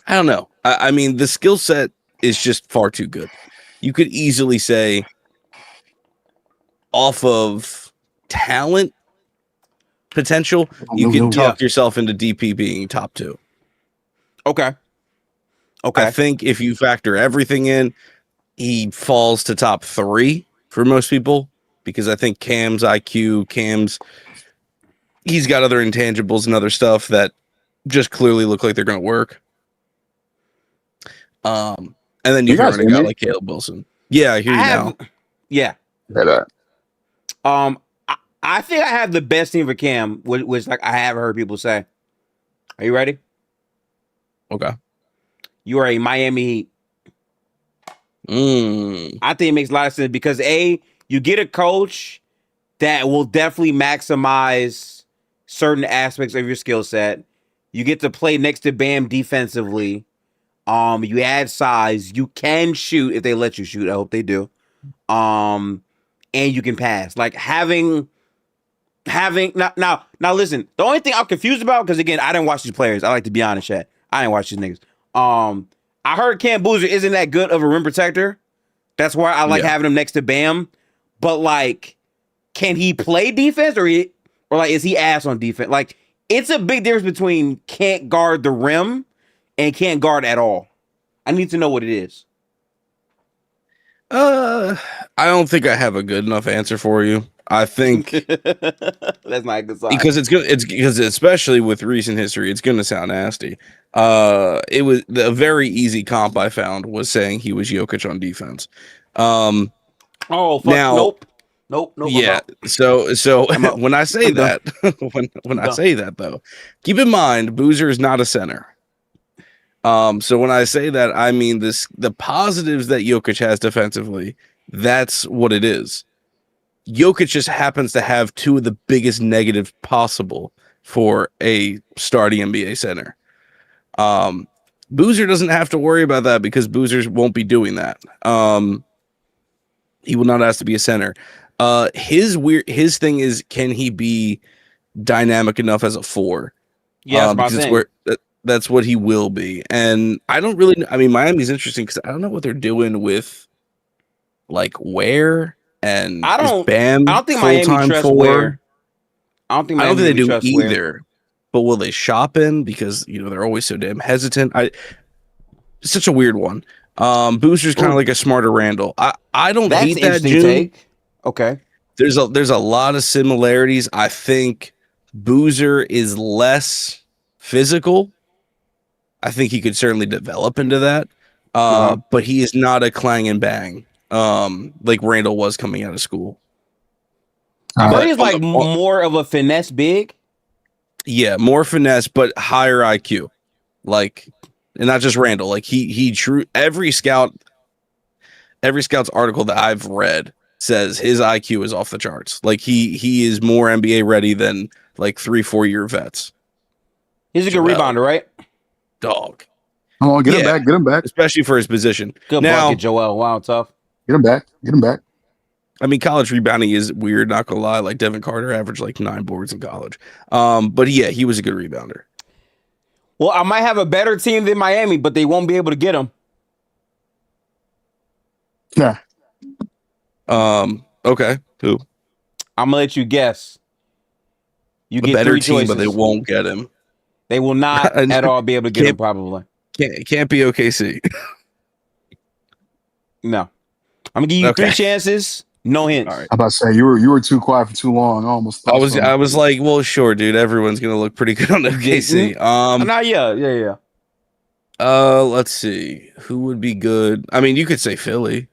I don't know. I mean, the skill set is just far too good. You could easily say, off of talent potential, you can talk yourself into DP being top 2. Okay. I think if you factor everything in, he falls to top 3 for most people, because I think Cam's IQ, he's got other intangibles and other stuff that just clearly look like they're going to work. And then you can run a guy like Caleb Wilson. Yeah, I hear you now. Yeah. I think I have the best team for Cam, which like I have heard people say. Are you ready? Okay. You are a Miami Heat. I think it makes a lot of sense because you get a coach that will definitely maximize certain aspects of your skill set. You get to play next to Bam defensively. You add size. You can shoot if they let you shoot. I hope they do. And you can pass. Like having now listen, the only thing I'm confused about, because again, I didn't watch these players. I like to be honest, Chad. I didn't watch these niggas. I heard Cam Boozer isn't that good of a rim protector. That's why I like having him next to Bam. But like, can he play defense or like is he ass on defense? Like, it's a big difference between can't guard the rim and can't guard at all. I need to know what it is. I don't think I have a good enough answer for you. I think that's not a good sign. Because it's good. It's because especially with recent history, it's going to sound nasty. It was the very easy comp I found was saying he was Jokic on defense. Oh, fuck. Now, nope. Yeah. So when I say that, when I say that though, keep in mind Boozer is not a center. So when I say that, I mean the positives that Jokic has defensively. That's what it is. Jokic just happens to have 2 of the biggest negatives possible for a starting NBA center. Boozer doesn't have to worry about that because Boozer won't be doing that. He will not ask to be a center. His thing is, can he be dynamic enough as a 4? Yeah, that's what he will be. And I don't really. I mean, Miami's interesting because I don't know what they're doing with like where. And I don't think Miami trusts Ware. I don't think they do either. But will they shop him because they're always so damn hesitant? It's such a weird one. Boozer's kind of like a smarter Randall. I don't hate that, June. Take. Okay. There's a lot of similarities. I think Boozer is less physical. I think he could certainly develop into that. But he is not a clang and bang. Like Randall was coming out of school. But he's like more of a finesse big. Yeah, more finesse, but higher IQ. Like, and not just Randall. Like he true. Every scout's article that I've read says his IQ is off the charts. Like he is more NBA ready than like 3-4 year vets. He's a good rebounder, right? Dog. Come on, get him back. Especially for his position. Good bucket, Joel. Wow, tough. Get him back. I mean, college rebounding is weird, not gonna lie. Like Devin Carter averaged like 9 boards in college. But yeah, he was a good rebounder. Well, I might have a better team than Miami, but they won't be able to get him. Yeah. Okay. Who? I'm gonna let you guess. You get better 3 team, choices. but they won't get him. They will not at all be able to get him. Probably. Can't be OKC. No. I'm gonna give you 3 chances. No hints. All right. I'm about to say you were too quiet for too long. I was like, well, sure, dude. Everyone's gonna look pretty good on OKC. Yeah. Let's see. Who would be good? I mean, you could say Philly.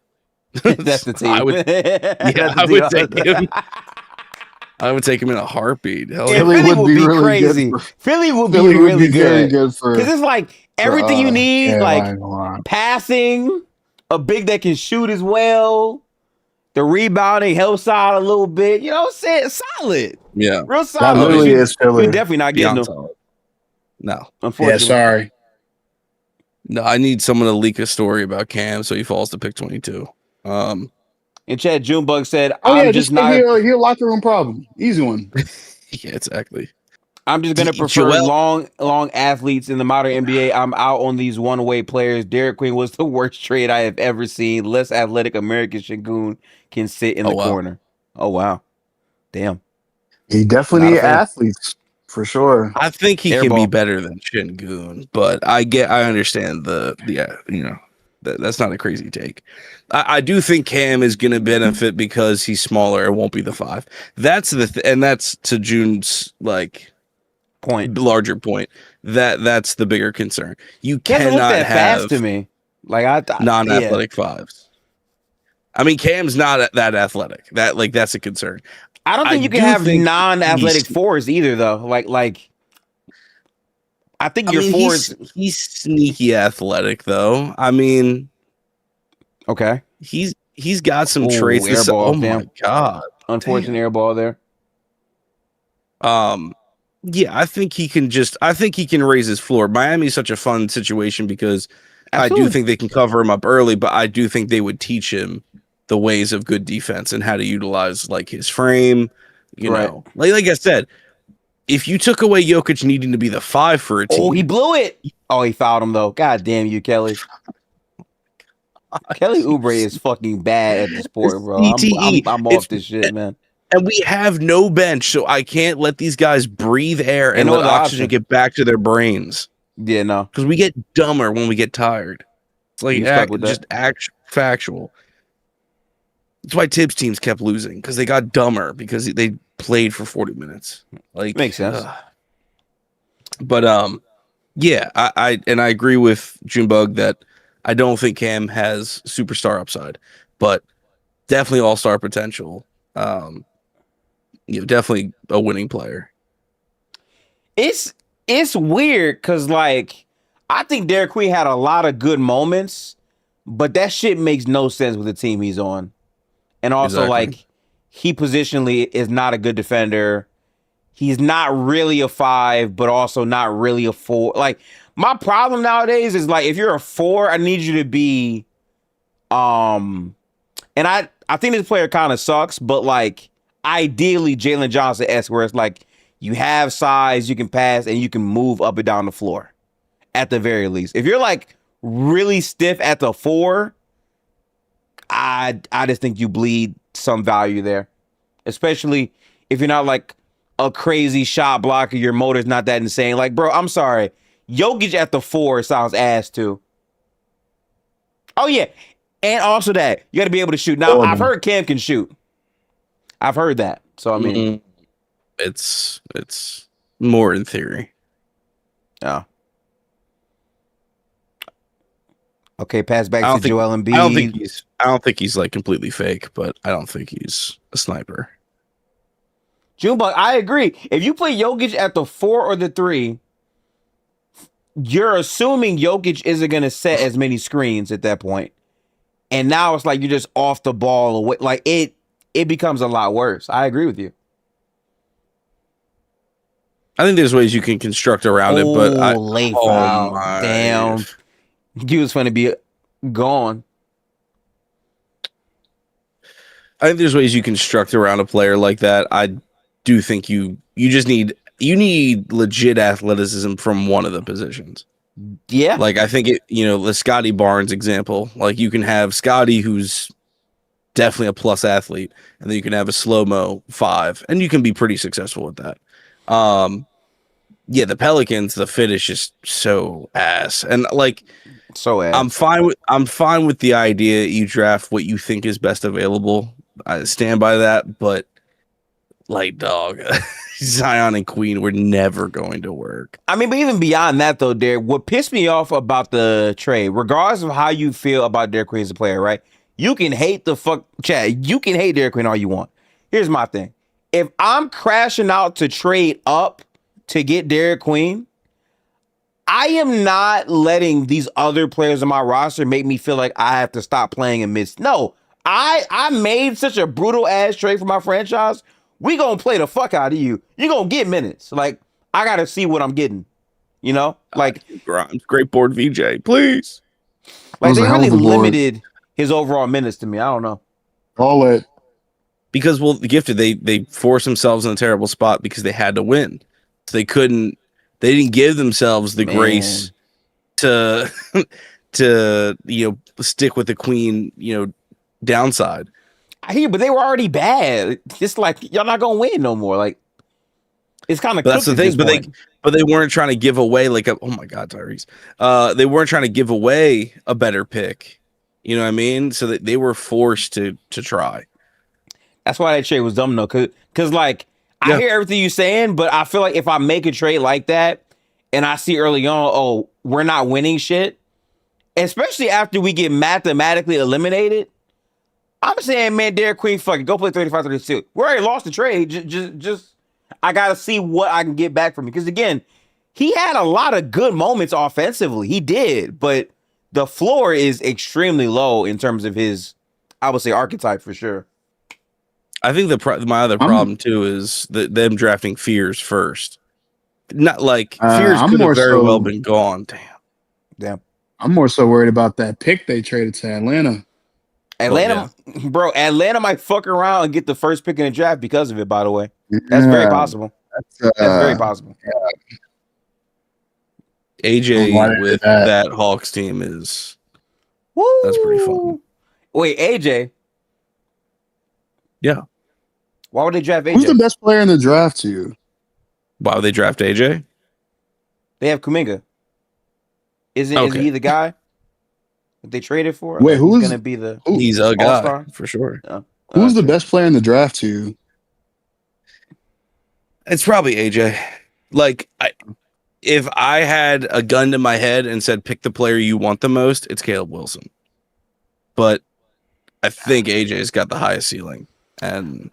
That's the team. I would take him. I would take him in a heartbeat. Philly would be really crazy. Philly would be really good. Because it's like everything you need, like passing, a big that can shoot as well. The rebounding helps out a little bit. You know what I'm saying? Solid. Yeah. Real solid. That literally is filler. You're definitely not getting them. No. Unfortunately. Yeah, sorry. No, I need someone to leak a story about Cam so he falls to pick 22. And Chad Junebug said, Just he a locker room problem. Easy one. Yeah, exactly. I'm just going to prefer long athletes in the modern NBA. I'm out on these one-way players. Derek Queen was the worst trade I have ever seen. Less athletic American Şengün can sit in the corner. Oh, wow. Damn. He definitely need athletes, for sure. I think he can be better than Şengün, but I understand that's not a crazy take. I do think Cam is going to benefit because he's smaller and won't be the 5. That's and that's to June's larger point. That's the bigger concern. You cannot have fast to me. Non-athletic 5s. I mean, Cam's not that athletic. That's a concern. I don't think you can have non-athletic 4s either, though. I think your 4s. He's sneaky athletic, though. I mean, okay. He's got some traits. My god! Unfortunate air ball there. Yeah, I think he can raise his floor. Miami's such a fun situation because Absolutely. I do think they can cover him up early, but I do think they would teach him the ways of good defense and how to utilize his frame. You know, like I said, if you took away Jokic needing to be the 5 for a team, he blew it. Oh, he fouled him though. God damn you, Kelly. Kelly Oubre is fucking bad at the sport, bro. I'm off this shit, man. And we have no bench, so I can't let these guys breathe air and let oxygen get back to their brains. Yeah, no. Because we get dumber when we get tired. It's factual. That's why Tibbs teams kept losing, because they got dumber because they played for 40 minutes. Makes sense. But yeah, I agree with Junebug that I don't think Cam has superstar upside, but definitely all-star potential. Definitely a winning player. It's weird because I think Derek Queen had a lot of good moments, but that shit makes no sense with the team he's on. And also he positionally is not a good defender. He's not really a 5, but also not really a 4. My problem nowadays is if you're a 4, I need you to be and I think this player kind of sucks, but ideally Jalen Johnson-esque, where it's you have size, you can pass, and you can move up and down the floor at the very least. If you're really stiff at the 4, I just think you bleed some value there, especially if you're not a crazy shot blocker. Your motor's not that insane. Bro, I'm sorry. Jokic at the 4 sounds ass too. Oh yeah. And also that you got to be able to shoot. Now I've heard Cam can shoot. I've heard that. So I mean, it's more in theory. Yeah. Okay, pass back to Joel Embiid. I don't think he's completely fake, but I don't think he's a sniper. Junebug, I agree. If you play Jokic at the 4 or the 3, you're assuming Jokic isn't going to set as many screens at that point. And now it's you're just off the ball away. It becomes a lot worse. I agree with you. I think there's ways you can construct around it, but late foul. Damn. You was going to be gone. I think there's ways you construct around a player like that. I do think you just need legit athleticism from one of the positions. Yeah. I think the Scotty Barnes example, you can have Scotty, who's definitely a plus athlete, and then you can have a slow-mo 5, and you can be pretty successful with that. Yeah, the Pelicans, the fit is just so ass. And so ass. I'm fine with the idea you draft what you think is best available. I stand by that, but dog, Zion and Queen were never going to work. I mean, but even beyond that, though, Derek, what pissed me off about the trade, regardless of how you feel about Derek Queen as a player, right? You can hate Chad. You can hate Derek Queen all you want. Here's my thing. If I'm crashing out to trade up to get Derek Queen, I am not letting these other players on my roster make me feel like I have to stop playing amidst. No, I made such a brutal ass trade for my franchise. We gonna play the fuck out of you. You gonna get minutes. Like, I gotta see what I'm getting. You know, like Grimes, great board VJ, please. Like they really limited his overall minutes to me. I don't know. All it. Because Gifted, they forced themselves in a terrible spot because they had to win. So they didn't give themselves the grace to stick with the queen, downside. I hear, but they were already bad. It's like y'all not gonna win no more. Like it's kind of that's the thing. But they weren't trying to give away oh my god, Tyrese. They weren't trying to give away a better pick. You know what I mean? So that they were forced to try. That's why that trade was dumb though, because I hear everything you're saying, but I feel like if I make a trade like that and I see early on, oh, we're not winning shit, especially after we get mathematically eliminated, I'm saying, man, Derek Queen, fuck it, go play 35-32. We already lost the trade. Just I gotta see what I can get back from him. Because again, he had a lot of good moments offensively. He did, but the floor is extremely low in terms of his, I would say, archetype for sure. I think my other problem too is them drafting Fears first. Not like Fears could have very well been gone. Damn. I'm more so worried about that pick they traded to Atlanta. Atlanta might fuck around and get the first pick in the draft because of it, by the way. That's very possible. That's very possible. Yeah. AJ with that Hawks team is... Woo! That's pretty fun. Wait, AJ? Yeah. Why would they draft AJ? Who's the best player in the draft to you? Why would they draft AJ? They have Kuminga. Isn't he the guy that they traded for? Wait, who's going to be the... He's a all-star? guy, for sure. Who's the best player in the draft to you? It's probably AJ. Like, if I had a gun to my head and said, pick the player you want the most, it's Caleb Wilson. But I think AJ's got the highest ceiling. And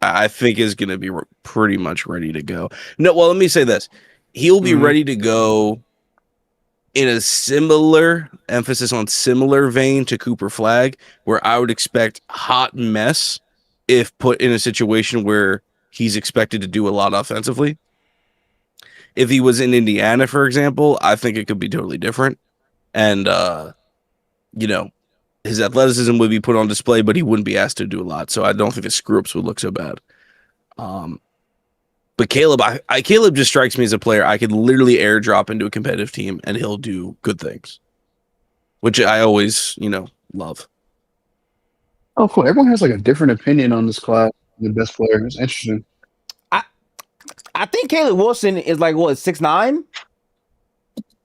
I think is going to be pretty much ready to go. No, well, let me say this. He'll be ready to go in a similar emphasis on similar vein to Cooper Flagg, where I would expect hot mess if put in a situation where he's expected to do a lot offensively. If he was in Indiana, for example, I think it could be totally different. And, his athleticism would be put on display, but he wouldn't be asked to do a lot. So I don't think the screw-ups would look so bad. But Caleb, Caleb just strikes me as a player I could literally airdrop into a competitive team and he'll do good things, which I always, love. Oh, cool. Everyone has a different opinion on this class. The best player. It's interesting. I think Caleb Wilson is 6'9"?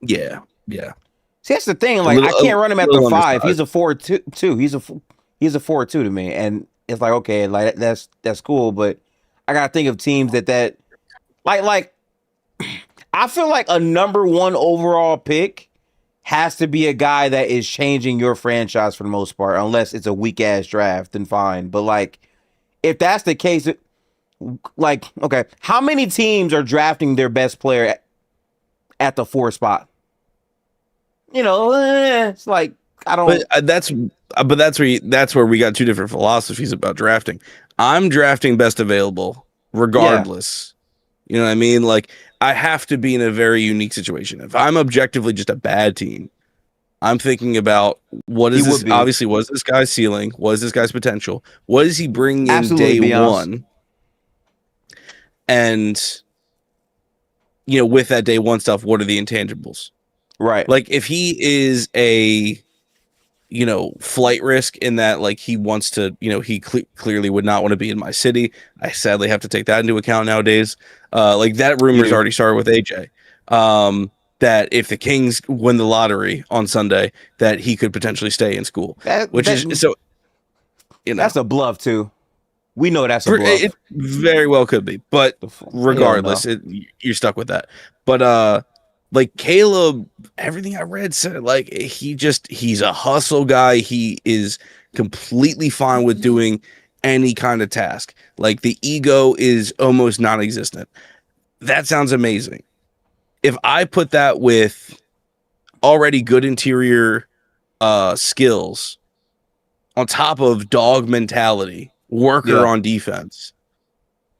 Yeah. See, that's the thing. I can't run him at the 5. He's a 4'2". He's a 4'2" to me, and it's okay, that's cool. But I gotta think of teams that I feel like a number 1 overall pick has to be a guy that is changing your franchise for the most part, unless it's a weak ass draft. Then fine. But if that's the case, okay, how many teams are drafting their best player at the 4 spot? It's I don't. But that's where we got two different philosophies about drafting. I'm drafting best available, regardless. Yeah. You know what I mean? I have to be in a very unique situation. If I'm objectively just a bad team, I'm thinking about what is this? Obviously, what is this guy's ceiling? What is this guy's potential? What is he bringing in day one? And with that day one stuff, what are the intangibles? Right. If he is a, flight risk in that, he wants to, he clearly would not want to be in my city. I sadly have to take that into account nowadays. That rumor's already started with AJ. That if the Kings win the lottery on Sunday, that he could potentially stay in school. That's a bluff too. We know that's a bluff. It very well could be, but regardless, you're stuck with that. But Caleb, everything I read said he's a hustle guy. He is completely fine with doing any kind of task. The ego is almost non-existent. That sounds amazing. If I put that with already good interior skills on top of dog mentality, worker on defense.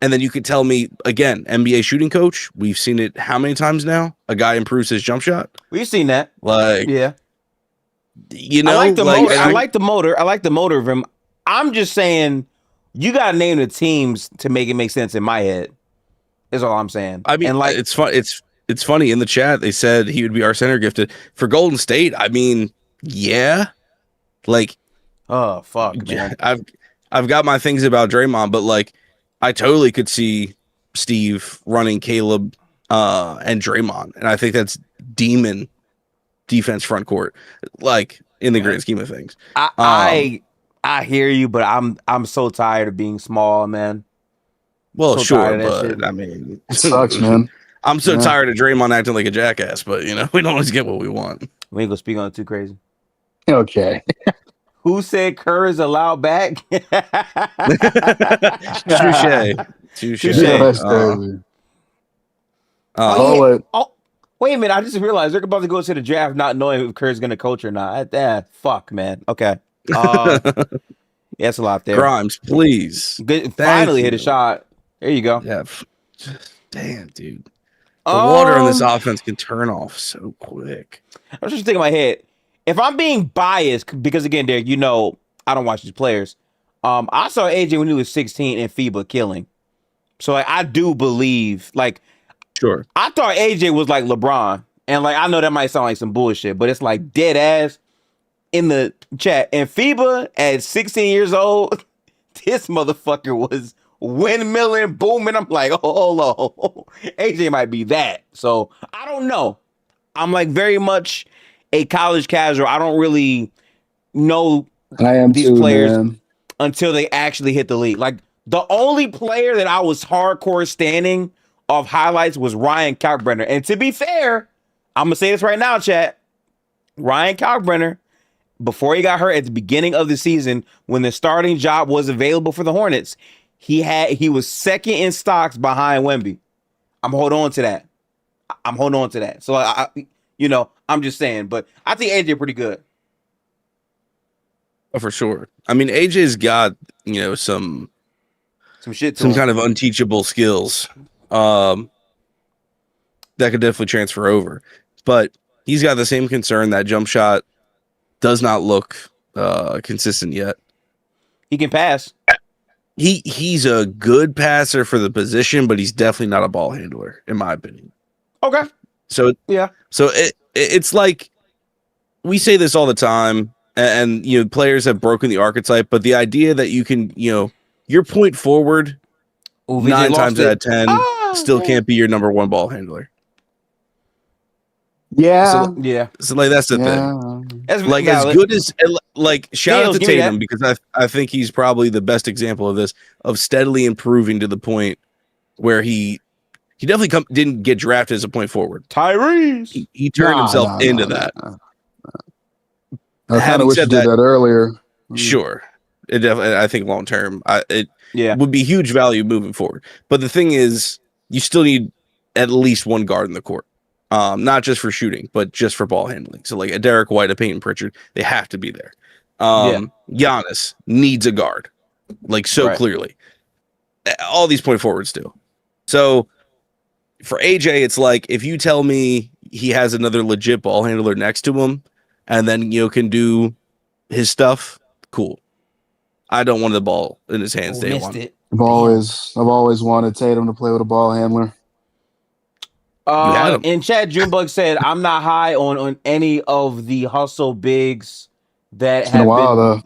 And then you could tell me, again, NBA shooting coach, we've seen it how many times now? A guy improves his jump shot. We've seen that. Like, you know, I like the motor. I like the motor. I like the motor of him. I'm just saying, you got to name the teams to make it make sense in my head. Is all I'm saying. I mean, and like, it's fun. It's funny in the chat. They said he would be our center gifted for Golden State. I mean, yeah, like, oh fuck, man. I've got my things about Draymond, but like, I totally could see Steve running Caleb and Draymond, and I think that's demon defense front court, like in the grand scheme of things. I hear you, but I'm so tired of being small, man. Well, so sure, but I mean, it sucks, man. I'm so tired of Draymond acting like a jackass, but you know, we don't always get what we want. We ain't gonna speak on it too crazy. Okay. Who said Kerr is allowed back? Touche. Yeah, that's crazy. Wait a minute! I just realized they're about to go to the draft, not knowing if Kerr's gonna coach or not. Fuck, man. Okay. Yeah, that's a lot there. Grimes, please. Good. Finally hit a shot. There you go. Yeah. Damn, dude. The water on this offense can turn off so quick. I was just thinking in my head, if I'm being biased, because again, Derek, you know, I don't watch these players. I saw AJ when he was 16 in FIBA killing. So like, I do believe, like, sure. I thought AJ was like LeBron. And like, I know that might sound like some bullshit, but it's like dead ass in the chat. And FIBA at 16 years old, this motherfucker was windmilling, booming. I'm like, hold on. AJ might be that. So I don't know. I'm like very much a college casual. I don't really know these players until they actually hit the league. Like the only player that I was hardcore standing of highlights was Ryan Kalkbrenner. And to be fair, I'm going to say this right now, chat. Ryan Kalkbrenner, before he got hurt at the beginning of the season, when the starting job was available for the Hornets, he was second in stocks behind Wemby. I'm holding on to that. So I'm just saying, but I think AJ pretty good. Oh, for sure. I mean, AJ's got, some shit, some kind of unteachable skills that could definitely transfer over. But he's got the same concern that jump shot does not look consistent yet. He can pass. He's a good passer for the position, but he's definitely not a ball handler, in my opinion. Okay. So yeah. So it's like we say this all the time, and players have broken the archetype, but the idea that you can, your point forward 9 times out of 10 still can't be your number one ball handler. Yeah. So like that's the thing. As good as shout out to Tatum, because I think he's probably the best example of this, of steadily improving to the point where he definitely didn't get drafted as a point forward. Tyrese. He turned himself into that. I kind of wish you did that earlier. Sure. It definitely, I think long term, it would be huge value moving forward. But the thing is, you still need at least one guard in the court. Not just for shooting, but just for ball handling. So like a Derek White, a Peyton Pritchard, they have to be there. Giannis needs a guard, clearly. All these point forwards do. So for AJ, it's like if you tell me he has another legit ball handler next to him, and then can do his stuff, cool. I don't want the ball in his hands day one. I've always wanted Tatum to play with a ball handler. In chat, Junebug said, I'm not high on any of the hustle bigs that have been.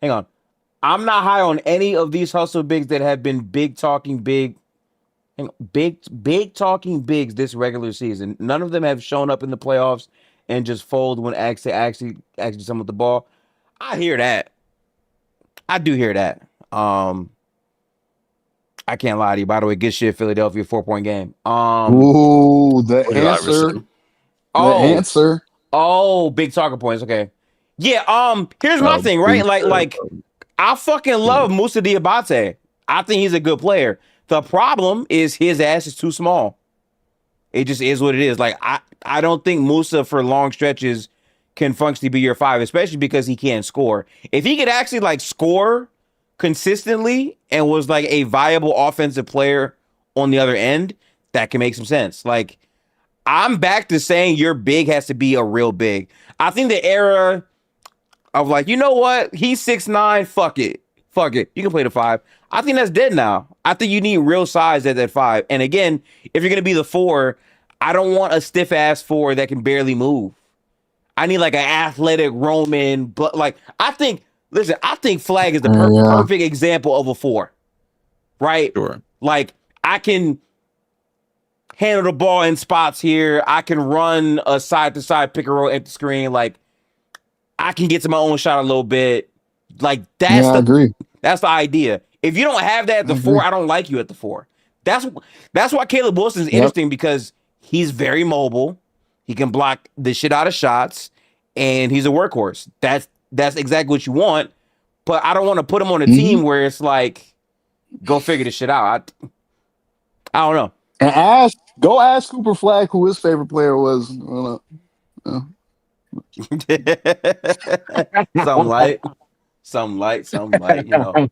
Hang on. I'm not high on any of these hustle bigs that have been big talking bigs this regular season. None of them have shown up in the playoffs and just fold when actually some with the ball. I hear that. I do hear that. I can't lie to you. By the way, good shit, Philadelphia 4-point game. Ooh, the answer. Answer. Oh, big talking points. Okay. Yeah. Here's my thing, right? Like, I fucking love Moussa Diabate. I think he's a good player. The problem is his ass is too small. It just is what it is. Like, I don't think Moussa for long stretches can functionally be your 5, especially because he can't score. If he could actually like score consistently and was like a viable offensive player on the other end, that can make some sense. Like, I'm back to saying your big has to be a real big. I think the era of like, you know what? He's 6'9", fuck it. Fuck it. You can play the 5. I think that's dead now. I think you need real size at that 5. And again, if you're going to be the 4, I don't want a stiff-ass 4 that can barely move. I need like an athletic Roman, but like, I think Flag is the perfect example of a 4, right? Sure. Like, I can handle the ball in spots here. I can run a side-to-side pick and roll at the screen. Like, I can get to my own shot a little bit. Like, I agree. That's the idea. If you don't have that at the 4, I don't like you at the 4. That's why Caleb Wilson is interesting, because he's very mobile. He can block the shit out of shots, and he's a workhorse. That's exactly what you want. But I don't want to put him on a team where it's like, go figure this shit out. I don't know. And go ask Cooper Flag who his favorite player was. Some light, you know.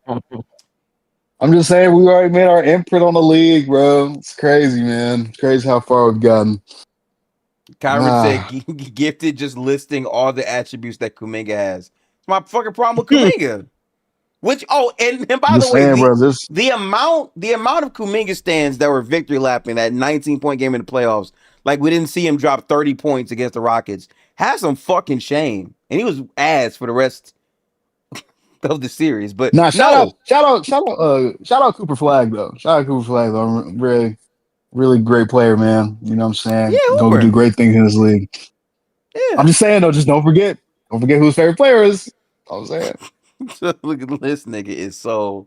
I'm just saying, we already made our imprint on the league, bro. It's crazy, man. It's crazy how far we've gotten. Kyron said, Gifted just listing all the attributes that Kuminga has. It's my fucking problem with Kuminga. And by the way, the amount of Kuminga stands that were victory lapping that 19-point game in the playoffs, like we didn't see him drop 30 points against the Rockets, has some fucking shame. And he was ass for the rest of the series. But shout out Cooper Flag though. Really, really great player, man. You know what I'm saying? Yeah, going to do great things in this league. Yeah. I'm just saying though, just don't forget who his favorite player is. I'm saying. Look at this nigga is so.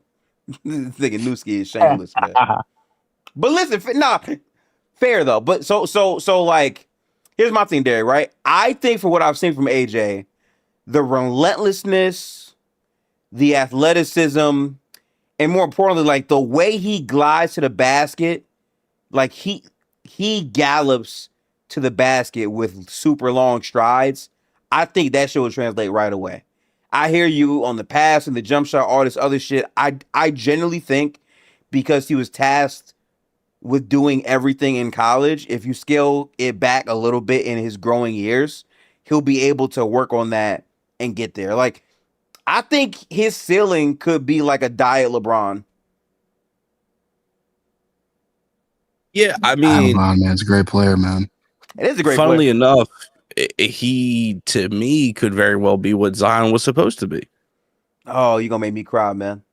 This nigga Newski is shameless, man. But listen, fair though. But so like, here's my thing, Derek. Right? I think for what I've seen from AJ, the relentlessness, the athleticism, and more importantly, like the way he glides to the basket, like he gallops to the basket with super long strides. I think that shit will translate right away. I hear you on the pass and the jump shot, all this other shit. I generally think because he was tasked with doing everything in college, if you scale it back a little bit in his growing years, he'll be able to work on that and get there. Like, I think his ceiling could be like a diet LeBron. Yeah, I mean, man, it's a great player, man. It is a great funnily player. enough, he, to me, could very well be what Zion was supposed to be. Oh, you're going to make me cry, man.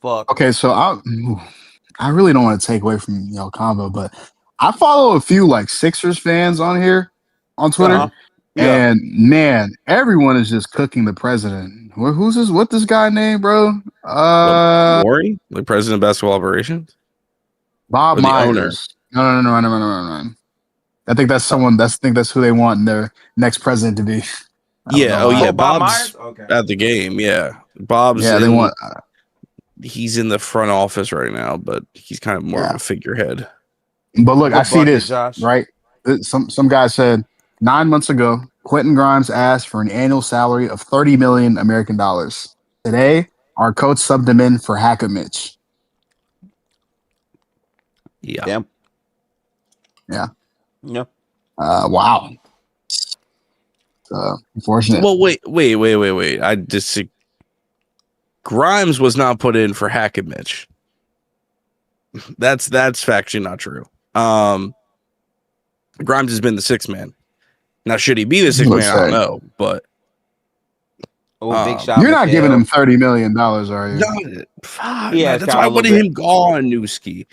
Fuck. Okay, so I really don't want to take away from, combo, but I follow a few, like, Sixers fans on here on Twitter, and, man, everyone is just cooking the president. What's this guy name, bro? Maury? The president of basketball operations? Bob Myers. No. I think that's someone. I think that's who they want in their next president to be. Yeah. Bob Bob's Myers? at the game. Yeah, Bob's. Yeah, they want. He's in the front office right now, but he's kind of more of a figurehead. But look, I see this, right? Some guy said 9 months ago, Quentin Grimes asked for an annual salary of $30 million American dollars. Today, our coach subbed him in for Hackett Mitch. Yeah. Damn. Yeah. Yeah. Wow. Unfortunate. Well, wait. I disagree. Grimes was not put in for Hackett Mitch. That's factually not true. Grimes has been the sixth man. Now, should he be the sixth man? I don't know, but big shot. You're not giving him $30 million, are you? Yeah, that's why I wanted him gone, Newski.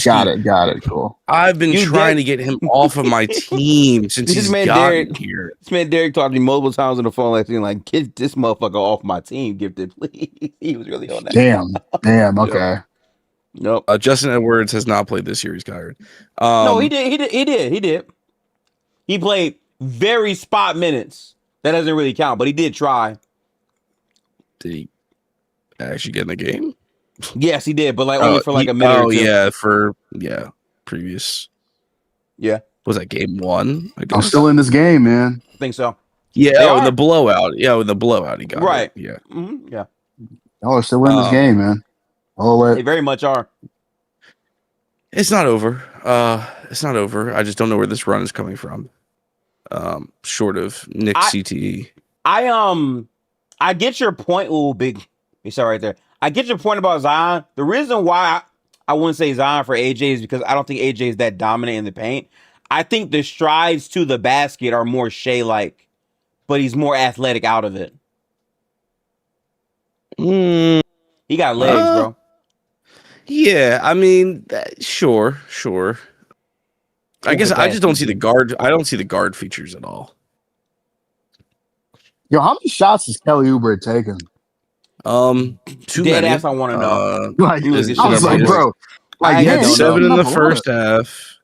Got it. Cool. I've been trying to get him off of my team since he's gotten here. This man Derek talked to me multiple times on the phone, like, get this motherfucker off my team, Gifted, please. He was really on that. Damn. Okay. Nope. Justin Edwards has not played this year. He's tired. No, he did. He played very spot minutes. That doesn't really count, but he did try. Did he actually get in the game? Yes, he did, but only for a minute or two. Previous. Yeah. Was that game one? I'm still in this game, man. I think so. Yeah, in the blowout. Yeah, with the blowout, he got it. Yeah. Mm-hmm. Yeah. Y'all are still in this game, man. They very much are. It's not over. It's not over. I just don't know where this run is coming from. Short of Knicks CTE. I get your point. Oh, big. Sorry, right there. I get your point about Zion. The reason why I wouldn't say Zion for AJ is because I don't think AJ is that dominant in the paint. I think the strides to the basket are more Shea-like, but he's more athletic out of it. He got legs, bro. Yeah, I mean, sure. I guess I just don't see the guard. I don't see the guard features at all. Yo, how many shots is Kelly Oubre taking? Too many. Ass, I want to know. I was like, bro, he had 7 in the first half.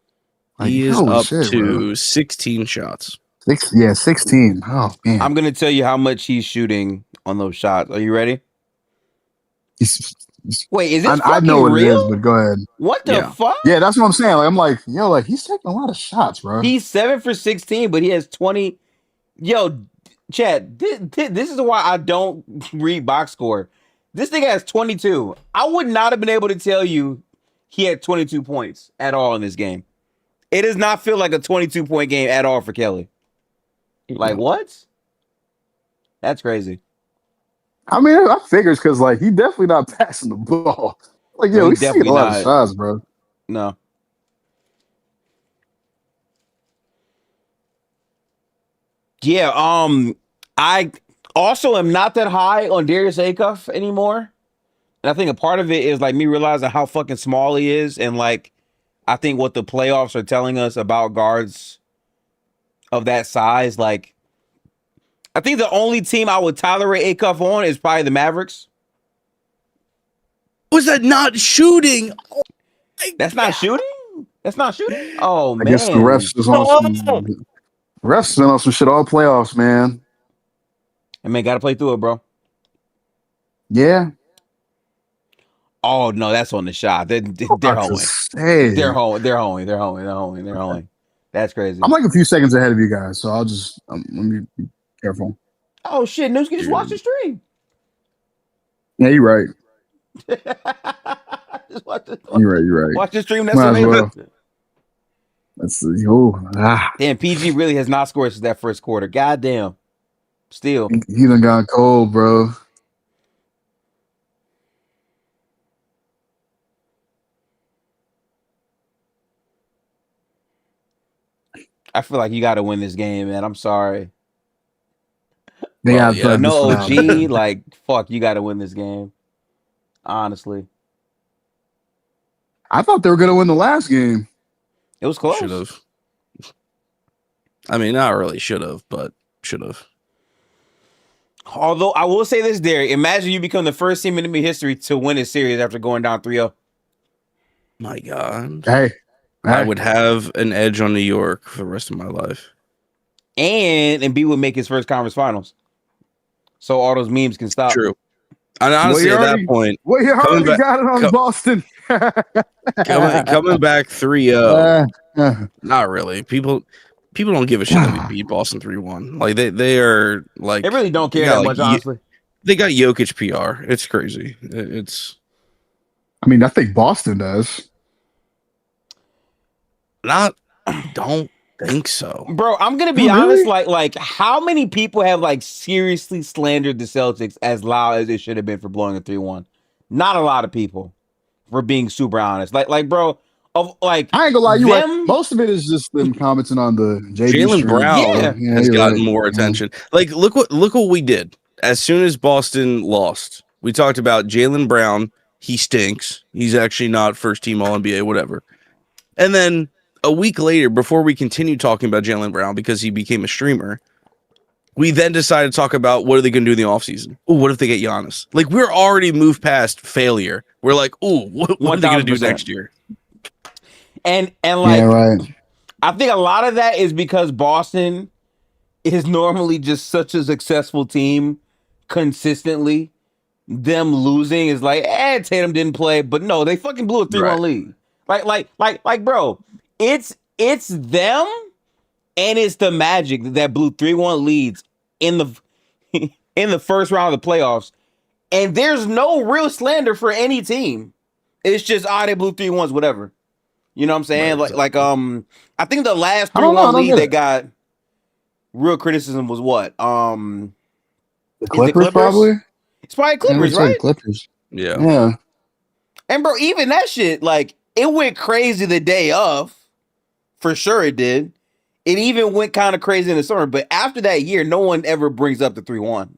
He is up to 16 shots. 16. Oh man! I'm gonna tell you how much he's shooting on those shots. Are you ready? Wait, is this I know what real? it is, but go ahead. What the fuck? Yeah, that's what I'm saying. Like, I'm like, yo, like he's taking a lot of shots, bro. He's 7 for 16, but he has 20. Yo, Chad, this is why I don't read box score. This thing has 22. I would not have been able to tell you he had 22 points at all in this game. It does not feel like a 22-point game at all for Kelly. Like, what? That's crazy. I mean, I figures because, like, he definitely not passing the ball. Like, yo, he's taking a lot of shots, bro. No. Yeah, I also am not that high on Darius Acuff anymore. And I think a part of it is, like, me realizing how fucking small he is. And, like, I think what the playoffs are telling us about guards of that size, like, I think the only team I would tolerate Acuff on is probably the Mavericks. Was that not shooting? Oh, That's not shooting? That's not shooting? Oh, man. I guess the refs is on some shit all playoffs, man. And man, gotta play through it, bro. Yeah. Oh no, that's on the shot. They're hoeing. They're hoeing. That's crazy. I'm like a few seconds ahead of you guys, so I'll just let me be careful. Oh shit, Newski, just watch the stream. Yeah, you're right. You're right. Watch the stream. That's amazing. Well. Let's see. Damn, PG really has not scored since that first quarter. Goddamn. Still. He done gone cold, bro. I feel like you got to win this game, man. I'm sorry. No OG. Like, fuck, you got to win this game. Honestly. I thought they were going to win the last game. It was close. Should have. I mean, not really should have, but should have. Although, I will say this, Derek. Imagine you become the first team in NBA history to win a series after going down 3-0. My God. Hey. I would have an edge on New York for the rest of my life. And Embiid would make his first conference finals. So all those memes can stop. True. And honestly, at that point... Well, you already got it on Boston. coming back 3-0. Not really. People don't give a shit that we beat Boston 3-1. Like, they are, like... They really don't care that much, honestly. They got Jokic PR. It's crazy. It's... I mean, I think Boston does. Don't think so, bro. I'm gonna be honest. Like, how many people have like seriously slandered the Celtics as loud as it should have been for blowing a 3-1? Not a lot of people, for being super honest. Like, bro. I ain't gonna lie, you right. Most of it is just them commenting on the Jaylen Brown has gotten more attention. Like, look what we did as soon as Boston lost. We talked about Jaylen Brown. He stinks. He's actually not first team All NBA, whatever. And then a week later, before we continued talking about Jaylen Brown because he became a streamer, we then decided to talk about what are they going to do in the offseason. Oh, what if they get Giannis? Like, we're already moved past failure. We're like, oh, what are they going to do next year? And like, yeah, right. I think a lot of that is because Boston is normally just such a successful team consistently. Them losing is like, Tatum didn't play, but no, they fucking blew a 3-1 lead. Like, bro, it's them and it's the Magic that blew 3-1 leads in the in the first round of the playoffs, and there's no real slander for any team. It's just they blew 3-1s, whatever. You know what I'm saying? Right, Like I think the last I don't know. 3-1 lead that got real criticism was what? The Is it Clippers, probably. It's probably Clippers, Yeah, right? Clippers. Yeah. And bro, even that shit, like, it went crazy the day of. For sure it did. It even went kind of crazy in the summer. But after that year, no one ever brings up the 3-1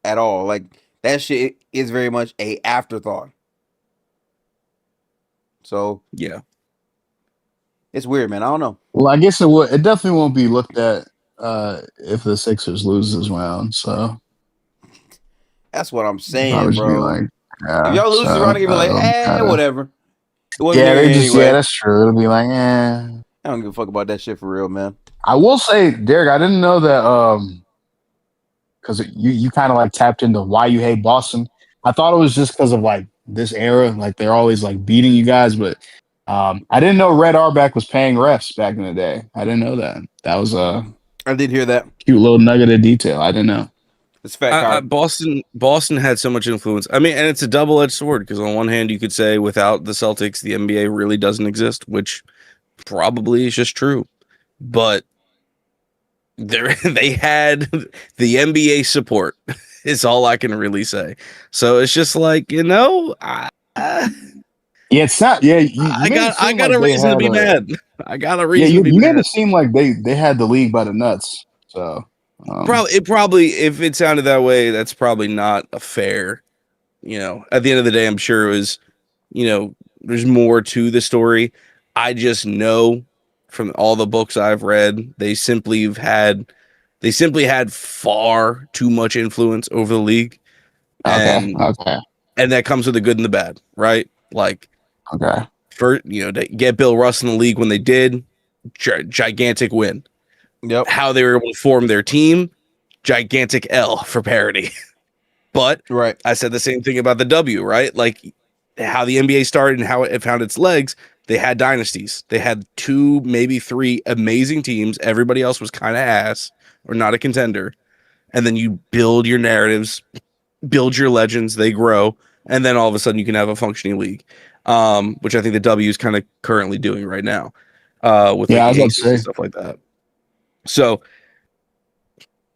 at all. Like, that shit is very much a afterthought. So yeah, it's weird, man. I don't know. Well, I guess it definitely won't be looked at if the Sixers lose this round. So That's what I'm saying, probably should be bro. like, If y'all lose this round, you'll be like, whatever. It wasn't yeah, here anyway. yeah, that's true. It'll be like, I don't give a fuck about that shit for real, man. I will say, Derek, I didn't know that because you kind of like tapped into why you hate Boston. I thought it was just because of like this era, like they're always like beating you guys, but I didn't know Red Auerbach was paying refs back in the day. I didn't know that. That was I did hear that. Cute little nugget of detail. I didn't know. It's fact. Boston had so much influence. I mean, and it's a double-edged sword because on one hand, you could say without the Celtics, the NBA really doesn't exist, which probably is just true. But they had the NBA support. Is all I can really say. So it's just like, yeah, it's not. Yeah, I got a reason to be mad. I got a reason. You made it seem like they had the league by the nuts. So probably if it sounded that way, that's probably not a fair. You know, at the end of the day, I'm sure it was. You know, there's more to the story. I just know from all the books I've read, they simply had far too much influence over the league. And that comes with the good and the bad, right? Like, first, they get Bill Russ in the league when they did, gigantic win. Yep. How they were able to form their team, gigantic L for parity. But right, I said the same thing about the W, right? Like how the NBA started and how it found its legs. They had dynasties. They had 2, maybe 3 amazing teams. Everybody else was kind of ass or not a contender. And then you build your narratives, build your legends, they grow, and then all of a sudden you can have a functioning league, which I think the W is kind of currently doing right now with like the Aces and stuff like that. So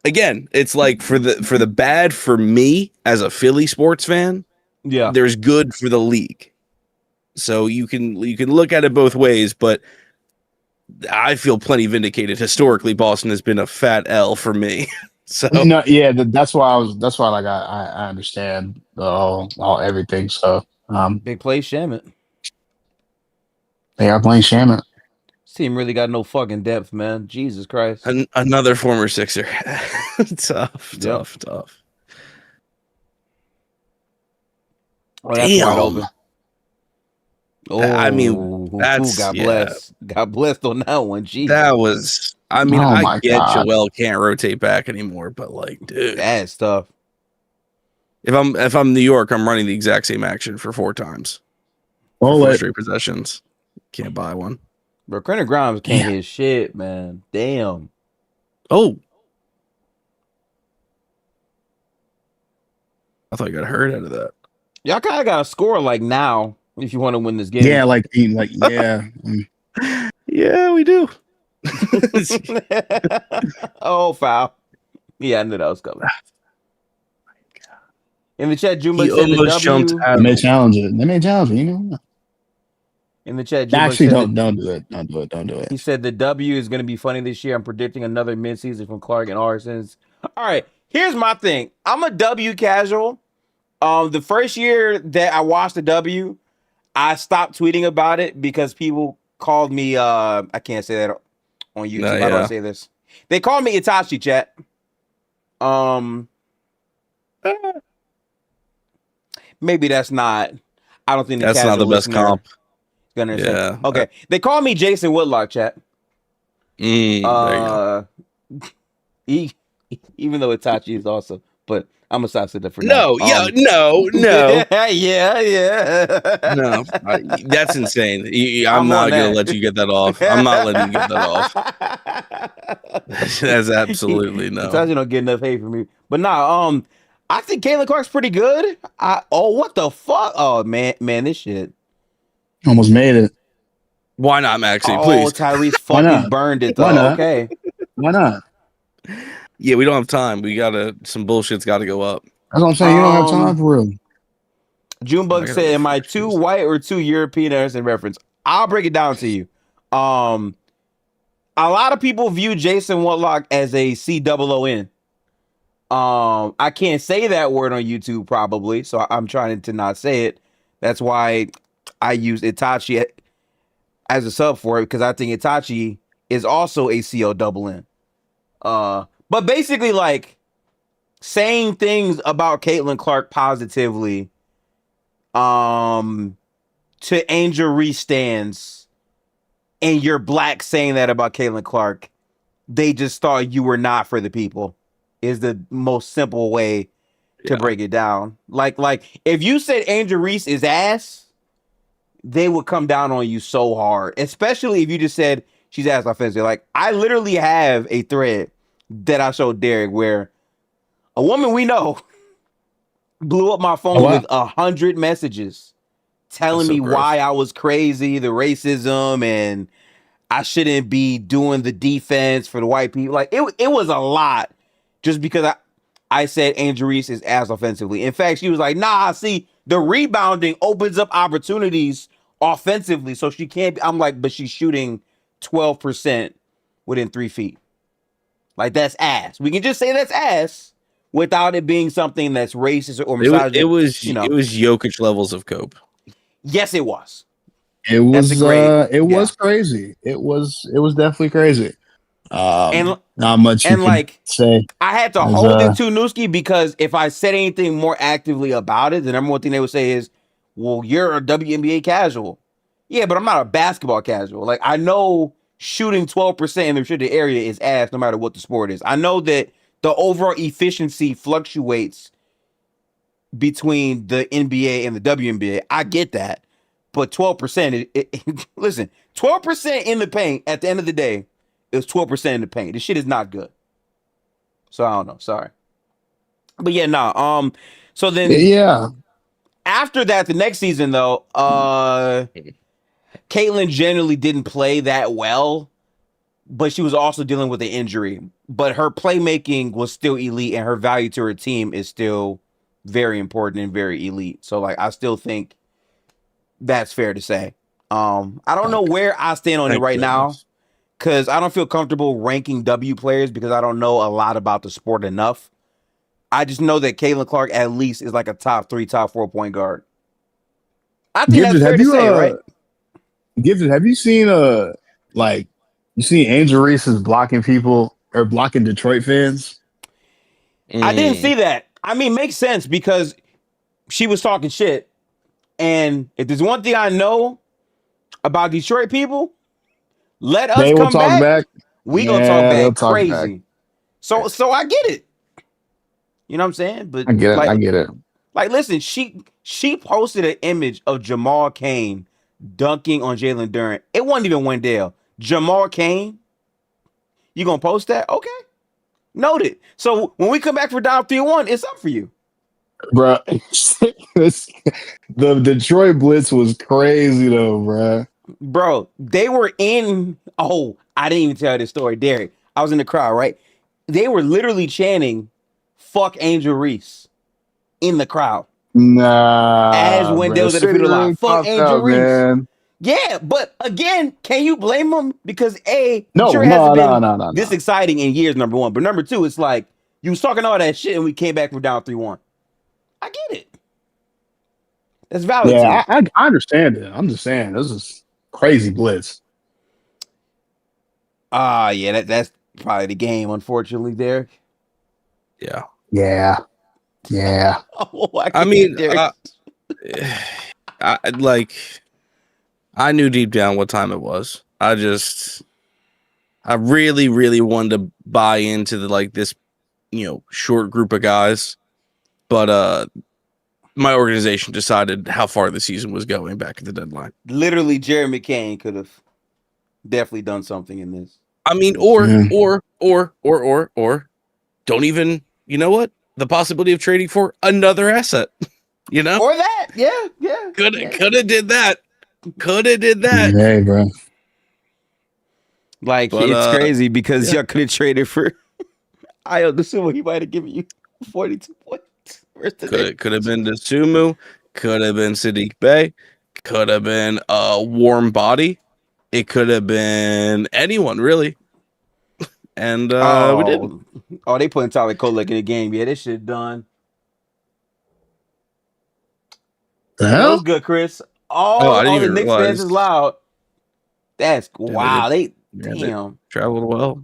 again, it's like for the bad for me as a Philly sports fan, yeah, there's good for the league. So you can look at it both ways, but I feel plenty vindicated. Historically, Boston has been a fat L for me. So no, yeah, that's why like I understand all everything. So big play Shamet. They are playing Shamet. This team really got no fucking depth, man. Jesus Christ. Another former Sixer. Tough. Oh, that's wide open. Oh, I mean, that's got blessed. Got blessed on that one. Jesus. That was. I mean, I get Joel can't rotate back anymore, but like, dude, that's tough. If I'm New York, I'm running the exact same action for 4 times. For 4 straight possessions. Can't buy one. Bro, Quentin Grimes can't hit shit, man. Damn. Oh. I thought you got hurt out of that. Y'all kind of got to score like now if you want to win this game. Yeah, yeah. Yeah, we do. Oh, foul. Yeah, I knew that was coming. In the chat, Jumbo said the W. They may challenge it. You know. In the chat, Jumbo actually said don't do it. Don't do it. He said the W is going to be funny this year. I'm predicting another midseason from Clark and Arsons. All right, here's my thing. I'm a W casual. The first year that I watched the W, I stopped tweeting about it because people called me. I can't say that on YouTube. How do I say this? They called me Itachi, chat. Maybe that's not. I don't think that's not the best comp. Gonna say. Okay. They call me Jason Woodlock, chat. There you go. Even though Itachi is awesome, but I'm gonna stop sitting up for no, now. no. yeah. No, that's insane. I'm I'm not on gonna that. let you get that off. I'm not letting you get that off. That's absolutely no. Sometimes you don't get enough hate from me. But nah, I think Caitlin Clark's pretty good. What the fuck? Oh man, this shit. Almost made it. Why not, Maxie? Oh, Please. Tyrese fucking burned it though. Why not? Okay. Why not? Yeah, we don't have time. Some bullshit's got to go up. That's what I'm saying. You don't have time for real. Junebug said, "Am I too white or too European as a reference?" I'll break it down to you. A lot of people view Jason Whitlock as a COON. I can't say that word on YouTube probably, so I'm trying to not say it. That's why I use Itachi as a sub for it, because I think Itachi is also a COON. But basically, like, saying things about Caitlin Clark positively, to Angel Reese stands, and you're black saying that about Caitlin Clark, they just thought you were not for the people, is the most simple way to break it down. Like if you said Angel Reese is ass, they would come down on you so hard, especially if you just said she's ass offensive. Like, I literally have a thread that I showed Derek where a woman we know blew up my phone with 100 messages telling me why I was crazy, the racism, and I shouldn't be doing the defense for the white people. Like, it was a lot just because I said Angel Reese is ass offensively. In fact, she was like, nah, see, the rebounding opens up opportunities offensively, so she can't. I'm like, but she's shooting 12% within 3 feet. Like, that's ass. We can just say that's ass without it being something that's racist or misogynist. It was Jokic levels of cope. Yes, it was. It was was crazy. It was definitely crazy. And not much you can say. I had to hold it to Newski, because if I said anything more actively about it, the number one thing they would say is, well, you're a WNBA casual. Yeah, but I'm not a basketball casual. Like, I know shooting 12% in the restricted area is ass no matter what the sport is. I know that the overall efficiency fluctuates between the NBA and the WNBA. I get that. But 12%, listen, 12% in the paint at the end of the day is 12% in the paint. This shit is not good. So I don't know. Sorry. But yeah, no. So then after that, the next season though, Caitlin generally didn't play that well, but she was also dealing with an injury. But her playmaking was still elite, and her value to her team is still very important and very elite. So, like, I still think that's fair to say. I don't know where I stand on it right now, because I don't feel comfortable ranking W players because I don't know a lot about the sport enough. I just know that Caitlin Clark at least is like a top 3, top 4 point guard. I think that's fair to say, right? Gifted, have you seen you see Angel Reese is blocking people or blocking Detroit fans? I didn't see that. I mean, makes sense because she was talking shit. And if there's one thing I know about Detroit people, let us come back. We gonna talk back crazy. So I get it. You know what I'm saying? But I get it. Like, listen, she posted an image of Jamal Cain dunking on Jalen Duren. It wasn't even Wendell. Jamal Cain. You gonna post that? Okay. Noted. So when we come back for down 3-1, it's up for you. Bro, the Detroit Blitz was crazy though, bro. Bro, they were in. Oh, I didn't even tell you this story, Derek. I was in the crowd, right? They were literally chanting, "Fuck Angel Reese," in the crowd. Nah, as Wendell was at the free throw line. Fuck Angel Reese. Man. Yeah, but again, can you blame them? Because Detroit hasn't been this exciting in years, number one. But number two, it's like, you was talking all that shit and we came back from down 3-1. I get it. That's valid. Yeah, I understand it. I'm just saying, this is crazy blitz. Yeah, that's probably the game, unfortunately, Derek. Yeah. Oh, I mean, I knew deep down what time it was. I really, really wanted to buy into this, short group of guys but my organization decided how far the season was going back at the deadline. Literally, Jerry McCain could have definitely done something in this. I mean, or don't even, you know what? The possibility of trading for another asset, you know? Or that, yeah. Could have did that. Hey, bro. Like, but, it's crazy because y'all could have traded for Ayo Dosunmu. He might have given you 42 points. Could have been Dosunmu. Could have been Sadiq Bey. Could have been a warm body. It could have been anyone, really. And we didn't. Oh, they putting Tyler Kolek in the game. Yeah, this shit done. That was good, Chris. All the Knicks fans is loud. That's wow. Damn. They traveled well.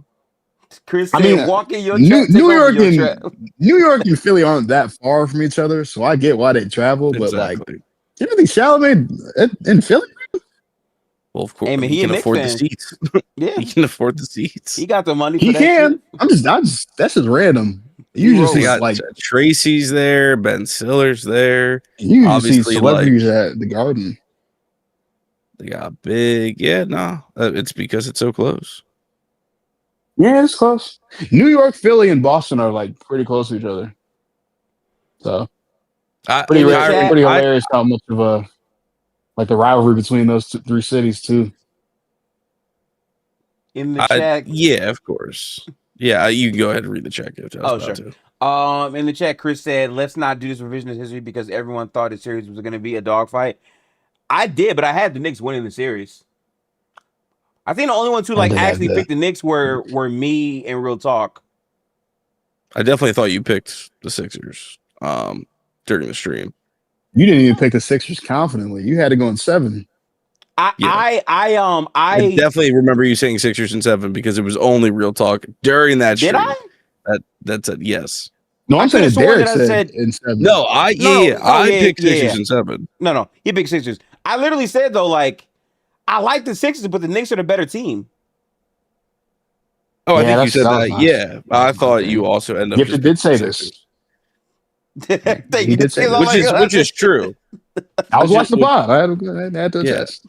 Chris said, walk in your New York and Philly aren't that far from each other, so I get why they travel. But like, Timothy Chalamet in Philly. Well, of course, hey, man, he can afford the seats. Yeah, he can afford the seats. He got the money. For he can. Shit. That's just random. You just got like Tracy's there, Ben Stiller's there. You obviously see celebrities at the Garden. They got big. Yeah, no, it's because it's so close. Yeah, it's close. New York, Philly, and Boston are like pretty close to each other. So pretty hilarious how much of a like the rivalry between those three cities too. In the chat, yeah, of course. Yeah, you can go ahead and read the chat. Sure. In the chat, Chris said, "Let's not do this revisionist history because everyone thought the series was going to be a dogfight." I did, but I had the Knicks winning the series. I think the only ones who actually picked the Knicks were me and Real Talk. I definitely thought you picked the Sixers during the stream. You didn't even pick the Sixers confidently. You had to go in 7. I definitely remember you saying Sixers in 7 because it was only Real Talk during that stream. Did I? That said yes. No, I'm saying Derek said in 7. No, I picked Sixers in 7. No, he picked Sixers. I literally said though, like, I like the Sixers, but the Knicks are the better team. Oh, I think you said that. Nice. Yeah, I thought you also ended up. Gifted did say this. He did say which is true. I was watching the pod. I had to adjust.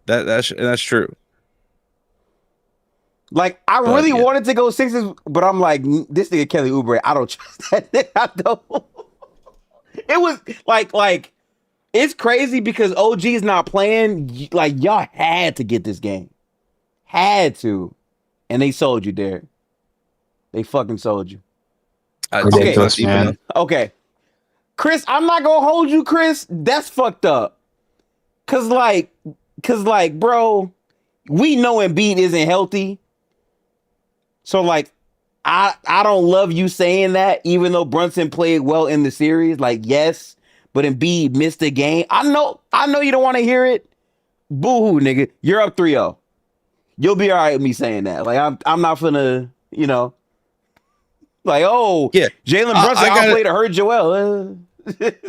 That's true. Like, I really wanted to go Sixers, but I'm like, this nigga Kelly Oubre, I don't trust that nigga. I don't. It was like it's crazy because OG's not playing. Like, y'all had to get this game. Had to. And they sold you, Derek. They fucking sold you. Okay. Chris, I'm not gonna hold you, Chris. That's fucked up. Cause like, bro, we know Embiid isn't healthy. So like, I don't love you saying that, even though Brunson played well in the series. Like, yes, but Embiid missed a game. I know you don't want to hear it. Boo-hoo, nigga. You're up 3-0. You'll be all right with me saying that. Like, I'm not finna, like, oh, yeah, Jalen Brunson outplayed to hurt Joel.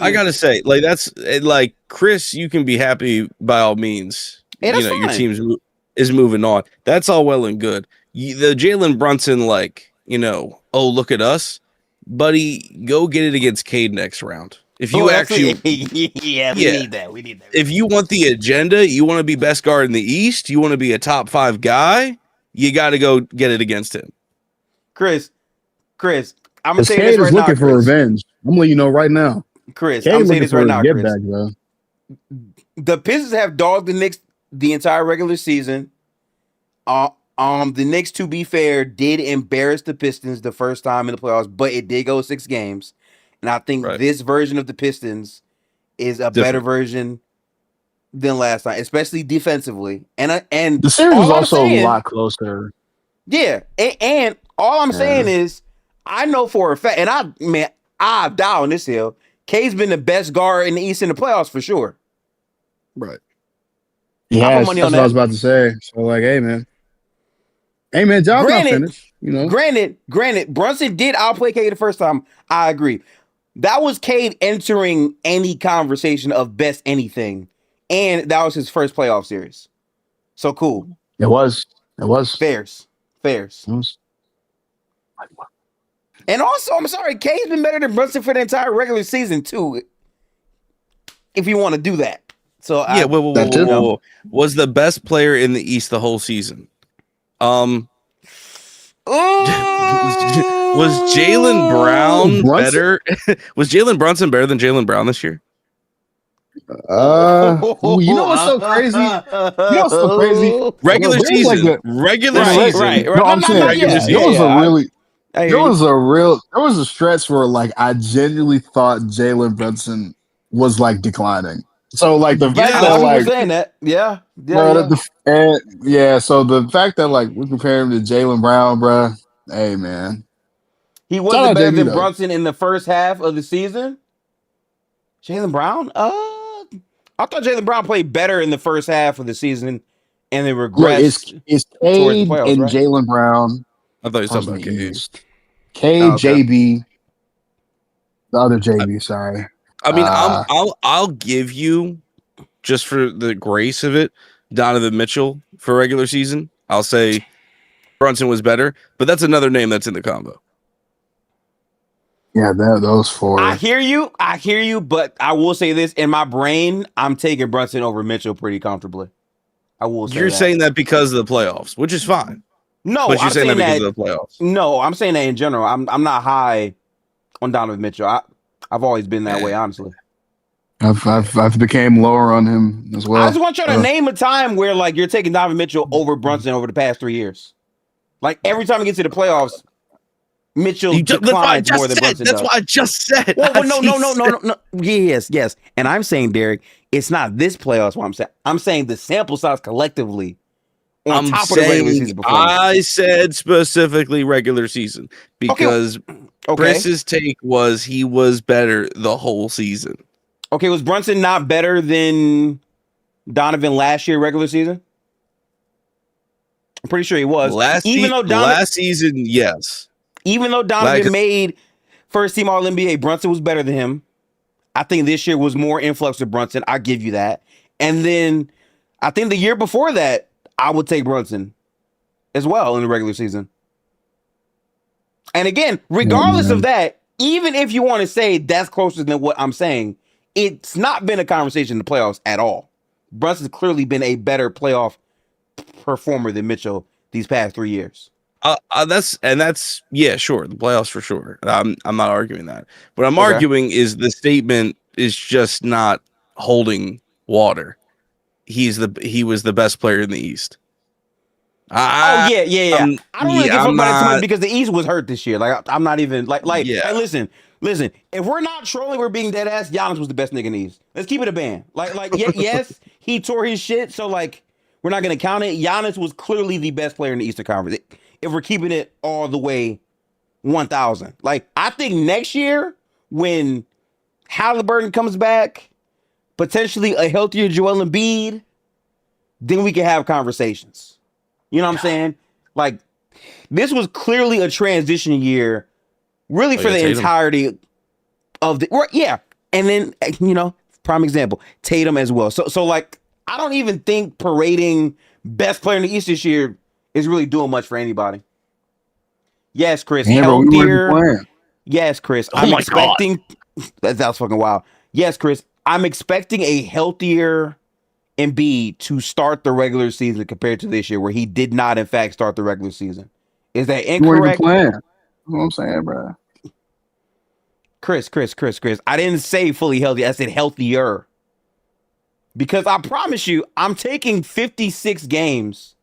I gotta say, like, that's like, Chris, you can be happy by all means. Hey, your team is moving on. That's all well and good. The Jalen Brunson, like, oh, look at us, buddy, go get it against Kade next round. If you we need that. We need that. If you want the agenda, you want to be best guard in the East, you want to be a top 5 guy, you got to go get it against him. Chris, I'm gonna say this right now. Kade is looking for revenge. I'm letting you know right now. Chris, I'm saying this right now, Chris. Back, bro. The Pistons have dogged the Knicks the entire regular season. The Knicks, to be fair, did embarrass the Pistons the first time in the playoffs, but it did go 6 games. And I think this version of the Pistons is a better version than last time, especially defensively. And the series was also a lot closer. Yeah, and all I'm saying is, I know for a fact, and I've died on this hill. Kade's been the best guard in the East in the playoffs for sure. Right. Yeah, that's what I was about to say. So, like, hey, man, job's not finished. Granted, Brunson did outplay Kade the first time. I agree. That was Kade entering any conversation of best anything, and that was his first playoff series. So cool. It was. Fairs. And also, I'm sorry, Kade's been better than Brunson for the entire regular season too. If you want to do that, so yeah, whoa. Was the best player in the East the whole season? Was Jaylen Brown better? Was Jalen Brunson better than Jaylen Brown this year? You know what's so crazy? Regular season. Regular season. Right. No, I'm saying there was a stretch where like I genuinely thought Jalen Brunson was like declining. So like the fact that like saying that, so the fact that like we compare him to Jaylen Brown, bro. Hey man, he wasn't better than Brunson in the first half of the season. Jaylen Brown, I thought Jaylen Brown played better in the first half of the season, and then regressed. It's Cade and right? Jaylen Brown. I thought you were talking about Cade. Cade, JB, the other JB. Sorry. I mean, I'll give you, just for the grace of it, Donovan Mitchell for regular season. I'll say Brunson was better, but that's another name that's in the combo. Yeah, those four. I hear you, but I will say this: in my brain, I'm taking Brunson over Mitchell pretty comfortably. I will say You're saying that because of the playoffs, which is fine. No, but you're saying that because of the playoffs. No, I'm saying that in general. I'm not high on Donovan Mitchell. I've always been that way, honestly. I've became lower on him as well. I just want you to name a time where like you're taking Donovan Mitchell over Brunson over the past 3 years. Like every time he gets to the playoffs, Mitchell declines more than Brunson does. That's what I just said. Well, no. Yes. And I'm saying, Derek, it's not this playoffs what I'm saying. I'm saying the sample size collectively on top of the regular season performance. I said specifically regular season because Chris's take was he was better the whole season. Okay, was Brunson not better than Donovan last year regular season? I'm pretty sure he was. Last season, yes. Even though Donovan made first team All NBA, Brunson was better than him. I think this year was more influx with Brunson. I'll give you that. And then I think the year before that, I would take Brunson as well in the regular season. And again, regardless of that, even if you want to say that's closer than what I'm saying, it's not been a conversation in the playoffs at all. Brunson's clearly been a better playoff performer than Mitchell these past 3 years. That's sure, the playoffs for sure. I'm not arguing that. What I'm arguing is the statement is just not holding water. He was the best player in the East. I don't really give a fuck because the East was hurt this year. Like I'm not even hey, listen. If we're not trolling, we're being dead ass. Giannis was the best nigga in the East. Let's keep it a band. Yes, he tore his shit. So we're not gonna count it. Giannis was clearly the best player in the Eastern Conference. If we're keeping it all the way 1,000, I think next year when Halliburton comes back, potentially a healthier Joel Embiid, then we can have conversations. You know what I'm saying? This was clearly a transition year, really for the entirety of the And then prime example, Tatum as well. So I don't even think parading best player in the East this year is really doing much for anybody. Yes, Chris, healthier. Yes, Chris, I'm expecting. That's fucking wild. Yes, Chris, I'm expecting a healthier Embiid to start the regular season compared to this year, where he did not, in fact, start the regular season. Is that incorrect? That's what I'm saying, bro. Chris. I didn't say fully healthy. I said healthier. Because I promise you, I'm taking 56 games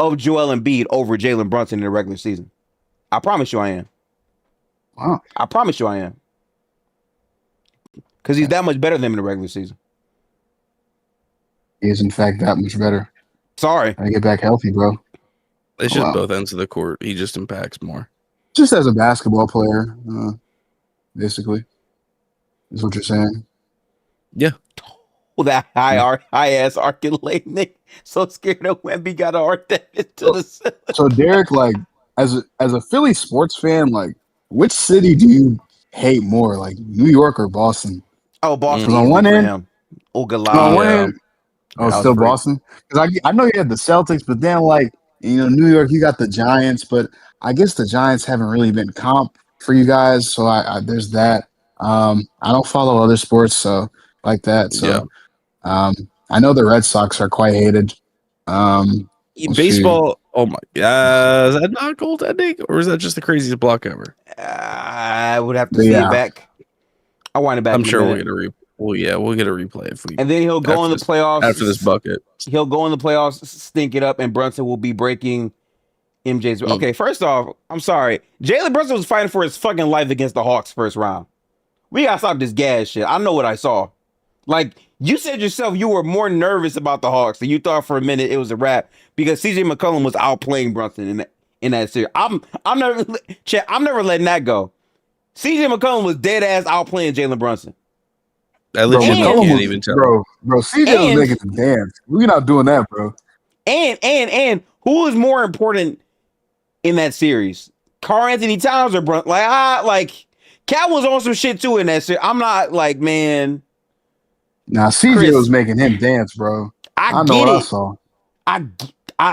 of Joel Embiid over Jalen Brunson in the regular season. I promise you I am. Wow. I promise you I am. Because he's that much better than him in the regular season. He is, in fact, that much better. Sorry. I get back healthy, bro. It's just both ends of the court. He just impacts more. Just as a basketball player, basically, is what you're saying. Yeah. Well, that high ass arcing late Nick. So scared of Wemby got to arc that into the ceiling. So Derek, as a Philly sports fan, which city do you hate more, New York or Boston? Oh, Boston. On one end, still free. Boston. Because I know you had the Celtics, but then New York, you got the Giants, but I guess the Giants haven't really been comp for you guys. So I there's that. I don't follow other sports so like that. So I know the Red Sox are quite hated. Baseball. Oh my! Is that not goaltending, or is that just the craziest block ever? I would have to see it back. I want it back. I'm sure we'll get a replay. Well, yeah, we'll get a replay if we. And then he'll go in the playoffs after this bucket. He'll go in the playoffs, stink it up, and Brunson will be breaking MJ's. Okay, first off, I'm sorry. Jalen Brunson was fighting for his fucking life against the Hawks first round. We gotta stop this gas shit. I know what I saw. Like, you said yourself, you were more nervous about the Hawks than you thought for a minute it was a wrap because CJ McCollum was outplaying Brunson in that series. I'm never letting that go. CJ McCollum was dead ass outplaying Jalen Brunson. At least you can't even tell. Bro, CJ was making the dance. We're not doing that, bro. And who is more important in that series? Karl Anthony Towns or Brunson? Cat was on some shit too in that series. I'm not like, man. Nah, CJ Chris, was making him dance, bro. I know what I saw. I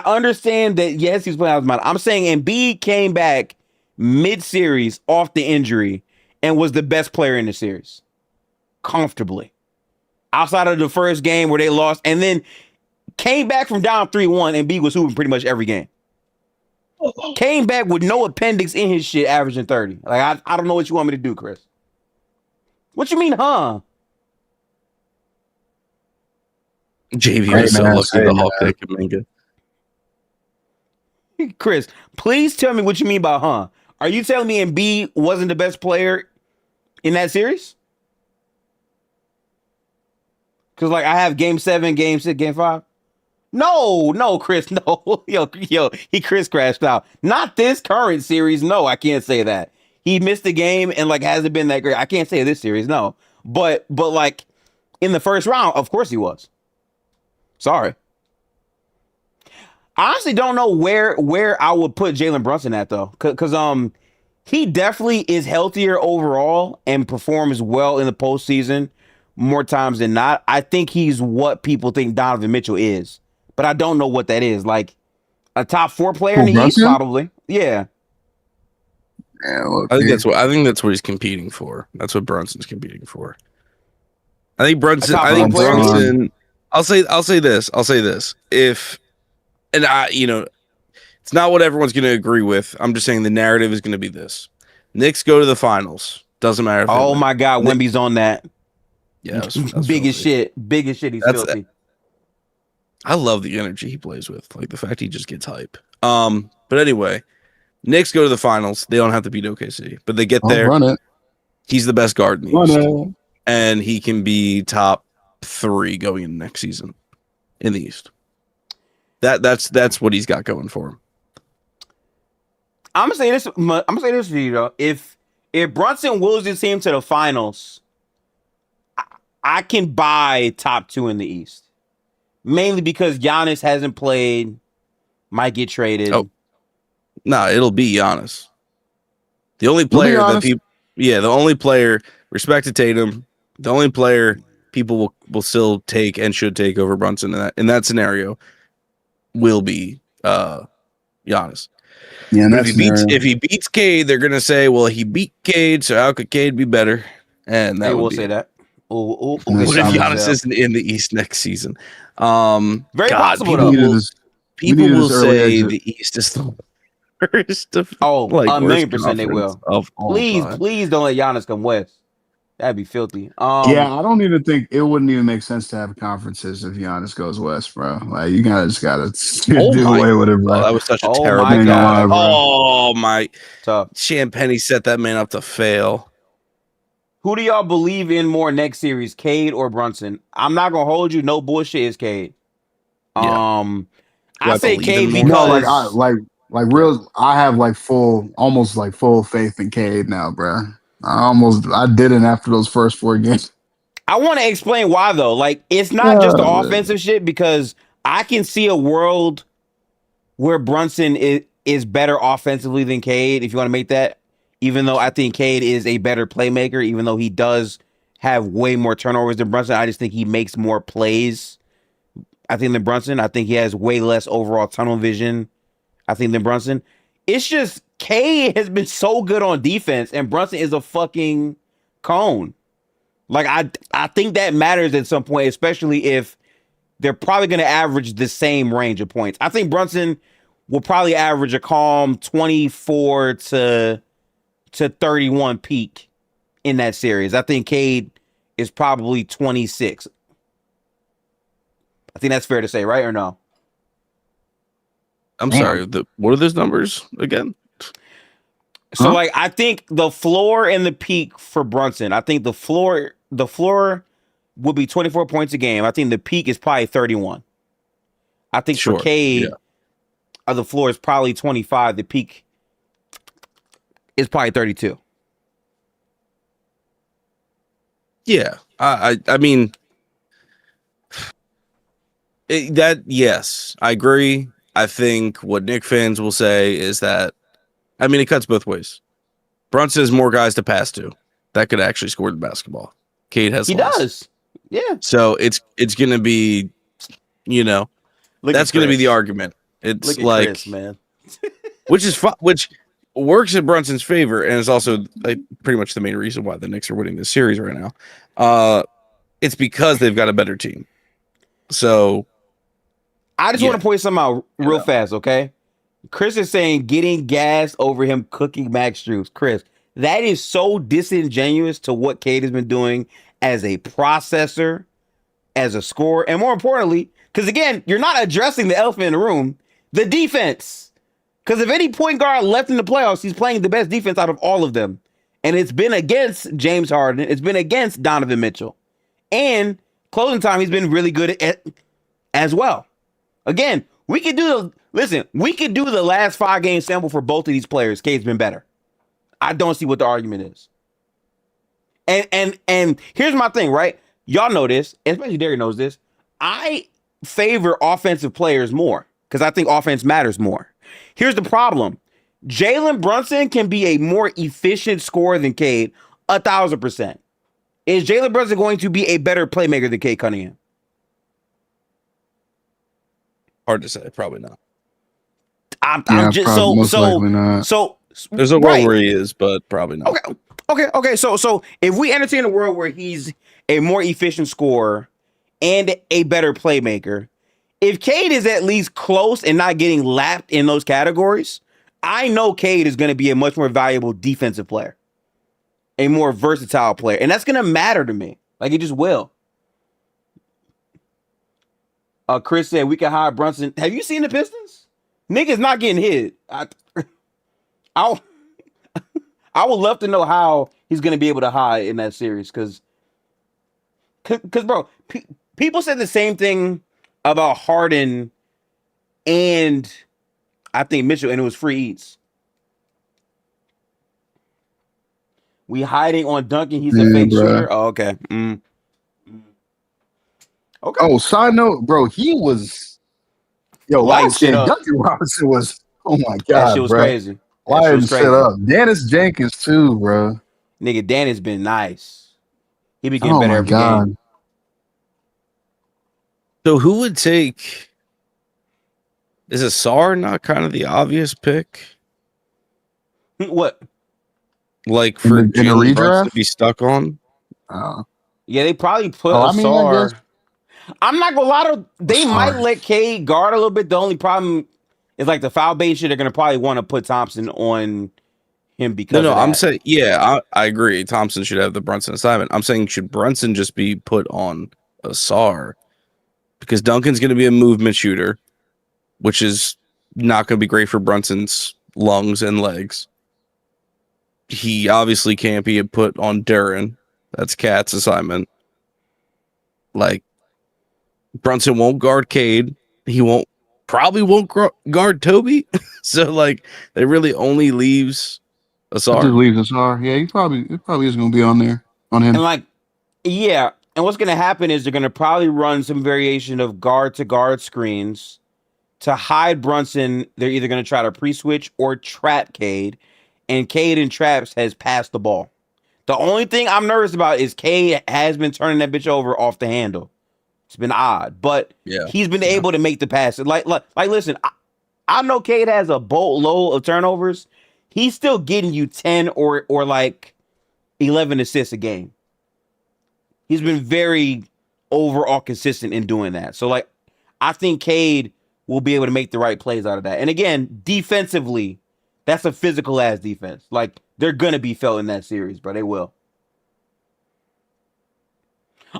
understand that, yes, he's playing out of his mind. I'm saying Embiid came back mid-series off the injury and was the best player in the series. Comfortably. Outside of the first game where they lost, and then came back from down 3-1, and Embiid was hooping pretty much every game. Came back with no appendix in his shit, averaging 30. Like, I don't know what you want me to do, Chris. What you mean, huh? JV was so lucky the Hawk that Kuminga. Chris, please tell me what you mean by huh. Are you telling me Embiid wasn't the best player in that series? Because, like, I have game 7, game 6, game 5. No, Chris, no. Yo, he Chris crashed out. Not this current series. No, I can't say that. He missed the game and, like, hasn't been that great. I can't say this series, no. But like, in the first round, of course he was. Sorry. I honestly don't know where I would put Jalen Brunson at, though. Because he definitely is healthier overall and performs well in the postseason more times than not. I think he's what people think Donovan Mitchell is. But I don't know what that is. Like, a top 4 player in the East, probably. Yeah. I think that's what he's competing for. That's what Brunson's competing for. I think Brunson. I'll say this. If, and it's not what everyone's going to agree with. I'm just saying the narrative is going to be this: Knicks go to the finals. Doesn't matter. Oh my God, Wemby's on that. Yeah, that's big as shit. Big as shit. He's filthy. I love the energy he plays with. Like the fact he just gets hype. But anyway, Knicks go to the finals. They don't have to beat OKC, but they get there. Run it. He's the best guard in the East, and he can be top 3 going into next season in the East. That's what he's got going for him. I'm gonna say this for you though. If Brunson wills his team to the finals, I can buy top 2 in the East. Mainly because Giannis hasn't played, might get traded. Oh, no, it'll be Giannis. The only player the only player, respect to Tatum, the only player people will still take and should take over Brunson in that scenario will be Giannis. Yeah, if he beats Kade, they're gonna say, well, he beat Kade, so how could Kade be better? And that will say that. What if Giannis isn't in the East next season? Very possible. People will say the East is the worst. Of, a million percent they will. Please don't let Giannis come west. That'd be filthy. Yeah, I don't even think it wouldn't even make sense to have conferences if Giannis goes west, bro. Like you gotta do away with it, bro. That was such a terrible thing. Oh my! Tough. Champagne set that man up to fail. Who do y'all believe in more next series, Kade or Brunson? I'm not gonna hold you. No bullshit is Kade. Yeah. I say Kade because I have almost full faith in Kade now, bro. I didn't after those first 4 games. I want to explain why though. Like it's not just the offensive shit because I can see a world where Brunson is better offensively than Kade. If you want to make that. Even though I think Kade is a better playmaker, even though he does have way more turnovers than Brunson, I just think he makes more plays. I think than Brunson. I think he has way less overall tunnel vision. I think than Brunson. It's just Kade has been so good on defense, and Brunson is a fucking cone. Like I think that matters at some point, especially if they're probably going to average the same range of points. I think Brunson will probably average a calm 24 to 31 peak in that series. I think Kade is probably 26. I think that's fair to say, right or no? I'm sorry. What are those numbers again? So like I think the floor and the peak for Brunson, I think the floor will be 24 points a game. I think the peak is probably 31. I think for Kade, the floor is probably 25. The peak is probably 32. Yeah. I mean yes, I agree. I think what Knicks fans will say is that, I mean, it cuts both ways. Brunson has more guys to pass to that could actually score the basketball. Kade has less. Does. Yeah. So it's going to be, that's going to be the argument. It's like, Chris, man. which is which works in Brunson's favor, and is also pretty much the main reason why the Knicks are winning this series right now. It's because they've got a better team. So I just want to point something out real fast, okay? Chris is saying getting gas over him cooking Max Strus. Chris, that is so disingenuous to what Kade has been doing as a processor, as a scorer, and more importantly, because again, you're not addressing the elephant in the room, the defense. Because if any point guard left in the playoffs, he's playing the best defense out of all of them. And it's been against James Harden. It's been against Donovan Mitchell. And closing time, he's been really good at as well. Again, we could do the last 5 game sample for both of these players. Kade's been better. I don't see what the argument is. And here's my thing, right? Y'all know this, especially Derek knows this. I favor offensive players more because I think offense matters more. Here's the problem. Jalen Brunson can be a more efficient scorer than Kade, 1,000%. Is Jalen Brunson going to be a better playmaker than Kade Cunningham? Hard to say. Probably not. I'm just so there's a world where he is, but probably not. Okay. So if we entertain a world where he's a more efficient scorer and a better playmaker, if Kade is at least close and not getting lapped in those categories, I know Kade is going to be a much more valuable defensive player, a more versatile player, and that's going to matter to me. Like it just will. Chris said we can hire Brunson. Have you seen the Pistons? Niggas not getting hit. I would love to know how he's going to be able to hide in that series because bro, people said the same thing about Harden and I think Mitchell, and it was free eats. We hiding on Duncan. He's a fake shooter. Oh, okay. Okay. Oh, side note, bro, he was last year Duncan Robinson was, oh my god, that shit was bro. crazy. Lighting shit up. Dennis Jenkins too, bro. Nigga, Dan has been nice. He be getting better every game. So who would take? Is Asar not kind of the obvious pick? What? Like for in the redraft to be stuck on? Yeah, they probably put Asar. I'm not gonna lie to they might let Kade guard a little bit. The only problem is like the foul bait shit. They're gonna probably want to put Thompson on him because no. Of I'm saying I agree. Thompson should have the Brunson assignment. I'm saying should Brunson just be put on Asar because Duncan's gonna be a movement shooter, which is not gonna be great for Brunson's lungs and legs. He obviously can't be put on Duren. That's Cat's assignment. Like. Brunson won't guard Kade. He probably won't guard Toby. So like, it really only leaves Asar. Just leaves Asar. Yeah, it probably is going to be on there on him. And like, yeah. And what's going to happen is they're going to probably run some variation of guard to guard screens to hide Brunson. They're either going to try to pre-switch or trap Kade, and Kade in traps has passed the ball. The only thing I'm nervous about is Kade has been turning that bitch over off the handle. It's been odd, but he's been able to make the pass. Like listen, I know Kade has a boatload of turnovers. He's still getting you 10 or like 11 assists a game. He's been very overall consistent in doing that. So, like, I think Kade will be able to make the right plays out of that. And again, defensively, that's a physical ass defense. Like, they're gonna be felt in that series, bro. They will.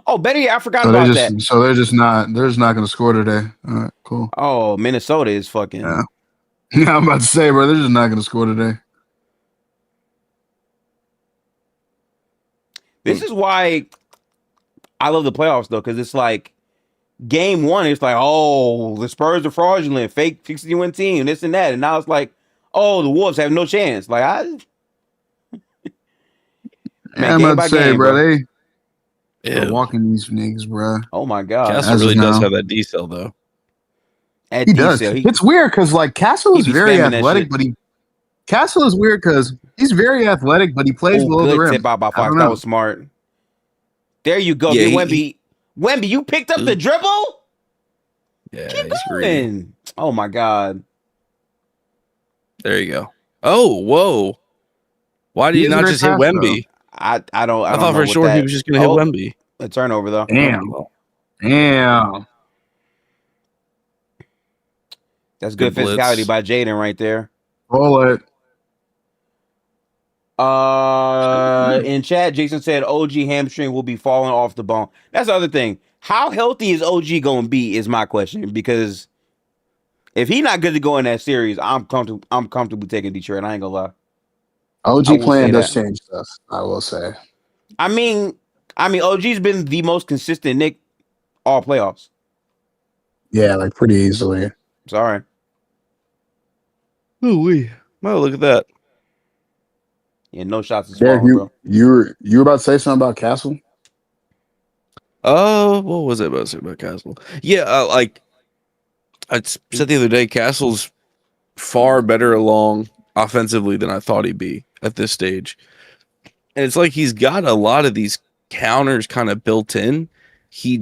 Oh, Betty, I forgot about that. So they're just not gonna score today. All right, cool. Oh, Minnesota is fucking. Yeah. Yeah, I'm about to say, bro, they're just not gonna score today. This is why I love the playoffs though, because it's like game one, it's like, oh, the Spurs are fraudulent, fake 60-win team, this and that. And now it's like, oh, the Wolves have no chance. Like, man, I'm about to say, bro, they're walking these niggas, bro. Oh my god, Castle really does have that D-cell though. He does. It's weird because like Castle is very athletic, but Castle is weird because he's very athletic, but he plays below the rim. Tip out by Fox. That was smart. There you go, yeah, Wemby. Wemby, you picked up the dribble. Yeah, keep going. Oh my god. There you go. Oh, whoa. Why did he not just hit Wemby? I thought for sure he was just gonna hit Wemby. A turnover though. Damn. That's good physicality by Jaden right there. Roll it. In chat, Jason said OG hamstring will be falling off the bone. That's the other thing. How healthy is OG going to be is my question, because if he's not good to go in that series, I'm comfortable taking Detroit. I ain't gonna lie. OG playing does change stuff, I will say. I mean, OG's been the most consistent Knick all playoffs. Yeah, like pretty easily. Sorry. Ooh-wee. Oh, look at that. Yeah, no shots is falling, bro. You were about to say something about Castle? Oh, what was I about to say about Castle? Yeah, like I said the other day, Castle's far better along offensively than I thought he'd be at this stage. And it's like he's got a lot of these counters kind of built in. He's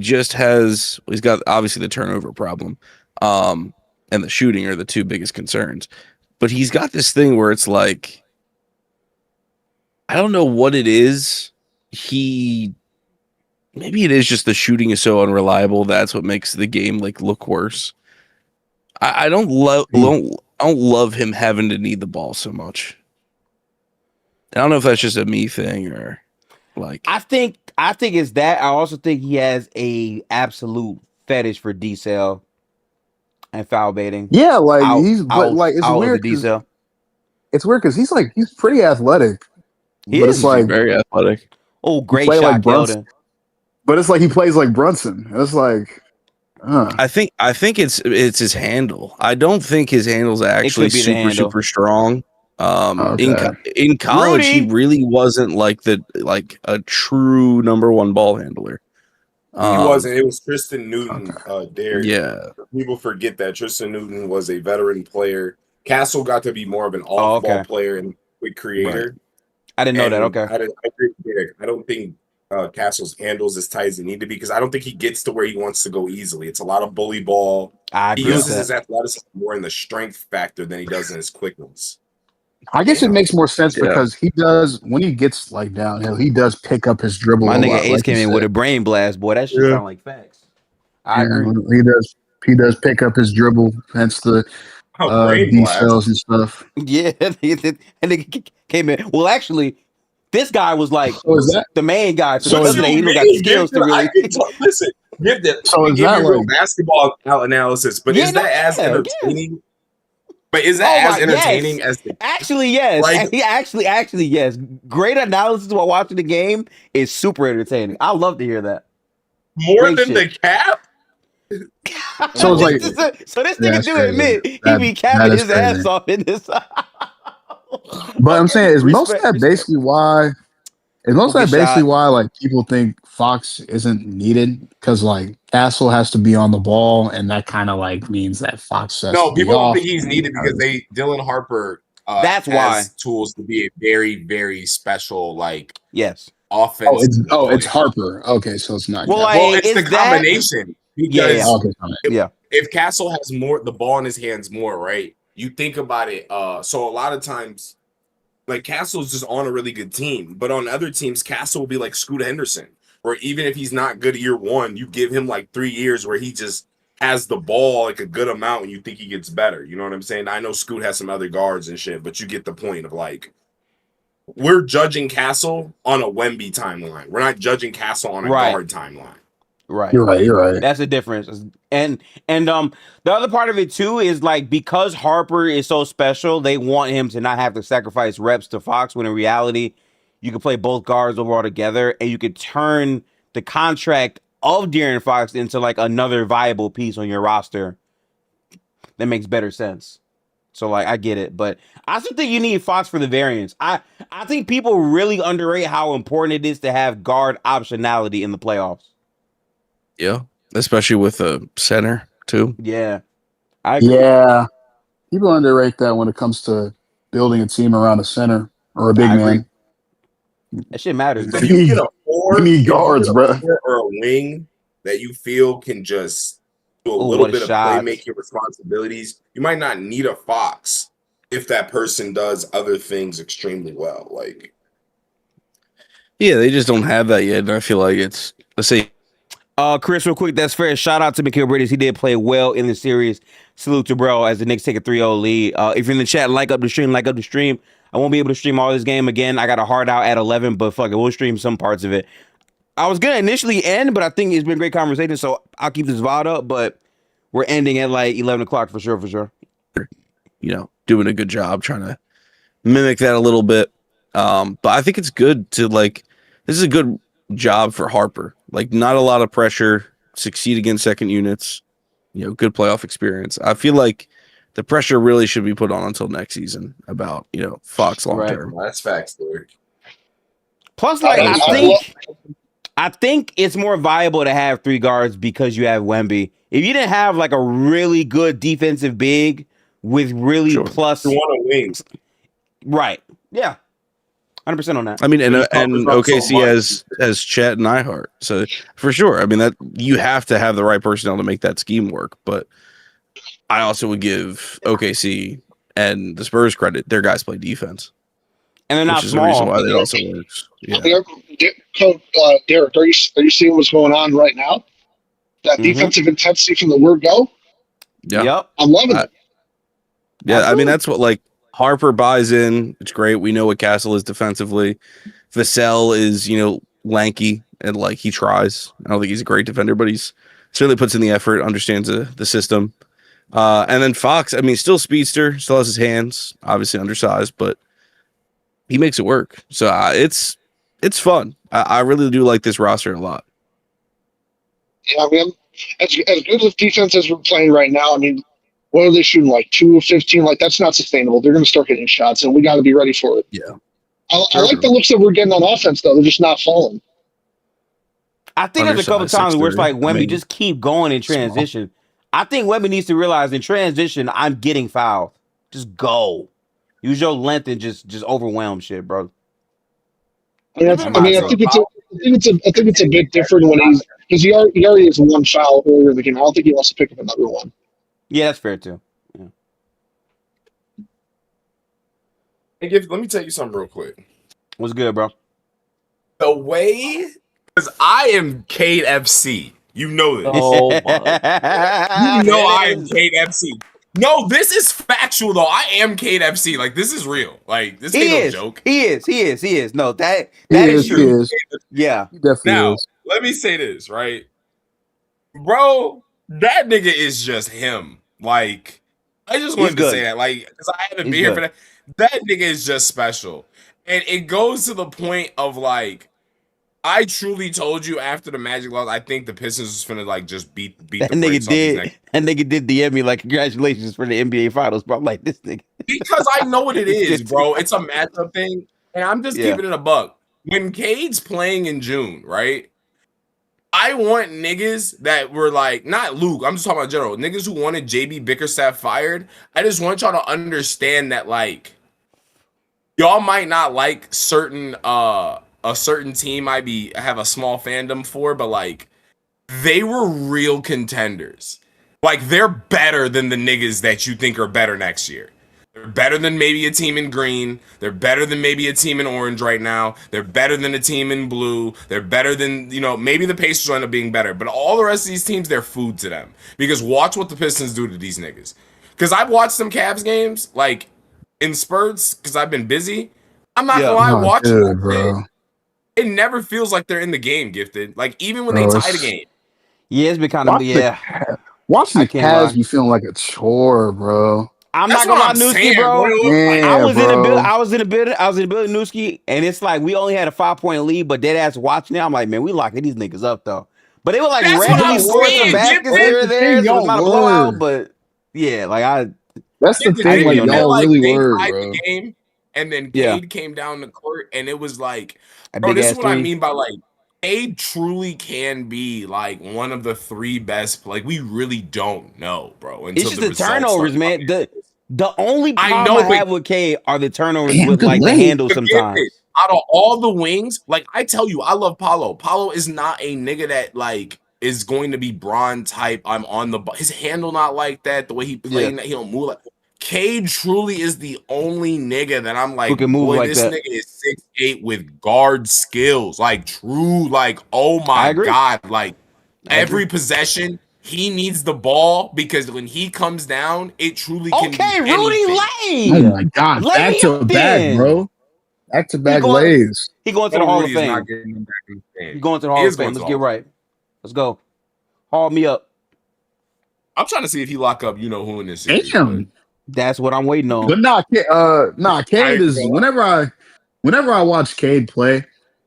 got obviously the turnover problem and the shooting are the two biggest concerns. But he's got this thing where it's like, I don't know what it is. Maybe it is just the shooting is so unreliable. That's what makes the game like look worse. I don't love him having to need the ball so much. I don't know if that's just a me thing or like. I think it's that. I also think he has a absolute fetish for D-cell and foul baiting. Yeah, like it's weird. It's weird because he's pretty athletic. It's like very athletic. Oh, great shot, like Brunson. But it's like he plays like Brunson. It's like, I think it's his handle. I don't think his handle's actually super strong. In college, he really wasn't like a true number one ball handler. He wasn't. It was Tristan Newton. Yeah, people forget that Tristan Newton was a veteran player. Castle got to be more of an off-ball player and quick creator. Right. I didn't know that. Okay, I agree with Derek. I don't think Castle's handles as tight as he need to be because I don't think he gets to where he wants to go easily. It's a lot of bully ball. He uses his athleticism more in the strength factor than he does in his quickness. I guess it makes more sense because he does, when he gets like downhill, he does pick up his dribble. My nigga Ace came in with a brain blast, boy. That shit sound like facts. I agree. He does pick up his dribble, hence the D-cells and stuff. Yeah, and they came in. Well, actually, this guy was like the main guy. So he got the skills to really. Listen, give that real basketball analysis, but is that as entertaining? But is that as entertaining as the actually yes? Like, actually yes. Great analysis while watching the game is super entertaining. I love to hear that. More than the cap. So it's like so this nigga do admit he be capping his ass off in this. But I'm saying is most of that basically why like people think Fox isn't needed because like Castle has to be on the ball and that kind of like means that Fox has to people don't think he's needed because Dylan Harper that's has tools to be a very very special offense. It's Harper. Okay, so it's not. Well, it's the combination. Because if Castle has the ball in his hands more, right? You think about it. So a lot of times, like Castle's just on a really good team, but on other teams, Castle will be like Scoot Henderson, where even if he's not good year one, you give him like 3 years where he just has the ball like a good amount and you think he gets better. You know what I'm saying? I know Scoot has some other guards and shit, but you get the point of like, we're judging Castle on a Wemby timeline. We're not judging Castle on a guard timeline. Right. You're right. That's the difference. And the other part of it too is like, because Harper is so special, they want him to not have to sacrifice reps to Fox, when in reality, you can play both guards overall together and you could turn the contract of De'Aaron Fox into like another viable piece on your roster that makes better sense. So like, I get it, but I still think you need Fox for the variance. I think people really underrate how important it is to have guard optionality in the playoffs. Yeah, especially with a center too. Yeah, I agree. Yeah, people underrate that when it comes to building a team around a center or a big man. That shit matters. If you can afford, you need guards, bro, or a wing that you feel can just do a little bit of playmaking responsibilities, you might not need a Fox if that person does other things extremely well. Like, yeah, they just don't have that yet, and I feel like it's, let's say. Chris, real quick, that's fair. Shout out to Mikal Bridges. He did play well in the series. Salute to bro as the Knicks take a 3-0 lead. If you're in the chat, like up the stream. I won't be able to stream all this game again. I got a hard out at 11, but fuck it, we'll stream some parts of it. I was gonna initially end, but I think it's been a great conversation, so I'll keep this VOD up, but we're ending at like 11 o'clock for sure. You know, doing a good job trying to mimic that a little bit. But I think it's good to like, this is a good job for Harper. Like, not a lot of pressure, succeed against second units, you know, good playoff experience. I feel like the pressure really should be put on until next season about, you know, Fox long term. Right. That's facts, Lord. Plus, like, I think it's more viable to have 3 guards because you have Wemby. If you didn't have like a really good defensive big with really plus, you want a wings, right? Yeah. 100% on that. I mean, and OKC has Chet and Ihart, so for sure. I mean, that you have to have the right personnel to make that scheme work. But I also would give OKC and the Spurs credit; their guys play defense, and they're not which is small. the reason why that also works. Yeah. Derek, are you seeing what's going on right now? That defensive intensity from the word go. Yeah, yep. I'm loving it. Yeah, absolutely. I mean, that's what like. Harper buys in. It's great. We know what Castle is defensively. Vassell is, you know, lanky and like he tries. I don't think he's a great defender, but he's certainly puts in the effort, understands the system. And then Fox, I mean, still speedster, still has his hands, obviously undersized, but he makes it work. So it's fun. I really do like this roster a lot. Yeah, I mean, as good as defense as we're playing right now, I mean, what are they shooting, like 2 of 15? Like, that's not sustainable. They're going to start getting shots, and we got to be ready for it. Yeah. I like the looks that we're getting on offense, though. They're just not falling. I think there's a couple times where it's like, Wemby, just keep going in transition. I think Wemby needs to realize in transition, I'm getting fouled. Just go. Use your length and just overwhelm shit, bro. I think it's a bit different when because he already has 1 foul earlier in the game. I don't think he wants to pick up another one. Yeah, that's fair too. Yeah. Let me tell you something real quick. What's good, bro? The way, because I am Kade FC. You know this. Oh, you know I am Kade FC. No, this is factual though. I am Kade FC. Like, this is real. Like, this ain't no joke. He is. No, that is true. Is. Yeah. He definitely now, is. Let me say this, right? Bro, that nigga is just him. Like, I just wanted to say that. Like, because I had to be here for that. That nigga is just special. And it goes to the point of, like, I truly told you after the Magic loss, I think the Pistons was finna, like, just beat that the nigga did. That nigga did DM me, like, congratulations for the NBA Finals, bro. I'm like, this nigga. Because I know what it is, bro. It's a matchup thing. And I'm just keeping it a buck. When Cade's playing in June, right? I want niggas that were like, not Luke, I'm just talking about general, niggas who wanted JB Bickerstaff fired. I just want y'all to understand that, like, y'all might not like a certain team have a small fandom for, but like, they were real contenders. Like, they're better than the niggas that you think are better next year. They're better than maybe a team in green. They're better than maybe a team in orange right now. They're better than a team in blue. They're better than, maybe the Pacers will end up being better. But all the rest of these teams, they're food to them. Because watch what the Pistons do to these niggas. Because I've watched some Cavs games, like, in spurts, because I've been busy. I'm not gonna lie, watching that bro. It never feels like they're in the game, Gifted. Like, even when they tie the game. Yeah, it's been kind of, Watching the Cavs be feeling like a chore, bro. I'm not gonna lie, Newski, bro. I was in the building, Newski, and it's like we only had a 5-point lead, but dead ass watching it, I'm like, man, we locking these niggas up though. But they were like randomly scoring some baskets here and there, so it's not a blowout, but yeah, like that's the thing, like y'all really were, bro. The game, and then Cade came down the court, and it was like, bro, this is what I mean by like, Cade truly can be like one of the 3 best. Like, we really don't know, bro. It's just the turnovers, man. The only problem I have with Cade are the turnovers with like the handle sometimes. Out of all the wings, like I tell you, I love Paulo. Paulo is not a nigga that like is going to be Bron type. I'm on the his handle not like that. The way he playing that he don't move like. Cade truly is the only nigga that I'm like, boy, this nigga is 6'8" with guard skills. Like, true, like, oh my God. Like, every possession, he needs the ball because when he comes down, it truly can be anything. Rudy Lay! Oh my God, back to back, bro. Back to back lays. He going to the Hall of Fame. He going to the Hall of Fame. Let's get right. Let's go. Haul me up. I'm trying to see if he lock up who in this series. Damn. That's what I'm waiting on. But Cade is whenever I watch Cade play,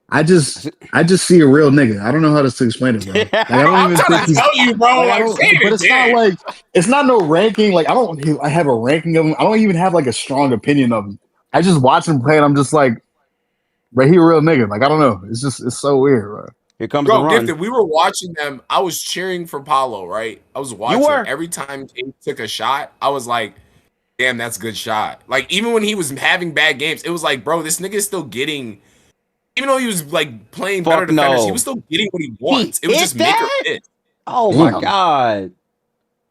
I just see a real nigga. I don't know how to explain it, bro. Like, I don't even think he's, tell you, bro. Like, but it's not like it's not no ranking. Like I have a ranking of him. I don't even have like a strong opinion of him. I just watch him play and I'm just like, bro, he a real nigga. Like, I don't know. It's so weird, bro. Here comes the run. Gifted, we were watching them. I was cheering for Paulo, right? I was watching every time Cade took a shot. I was like, damn, that's a good shot. Like, even when he was having bad games, it was like, bro, this nigga is still getting, even though he was like playing better defenders, he was still getting what he wants. It was just make or miss. Oh my God.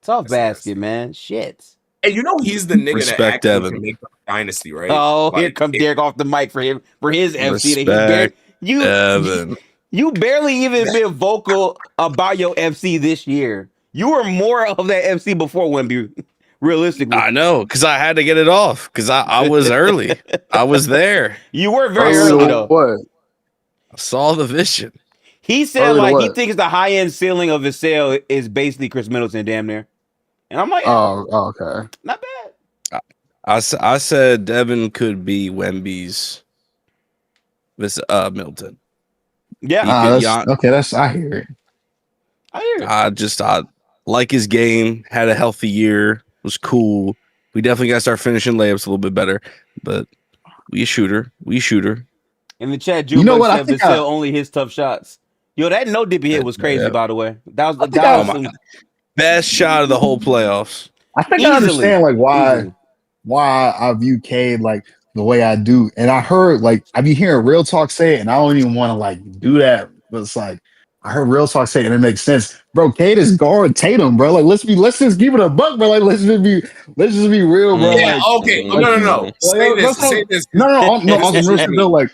Tough basket, man. Shit. And he's the nigga that actually can make the dynasty, right? Oh, like, here comes Derek off the mic for his FC. You barely even been vocal about your FC this year. You were more of that FC before Wemby. Realistically, I know, because I had to get it off because I was early. I was there. You were very early though. What? I saw the vision. He said he thinks the high end ceiling of his sale is basically Chris Middleton, damn near. And I'm like, oh, okay, not bad. I said Devin could be Wemby's Milton. Yeah, okay. I hear it. I like his game. Had a healthy year. Was cool. We definitely got to start finishing layups a little bit better, but we a shooter. In the chat, Jubo said Vassell only hits tough shots. Yo, that no dippy hit was crazy, by the way. That was best shot of the whole playoffs. I think I understand like why I view Cade like the way I do, and I heard like I be hearing Real Talk say it, and I don't even want to like do that, but it's like. I heard Real Talk say it, and it makes sense, bro. Cade is guard Tatum, bro. Like, let's just give it a buck, bro. Like, let's just be real, bro. Yeah, like, okay. No. Say this. No. Austin Wilson though, like,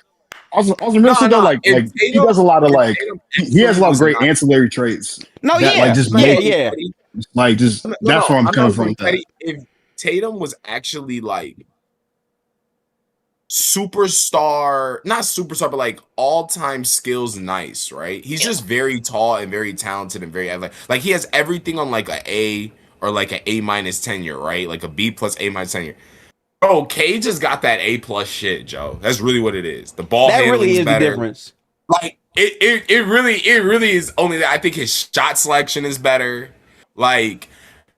Austin Wilson though, like, he does a lot of like, he has a lot of great ancillary traits. No, that, yeah, like, just like, just that's where I'm coming from. If Tatum was actually like superstar, not superstar, but like all-time skills nice, right? He's just very tall and very talented and very athletic. Like he has everything on like a A or like an A- tenure, right? Like a B plus A- tenure. Bro, Cade just got that A+ shit, Joe. That's really what it is. The ball handling really is better. The difference. Like it really is only that. I think his shot selection is better. Like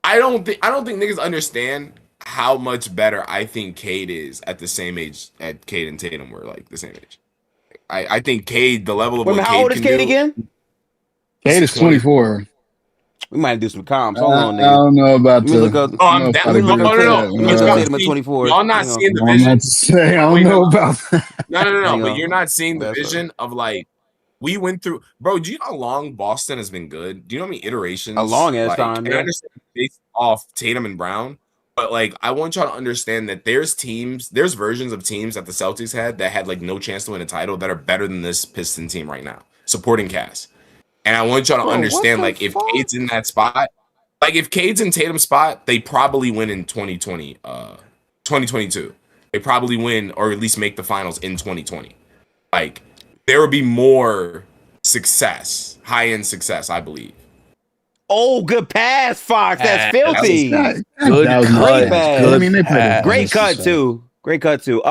I don't think niggas understand how much better I think Cade is at the same age at Cade and Tatum were like the same age. I think Cade, the level of what how old is Cade again? Cade is 24. We might do some comps. Hold on, nigga. I don't know about the. I'm definitely no. 24. Y'all not seeing the vision. I don't know about that. No. But you're not seeing the vision of like we went through. Bro, do you know how long Boston has been good? Do you know how many iterations? A long ass time. I understand based off Tatum and Brown. But like, I want y'all to understand that there's versions of teams that the Celtics had that had like no chance to win a title that are better than this Piston team right now, supporting cast. And I want y'all to understand, like, if Cade's in that spot, like if Cade's in Tatum's spot, they probably win in 2022. They probably win or at least make the finals in 2020. Like, there would be more success, high-end success, I believe. Oh, good pass, Fox. That's filthy. Good cut. Great pass. I mean, they played great cut too. Great cut too.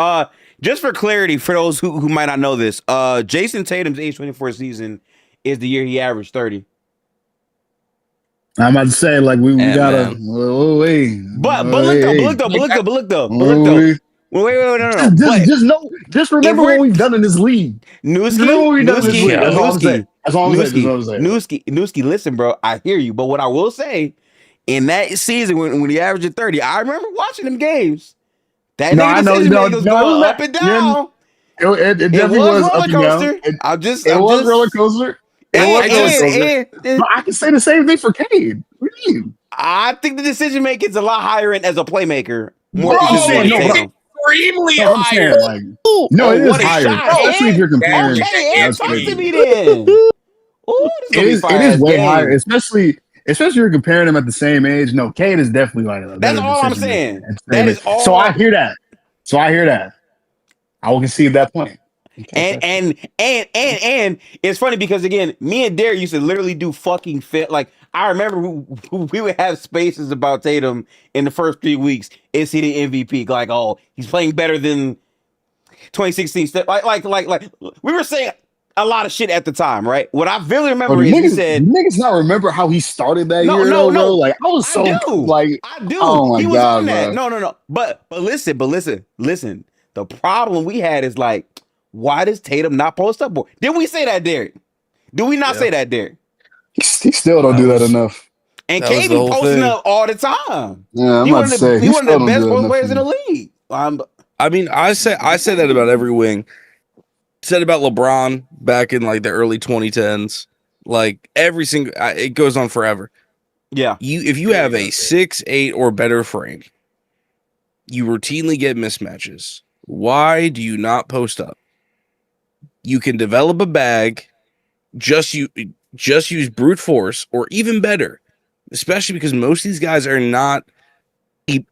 Just for clarity, for those who might not know this, Jason Tatum's age 24 season is the year he averaged 30. I'm about to say, like, we gotta. But look though. Wait, no. Just remember what we've done in this league. Newski, listen, bro, I hear you. But what I will say, in that season when he averaged 30, I remember watching them games. That was going up and down. It definitely was up and down. It was roller coaster. But I can say the same thing for Cade. What do you mean? I think the decision making is a lot higher as a playmaker. More extremely higher. It is higher, especially if you're comparing. It is way higher, especially if you're comparing them at the same age. No, Cade is definitely like that's all I'm saying. So I hear that. I will concede that point. And it's funny because again, me and Derek used to literally do fucking fit. Like I remember we would have spaces about Tatum in the first 3 weeks. Is he the MVP? Like, oh, he's playing better than 2016. Like we were saying a lot of shit at the time, right? What I really remember is he said, "Niggas not remember how he started that year." No. Like I was so like, I do. Oh my he was god, on that. bro. No. But listen. The problem we had is like, why does Tatum not post up more? Did we say that, Derek? Do we not say that, Derek? He still don't do that enough. And KD posting up all the time. Yeah, I'm about to say he's one of the best post players in the league. I mean, I say that about every wing. Said about LeBron back in like the early 2010s. Like every single, it goes on forever. Yeah. If you have a 6'8" or better frame, you routinely get mismatches. Why do you not post up? You can develop a bag, just use brute force, or even better, especially because most of these guys are not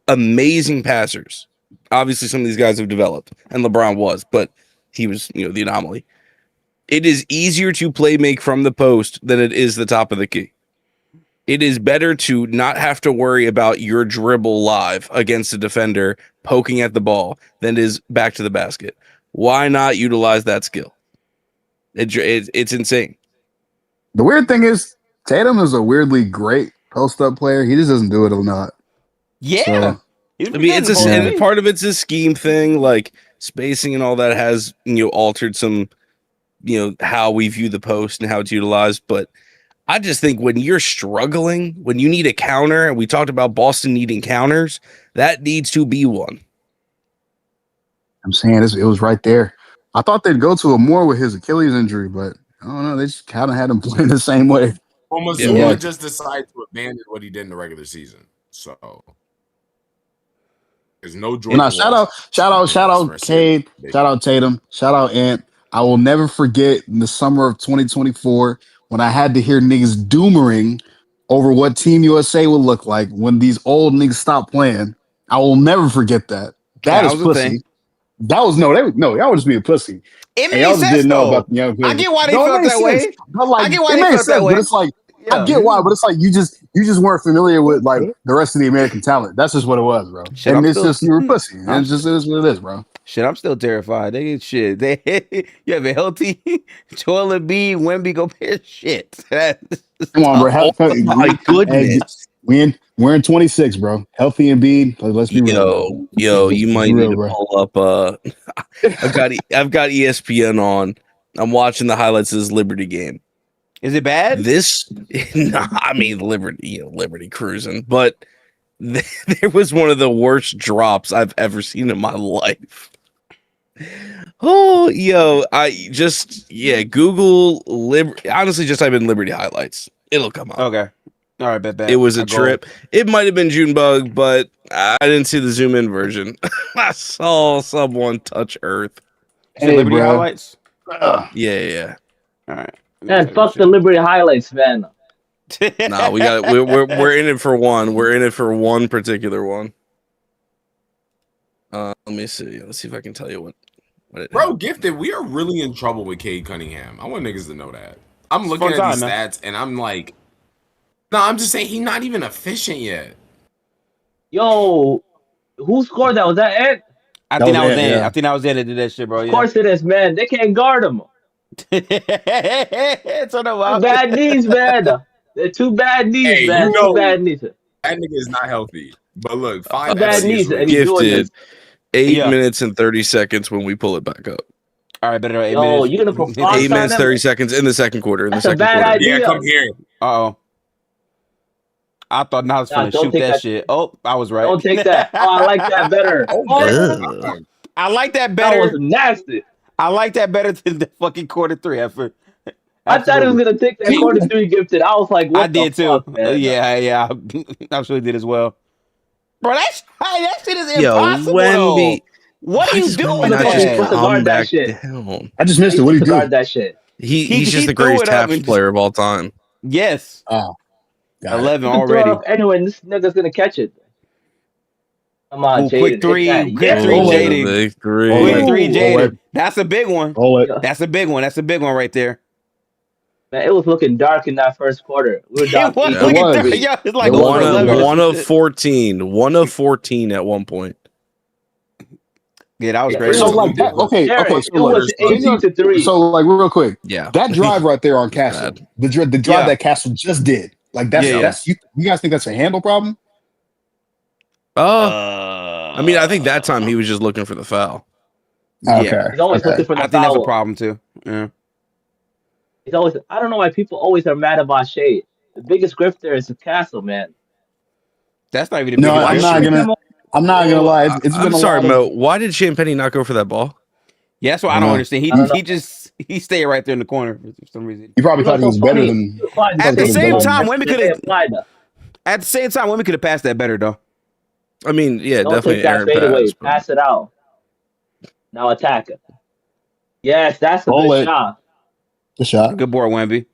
amazing passers. Obviously, some of these guys have developed, and LeBron was, but he was, the anomaly. It is easier to play make from the post than it is the top of the key. It is better to not have to worry about your dribble live against a defender poking at the ball than it is back to the basket. Why not utilize that skill? It's insane. The weird thing is, Tatum is a weirdly great post-up player. He just doesn't do it a lot. Yeah. So, I mean, and part of it's a scheme thing, like spacing and all that has, altered some, how we view the post and how it's utilized. But I just think when you're struggling, when you need a counter, and we talked about Boston needing counters, that needs to be one. I'm saying it was right there. I thought they'd go to it more with his Achilles injury, but I don't know. They just kind of had him playing the same way. Almost just decided to abandon what he did in the regular season. So there's no Jordan. Shout out Cade, shout out Tatum, shout out Ant. I will never forget in the summer of 2024 when I had to hear niggas doomering over what Team USA would look like when these old niggas stopped playing. I will never forget that. That is pussy. That was y'all would just be a pussy. It made sense though. I get why they felt that way. I get why they felt that way. But it's like I get why, but it's like you just weren't familiar with like the rest of the American talent. That's just what it was, bro. You were pussy. It just is what it is, bro. Shit, I'm still terrified. You have a healthy Joel Embiid, Wemby, Gobert. Shit. Come on, bro. My goodness. We're in 26, bro. Healthy Embiid. Let's be real. Yo, you might need to pull up. I've got ESPN on. I'm watching the highlights of this Liberty game. Is it bad? Liberty cruising, but there was one of the worst drops I've ever seen in my life. Oh, yo, Google honestly, just type in Liberty highlights. It'll come up. Okay. All right, bet. It was a trip. It might have been Junebug, but I didn't see the zoom in version. I saw someone touch Earth. Hey, Liberty highlights. Yeah. All right. Man, fuck the Liberty highlights, man. Nah, we got. We're in it for one. We're in it for one particular one. Let me see. Let's see if I can tell you what it Bro, Gifted, we are really in trouble with Kade Cunningham. I want niggas to know that. I'm looking at these stats and I'm like, no, I'm just saying he's not even efficient yet. Yo, who scored that? Was that Ed? I think that was Ed. I think that was Ed that did that shit, bro. Of course it is, man. They can't guard him. Bad knees, man. They're two bad knees, man. You know, two bad knees. That nigga is not healthy. But look, 5 bad knees. Gifted 8 minutes and 30 seconds when we pull it back up. All right, better 8 minutes. Oh, you're gonna put 8 minutes 30 seconds in the second quarter. That's a bad idea. Yeah, come here. Uh-oh. I thought Nas was gonna shoot that shit. Oh, I was right. Don't take that. Oh, I like that better. I like that better. That was nasty. I like that better than the fucking quarter 3 effort. I thought he was gonna take that quarter 3 Gifted. I was like, what I did fuck, too. Man? Yeah. I actually did as well. Bro, that shit is impossible. Wemby, what are you doing with that shit? I just missed it. What are you doing? That shit. He's just the greatest taps player of all time. Yes. Oh, 11 already. Anyway, this nigga's gonna catch it. Come on, Jaden. Quick three, Jaden. Quick three, Jaden. That's a big one. That's a big one. That's a big one right there. Man, it was looking dark in that first quarter. We were down. It's like one of 14. 1 of 14 at one point. Yeah, that was great. So like that, okay. So it was 18-3. So like real quick, yeah, that drive right there on Castle, the drive that Castle just did, like that's you guys think that's a handle problem? I mean, I think that time he was just looking for the foul. Okay. He's always looking for the foul. I think that's a problem too. Yeah. He's always. I don't know why people always are mad about Shade. The biggest grifter is the Castle, man. That's not even. No, I'm not gonna lie. It's been. I'm sorry, Mo. Why did Champagne not go for that ball? Yeah, that's what I don't understand. He stayed right there in the corner for some reason. He probably thought he was better than. At the same time, Wemby could have. At the same time, Wemby could have passed that better though. I mean, yeah, don't definitely. Take that pass it out. Now attack it. Yes, that's a good shot. Good shot. Good board, Wemby.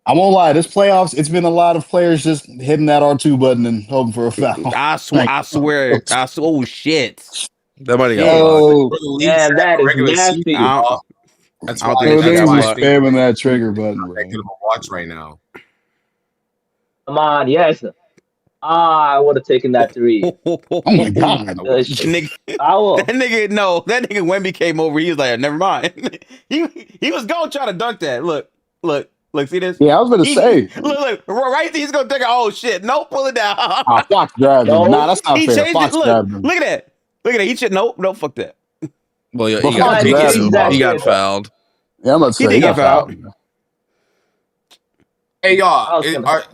I won't lie. This playoffs, it's been a lot of players just hitting that R2 button and hoping for a foul. I swear. Oh shit. That might have got yeah, that is nasty. That's why they're spamming that trigger button. I'm making a watch right now. Come on, yes. I would have taken that 3. Oh my god! That nigga Wemby came over. He was like, never mind. he was going to try to dunk that. Look, see this? Yeah, I was gonna say. Look, right there, he's gonna think, oh shit, no, pull it down. Fox grabbed him. Nah, that's not fair. Fox grabbed him. Look at that. He should no, fuck that. Well, yeah, he got fouled. Yeah, I'm about to say he got fouled. Hey y'all,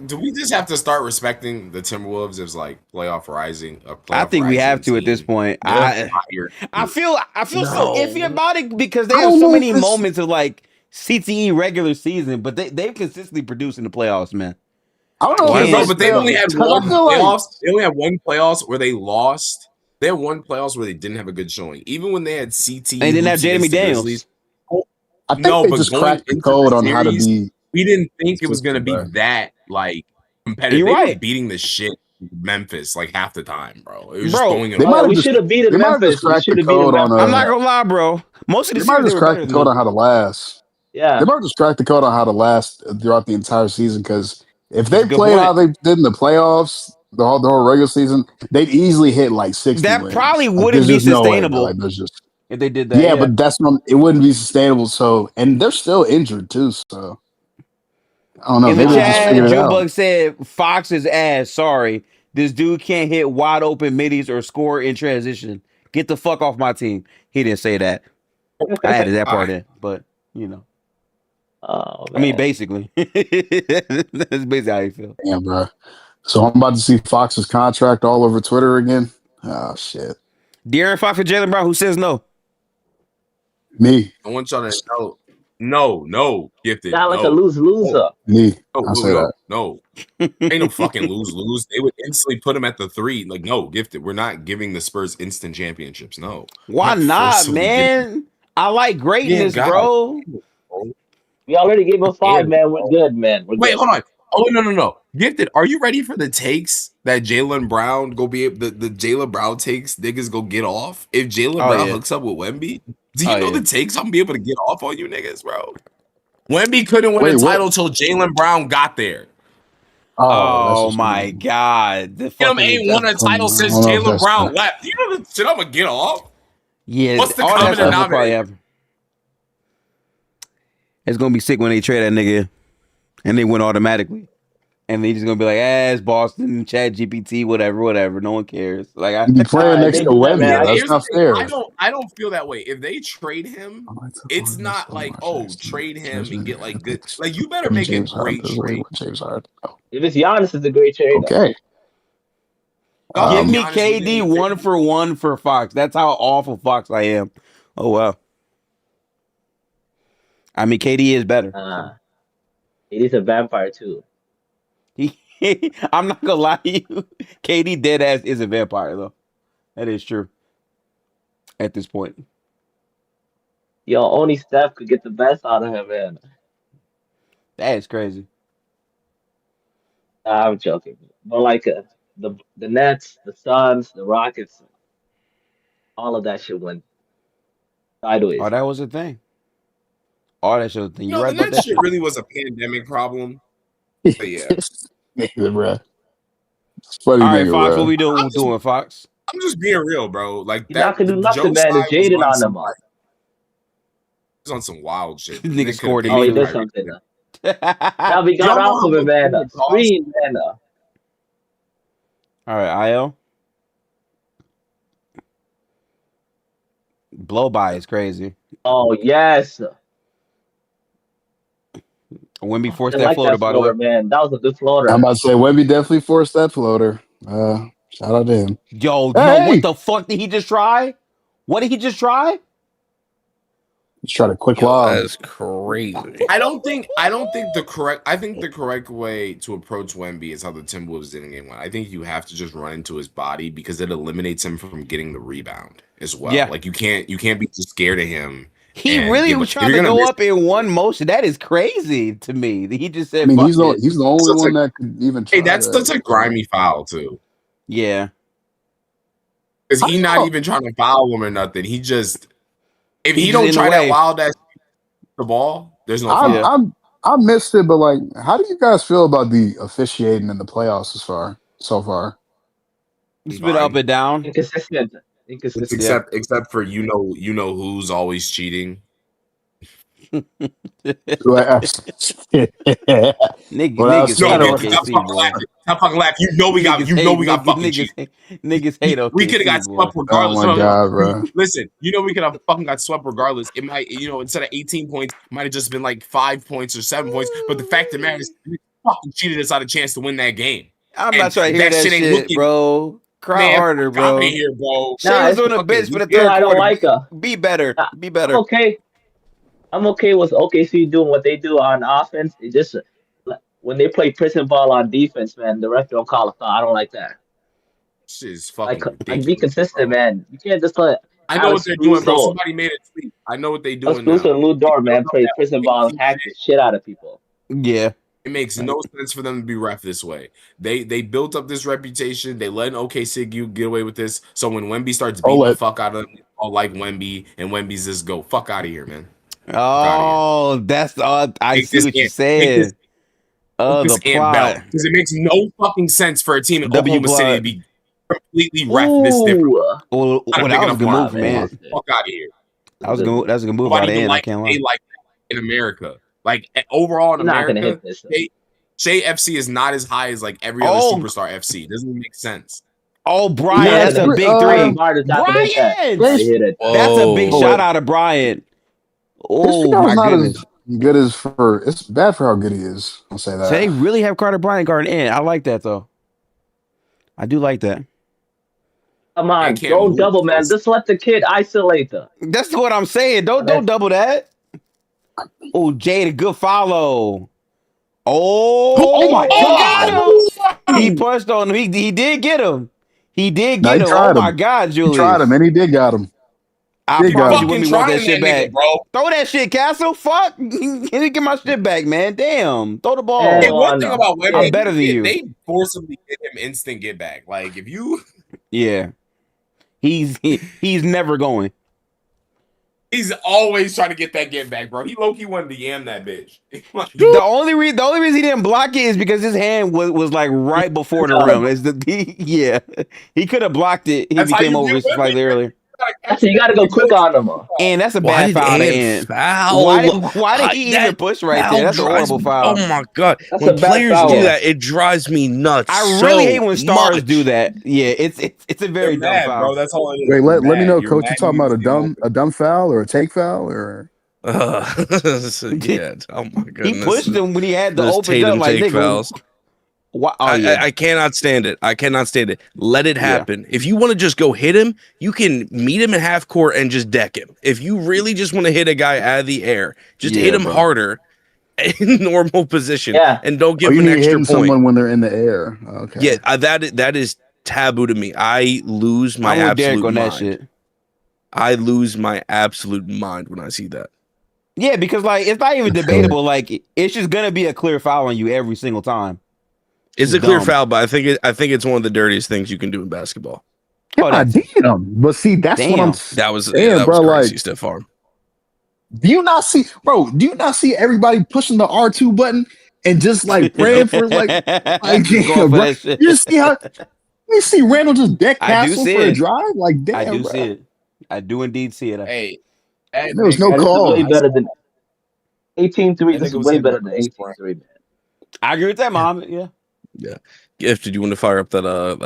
do we just have to start respecting the Timberwolves as like playoff rising? I think we have to at this point. Yeah. I feel so iffy about it because they have so many moments of like CTE regular season, but they've consistently produced in the playoffs, man. I don't know, but they only had one playoffs. They only had one playoffs where they lost. They had one playoffs where they didn't have a good showing, even when they had CTE. They didn't have Jeremy Daniels. I think they just cracked the code on how to be. We didn't think it was going to be that like competitive. You're right. They were beating the shit Memphis like half the time, bro. It was just going. We should have beaten Memphis. I'm not gonna lie, bro. Most of the might have just cracked the code on how to last. Yeah, they might have just cracked the code on how to last throughout the entire season. Because if they played how they did in the playoffs, the whole regular season, they'd easily hit like 60. That wins. probably wouldn't be sustainable. If they did that, yeah, but that's not. It wouldn't be sustainable. So, and they're still injured too. So. I don't know. In the chat, Junebug said Fox's ass. Sorry, this dude can't hit wide open middies or score in transition. Get the fuck off my team. He didn't say that. I added that part in, but you know. Oh, man. I mean, basically, that's basically how you feel. Damn, bro. So I'm about to see Fox's contract all over Twitter again. Oh shit. De'Aaron Fox or Jaylen Brown? Who says no? Me. I want y'all to know. No, gifted. Not like a lose-loser. Me, I say that. No. Ain't no fucking lose. They would instantly put him at the 3. Like, no, gifted. We're not giving the Spurs instant championships. No. Why not, man? I like greatness, bro. We already gave him 5, man. We're good, man. Wait, hold on. Oh, no. Gifted, are you ready for the takes that Jaylen Brown the Jaylen Brown takes niggas go get off? If Jaylen Brown hooks up with Wemby, do you know the takes I'm gonna be able to get off on you niggas, bro? Wemby couldn't win a title till Jaylen Brown got there. Oh my God. Him ain't won a title since Jaylen Brown left. You know the shit I'm gonna get off? Yeah. What's the common denominator? It's gonna be sick when they trade that nigga and they win automatically. And they just gonna be like, it's Boston, Chat GPT, whatever. No one cares. Like I be playing next to Wemby. That's not fair. I don't feel that way. If they trade him, it's not like, trade him and get like good. Like you better make a great trade. If it's Giannis, it's a great trade. Okay. Give me KD 1-for-1 for Fox. That's how awful Fox I am. Oh wow. I mean, KD is better. He's a vampire too. I'm not gonna lie to you. KD dead ass is a vampire though. That is true. At this point. Yo, only Steph could get the best out of him, man. That is crazy. I'm joking. But like the Nets, the Suns, the Rockets, all of that shit went sideways. Oh, that was a thing. All that shit was a thing. You're right about that shit really was a pandemic problem. But yeah. Bro. All right, Fox, what we doing? Fox? I'm just being real, bro. Like you're not gonna do nothing, man. It's Jaden on them. He's on some wild shit. Nigga scored he did something. Now we got off of it, man. Screen, man. All right, IL. Blow by is crazy. Oh yes. Wemby forced that floater, by the way. Man, that was a good floater. I'm about to say Wemby definitely forced that floater. Shout out to him. Yo, hey! What the fuck did he just try? What did he just try? He's trying to quick lob. That is crazy. I think the correct way to approach Wemby is how the Timberwolves did in game 1. I think you have to just run into his body because it eliminates him from getting the rebound as well. Yeah. Like you can't be too scared of him. He really was trying to go up in one motion. That is crazy to me. He just said, he's the only one that could even try. Hey, that's such a grimy foul, too. Yeah. Because he's not even trying to foul him or nothing. He just, if he don't try that wild ass the ball, there's no foul. I missed it, but like, how do you guys feel about the officiating in the playoffs so far? It's been up and down. Inconsistent. Except for you know who's always cheating. Niggas stop fucking laughing. You know we got fucking cheating. Niggas hate us. We could have got swept regardless. Oh my God, bro. Listen, we could have fucking got swept regardless. It might, instead of 18 points, might have just been like 5 points or 7 points. But the fact of the matter is, we fucking cheated us out a chance to win that game. I'm not trying to hear that shit, bro. Cry harder, bro. Here, bro. Shay's on the bench for the third quarter. I don't like her. Be better. Be better. I'm okay with OKC doing what they do on offense. It just when they play prison ball on defense, man, the ref don't call a foul. I don't like that. Shit is fucking ridiculous, be consistent, bro. Man. You can't just let. I know what they're doing, bro. Somebody made it tweet. I know what they're doing now. Lou Dort, man, play prison ball and hack the shit out of people. Yeah. It makes no sense for them to be ref this way. They built up this reputation. They let OKC get away with this. So when Wemby starts beating the fuck out of them, all like Wemby, and Wemby's just go, fuck out of here, man. Oh, that's I see what you're saying. The plot. Because it makes no fucking sense for a team in Oklahoma City to be completely ref this different. Well, that was a good move, man. Fuck out of here. That was a good move out of end. I can't lie. Like in America. Like overall in America, Shea FC is not as high as like every other superstar FC. It doesn't make sense. Oh, Brian, that's a big three. Brian! That's a big shot out of Brian. Oh, my goodness. Good as it's bad for how good he is. I'll say that. So they really have Carter Bryant guarding in. I like that though. I do like that. Come on, don't double, man. Just let the kid isolate them. That's what I'm saying. Don't double that. Oh, Jade, a good follow. Oh my God! He punched on him. He did get him. He did get him. Oh my God, Julius! He tried him, and he did got him. I promise you, when we want that shit back, bro. Throw that shit, Castle. Fuck, get my shit back, man. Damn, throw the ball. Hey, one thing about women, I'm better than you. They forcibly get him instant get back. Like if you, yeah, he's never going. He's always trying to get that get back, bro. He low-key wanted to yam that bitch. the only reason he didn't block it is because his hand was like right before the rim. He could have blocked it. He came over slightly earlier. You got to go quick on him. And that's a bad foul to end. Why did he even push right there? That's a horrible foul. Oh my God! When players do that, it drives me nuts. I really hate when stars do that. Yeah, it's a very dumb foul, bro. That's all it is. Wait, let me know, Coach. You talking about a dumb foul or a take foul or? Yeah. Oh my goodness. He pushed him when he had the open up like nigga. Fouls. I cannot stand it. Let it happen. Yeah. If you want to just go hit him, you can meet him in half court and just deck him. If you really just want to hit a guy out of the air, just hit him harder in normal position and don't give him an extra point. Someone when they're in the air. Okay. Yeah, that is taboo to me. I lose my absolute mind. That shit. I lose my absolute mind when I see that. Yeah, because like it's not even debatable. Like it's just gonna be a clear foul on you every single time. It's a clear foul, but I think it's one of the dirtiest things you can do in basketball. God damn! But see, that's what I'm. That was bro. Was crazy, like, Steph Farm. Do you not see everybody pushing the R2 button and just like praying for like damn, bro. You see Randall just deck Castle for a drive? Like damn, I do bro. see it. I do indeed see it. Hey, there was no call. Way better than 18-3. This is way better than 18-3, man. I agree with that, Mom. Yeah. Yeah. Gift, did you want to fire up that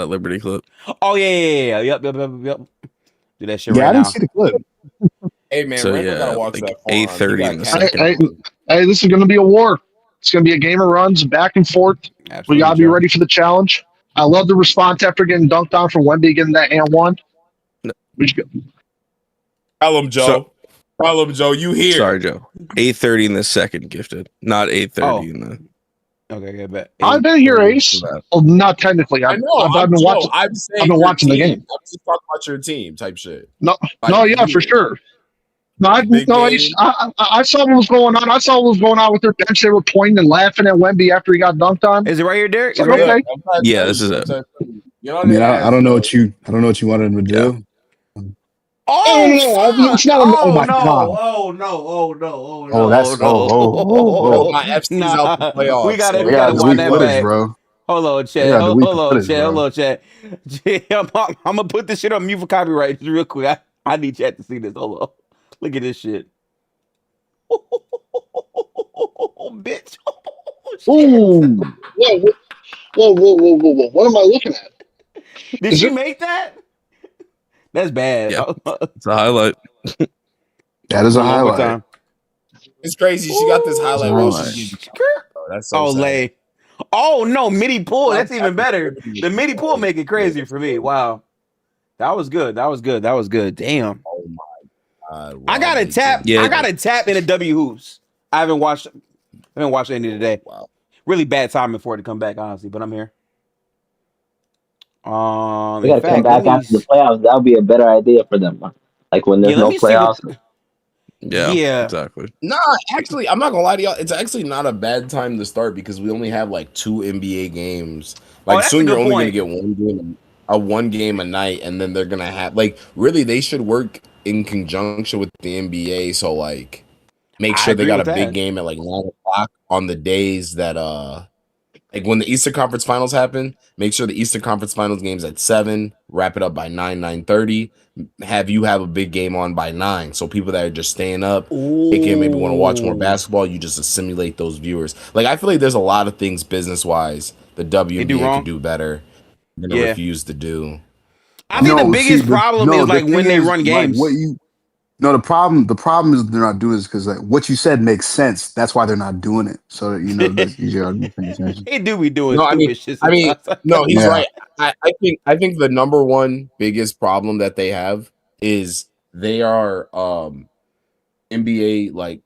Liberty clip? Oh yeah. Yep. Do that shit right now. I didn't see the clip. Hey man, so gotta watch that 8:30 in the second. Hey, this is gonna be a war. It's gonna be a game of runs back and forth. Absolutely, we gotta be ready for the challenge. I love the response after getting dunked on from Wemby getting that and one. No. Tell him, Joe. Tell him, Joe. You here? Sorry, Joe. 8:30 in the second, Gifted, not 8:30 in the. Okay, I bet. I've been here, Ace. Well, not technically. I've been watching the game. I'm just talking about your team type shit. No, for sure. No, I saw what was going on. I saw what was going on with their bench. They were pointing and laughing at Wemby after he got dunked on. Is it right here, Derek? Okay. Yeah, this is it. I mean, I don't know what you wanted him to do. It's not. Oh my god! Oh no! My FC's out the playoffs. We got to wind that back, bro. Hold on, Chad. Hold on, Chad. I'm gonna put this shit on mute for copyright just real quick. I need Chad to see this. Hold on. Look at this shit. Bitch. Ooh. Whoa. What am I looking at? Did she make that? That's bad. Yeah. It's a highlight. That is a highlight. It's crazy. She got this highlight while she's that's so sad. Lay. Oh no, midi pull. That's even better. The midi pull make it crazy for me. Wow. That was good. Damn. Oh my god. Wow. I gotta tap. Yeah. I gotta tap into W hoops. I haven't watched any today. Wow. Really bad timing for it to come back, honestly, but I'm here. We gotta come back after the playoffs. That would be a better idea for them. Like when there's no playoffs. Yeah, exactly. Nah, actually, I'm not gonna lie to y'all. It's actually not a bad time to start because we only have like 2 NBA games. Like soon you're only gonna get one game a night, and then they're gonna have like really they should work in conjunction with the NBA. So like make sure they got a big game at like 9:00 on the days that like when the Eastern Conference Finals happen, make sure the Eastern Conference Finals game's at 7, wrap it up by 9:30, have a big game on by 9. So people that are just staying up, they can maybe want to watch more basketball, you just assimilate those viewers. Like I feel like there's a lot of things business-wise the WNBA could do better than they refuse to do. I think the biggest problem is like when they run games. Like the problem is they're not doing this because like what you said makes sense. That's why they're not doing it. So that's easier to pay attention. They do be doing shit. I mean, no, he's right. I think the number one biggest problem that they have is they are NBA like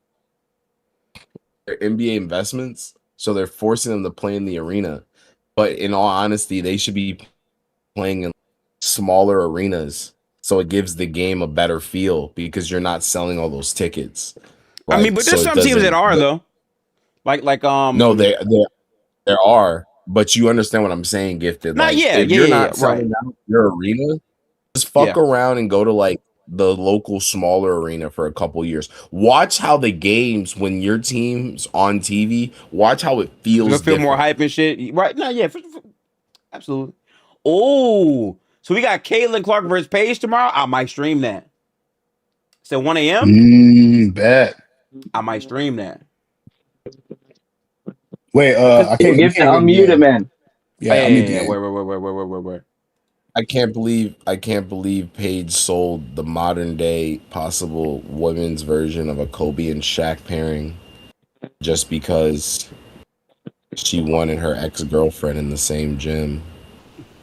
their NBA investments, so they're forcing them to play in the arena. But in all honesty, they should be playing in smaller arenas, so it gives the game a better feel because you're not selling all those tickets. I mean, but there's some teams that are though. No, there are, but you understand what I'm saying, Gifted. Like, if you're not selling out your arena, just fuck around and go to like the local smaller arena for a couple years. Watch how the games, when your team's on TV, watch how it feels. It'll feel more hype and shit, right? No, yeah, absolutely. Oh, so we got Caitlin Clark versus Paige tomorrow. I might stream that. It's at 1 a.m. Bet. I might stream that. Wait, I can't get unmuted, man. Yeah. Wait. I can't believe Paige sold the modern day possible women's version of a Kobe and Shaq pairing just because she wanted her ex-girlfriend in the same gym.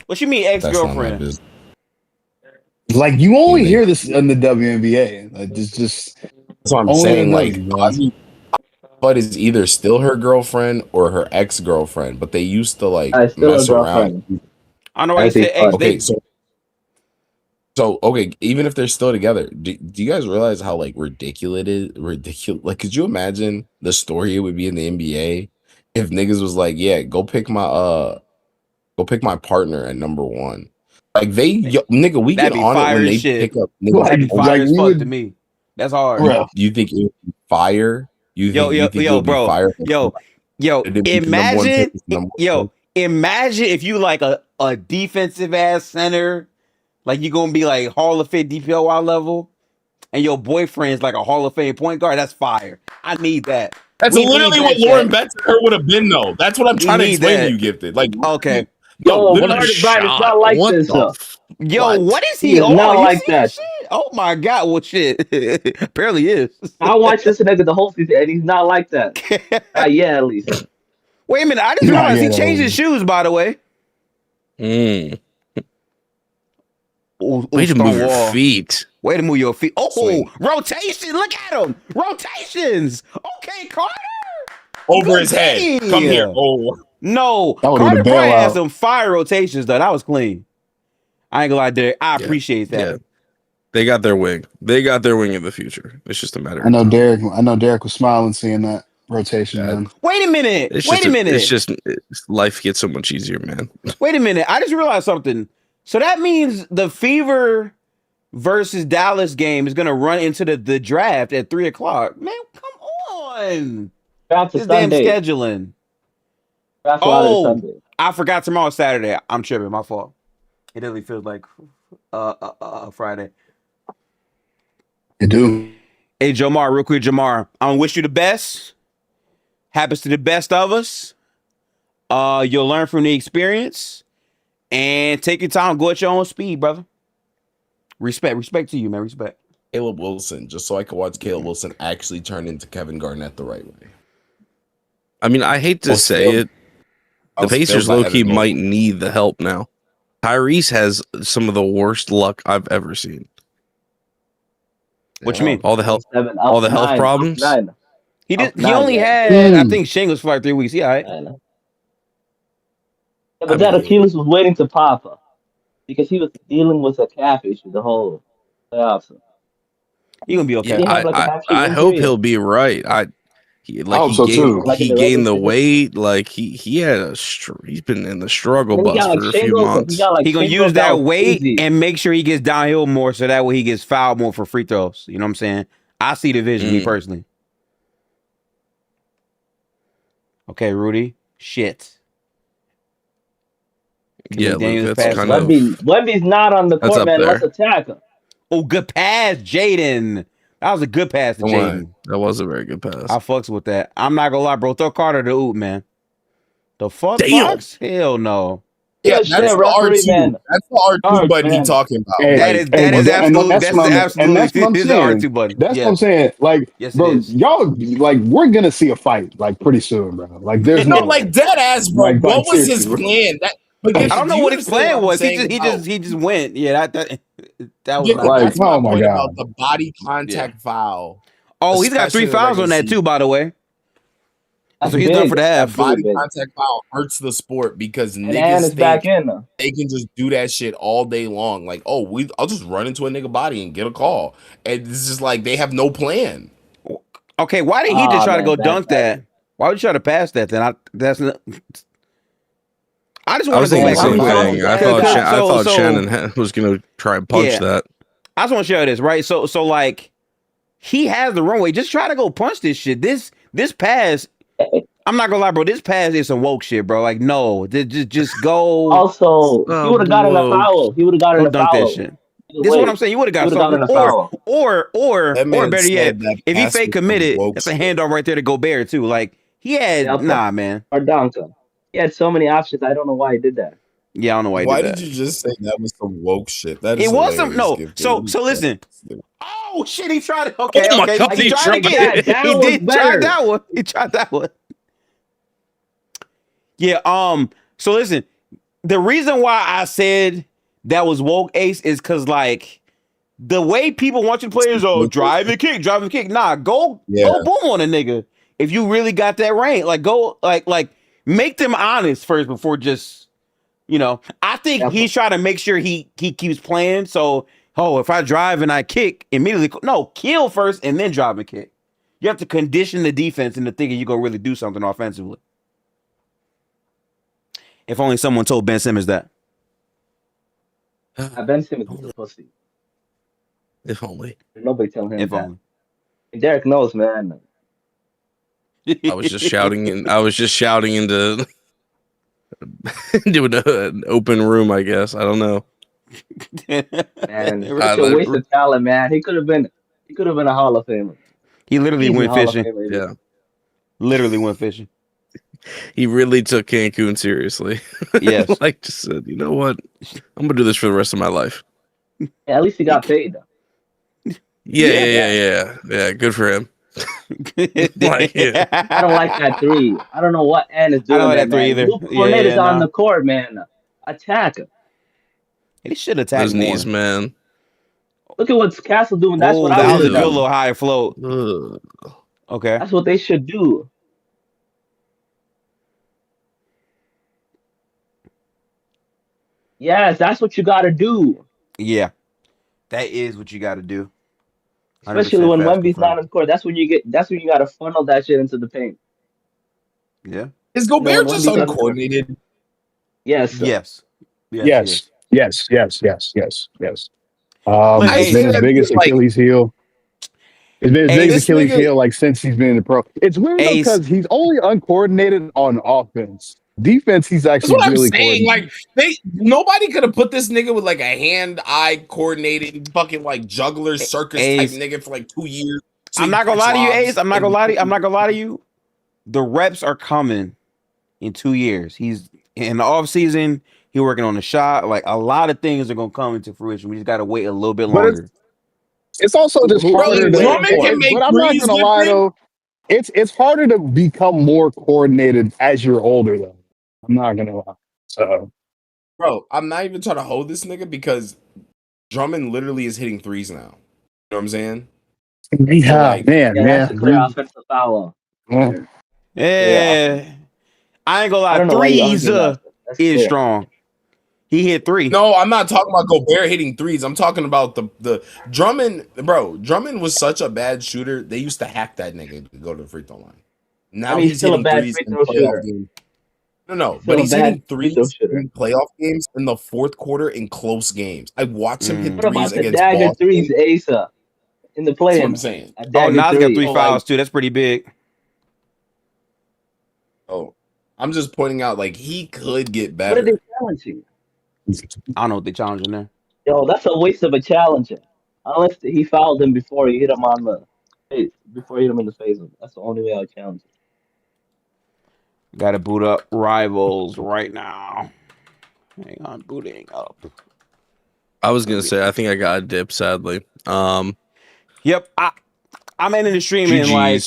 What you mean ex-girlfriend? Like, you only hear this in the WNBA. Like, just that's what I'm saying. Like, but is either still her girlfriend or her ex-girlfriend, but they used to like mess around. I know why you said ex. Okay, so even if they're still together, do you guys realize how like ridiculous it is? Ridiculous. Like, could you imagine the story it would be in the NBA if niggas was like, yeah, go pick my partner at number 1. Like nigga, we get on it when they pick up niggas. That'd be fire as fuck to me. That's hard. Bro. You think it would be fire? Imagine if you like a defensive ass center, like you gonna be like Hall of Fame DPOY level, and your boyfriend's like a Hall of Fame point guard. That's fire. I need that. That's literally what Lauren Betzer would have been, though. That's what I'm trying to explain to you, Gifted. Like, okay. Yo, Bernard is not like this. What is he? Not like that. Shit? Oh my god! Well, shit. Apparently is. I watched this nigga the whole season, and he's not like that. Yeah, at least. Wait a minute! I just realized he changed his shoes. By the way. Way to move your feet. Way to move your feet. Oh, rotation! Look at him. Rotations. Okay, Carter. Over his head. Come here. Oh. No, Carter probably had some fire rotations though. That was clean. I ain't gonna lie, Derek. I appreciate that. Yeah. They got their wing. They got their wing in the future. It's just a matter of time. I know Derek was smiling seeing that rotation. Yeah. Wait a minute. It's just life gets so much easier, man. Wait a minute. I just realized something. So that means the Fever versus Dallas game is gonna run into the draft at 3:00. Man, come on. This damn scheduling. I forgot tomorrow's Saturday. I'm tripping. My fault. It definitely feels like Friday. You do. Hey, Jamar, real quick, Jamar. I want to wish you the best. Happens to the best of us. You'll learn from the experience. And take your time. Go at your own speed, brother. Respect to you, man. Respect. Caleb Wilson, just so I could watch Caleb Wilson actually turn into Kevin Garnett the right way. I mean, I hate to say it. The Pacers low-key might need the help now. Tyrese has some of the worst luck I've ever seen. What you mean? All the health problems. He only had, I think, shingles for like 3 weeks. Yeah, right? But that Achilles was waiting to pop up because he was dealing with a calf issue the whole playoffs. He gonna be okay. I hope he'll be right. He gained the weight. Like he had he's been in the struggle bus for a few months. He gonna use that weight and make sure he gets downhill more, so that way he gets fouled more for free throws. You know what I'm saying? I see the vision, me personally. Okay, Rudy. Shit. Yeah, Luke, that's kind of. Wemby's not on the court, man. Let's attack him. Oh, good pass, Jaden. That was a good pass to Jaden. That was a very good pass. I fucks with that. I'm not gonna lie, bro. Throw Carter to oop, man. The fuck box? Hell no. Yeah, that's the R2. Man. That's the R2 button he's talking about. That is absolutely. That's the R2 button. That's what I'm saying. Like, yes, bro, y'all like we're gonna see a fight like pretty soon, bro. Like, there's no like dead ass, bro. Like, what was his plan? I don't know what his plan was. He just went. Yeah, that was like, oh my god, about the body contact foul. Oh, he's got 3 fouls on that too, by the way. So he's done for the half. Body contact foul hurts the sport because And niggas is back in though. they can just do that shit all day long. Like, I'll just run into a nigga body and get a call. And it's just like they have no plan. Okay, why did he just try to go dunk that? Why would you try to pass that then? I just want to go back. I thought Shannon was going to try and punch that. I just want to show you this, right? So like he has the runway. Just try to go punch this shit. This pass, I'm not gonna lie, bro. This pass is some woke shit, bro. Like, no, just go. Also, he would have gotten a foul. He would have gotten a foul. Dunk that shit. This is what I'm saying. You would have got a foul. Or better yet, if he fake committed, that's a handoff right there to Gobert too. Like he had man. Or Duncan. He had so many options. I don't know why he did that. Yeah, I don't know why. Why did you just say that was some woke shit? That is it was some So listen. Oh shit! He tried it. Okay, okay. God, he tried again. He did try that one. He tried that one. Yeah. So listen, the reason why I said that was woke, Ace, is because like the way people want you to play is drive and kick. Nah, go boom on a nigga if you really got that range. Like go like make them honest first before just I think he's trying to make sure he keeps playing. So if I drive and I kick immediately, no, kill first and then drive and kick. You have to condition the defense into thinking you're gonna really do something offensively. If only someone told Ben Simmons that. Ben Simmons is a pussy. If only. Nobody tell him that. Only. Derek knows, man. I was just shouting into doing an open room, I guess. I don't know. Man, it's a waste of talent, man. He could have been a Hall of Famer. He literally went fishing. Yeah. Literally went fishing. He really took Cancun seriously. Yes. Like just said, you know what? I'm gonna do this for the rest of my life. Yeah, at least he got paid though. Yeah. Good for him. I don't like that three. I don't know what Ann is doing. I don't like that three either. Fournette is on the court, man. Attack him. He should attack those knees, man. Look at what's Castle doing. That's what I was doing. a good little high float. Okay. That's what they should do. Yes, that's what you got to do. Yeah, that is what you got to do. Especially when Wemby's not on the court. That's when you got to funnel that shit into the paint. Yeah. Is Gobert just uncoordinated? Yes. Yes. It's been his biggest Achilles heel. It's been his biggest Achilles heel like since he's been in the pro. It's weird because he's only uncoordinated on offense. Defense, he's actually really saying. Like nobody could have put this nigga with like a hand-eye coordinated fucking like juggler circus type nigga for like 2 years. So I'm not gonna lie to you, Ace. I'm not gonna lie to you. The reps are coming in 2 years. He's in the off season. He's working on the shot. Like a lot of things are gonna come into fruition. We just gotta wait a little bit longer. It's also just harder. But I'm not gonna lie though. It's harder to become more coordinated as you're older though. I'm not gonna lie. So, bro, I'm not even trying to hold this nigga because Drummond literally is hitting threes now. You know what I'm saying? Yeah, so like, man. That's a clear offensive foul. Yeah. I ain't gonna lie. Threes is strong. He hit 3. No, I'm not talking about Gobert hitting threes. I'm talking about the Drummond, bro. Drummond was such a bad shooter. They used to hack that nigga to go to the free throw line. Now he's still hitting a bad threes free in throw playoff shooter. games. No, but he's hitting threes in playoff games in the fourth quarter in close games. I watched him hit threes against dagger Boston. Threes, Asa, in the play. That's what I'm saying. Nas got 3 fouls too. That's pretty big. Oh, I'm just pointing out like he could get better. What are they challenging? I don't know what they're challenging there. Yo, that's a waste of a challenge. Unless he fouled him before he hit him on the face, before he hit him in the face. That's the only way I would challenge him. Got to boot up Rivals right now. Hang on, booting up. I was gonna say I think I got a dip. Sadly. Yep. I'm ending the stream in like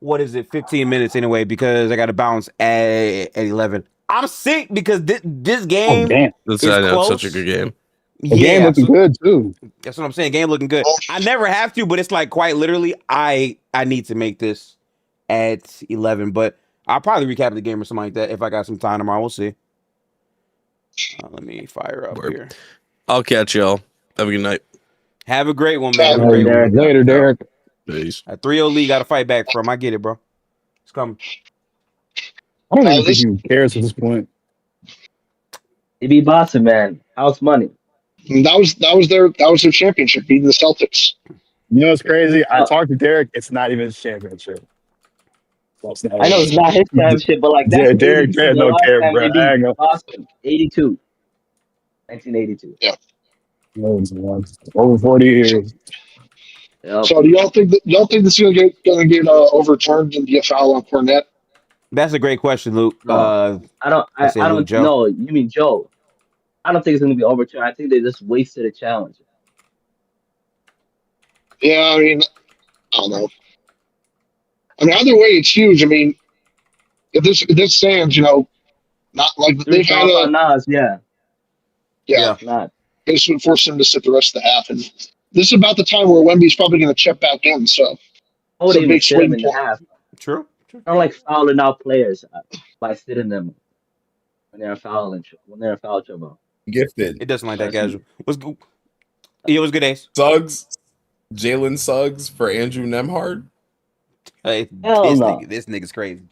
what is it, 15 minutes anyway because I got to bounce at 11. I'm sick because this game is close. Such a good game. The game looking good too. That's what I'm saying. Game looking good. I never have to, but it's like quite literally I need to make this at 11. But I'll probably recap the game or something like that if I got some time tomorrow. We'll see. Let me fire up here. I'll catch y'all. Have a good night. Have a great one, man. Have a great one. Later, Derek. Peace. A 3-0 lead got to fight back from. I get it, bro. It's coming. I don't even think he cares at this point. They be bossing, man. House money. That was their championship, beating the Celtics. You know what's crazy? I talked to Derek. It's not even his championship. I know it's not his championship, but like that's Derek don't care, bro. I know. Boston, 82. 1982. Yeah. Over 40 years. Yep. So do y'all think this is gonna get overturned and be a foul on Cornette? That's a great question, Luke. No, I don't know. You mean Joe? I don't think it's gonna be overturned. I think they just wasted a challenge. Yeah, I mean, I don't know. I mean, either way, it's huge. I mean, if this stands, not like they've had a Nas, yeah. Not. This would force them to sit the rest of the half, and this is about the time where Wemby's probably going to check back in. So, it's a big swing in the half. True. I don't like fouling out players by sitting them when they're foul trouble. Gifted. It doesn't like that casual. What's good? Yeah, what's good, Ace? Suggs, Jalen Suggs for Andrew Nembhard. Hey, this nigga's crazy.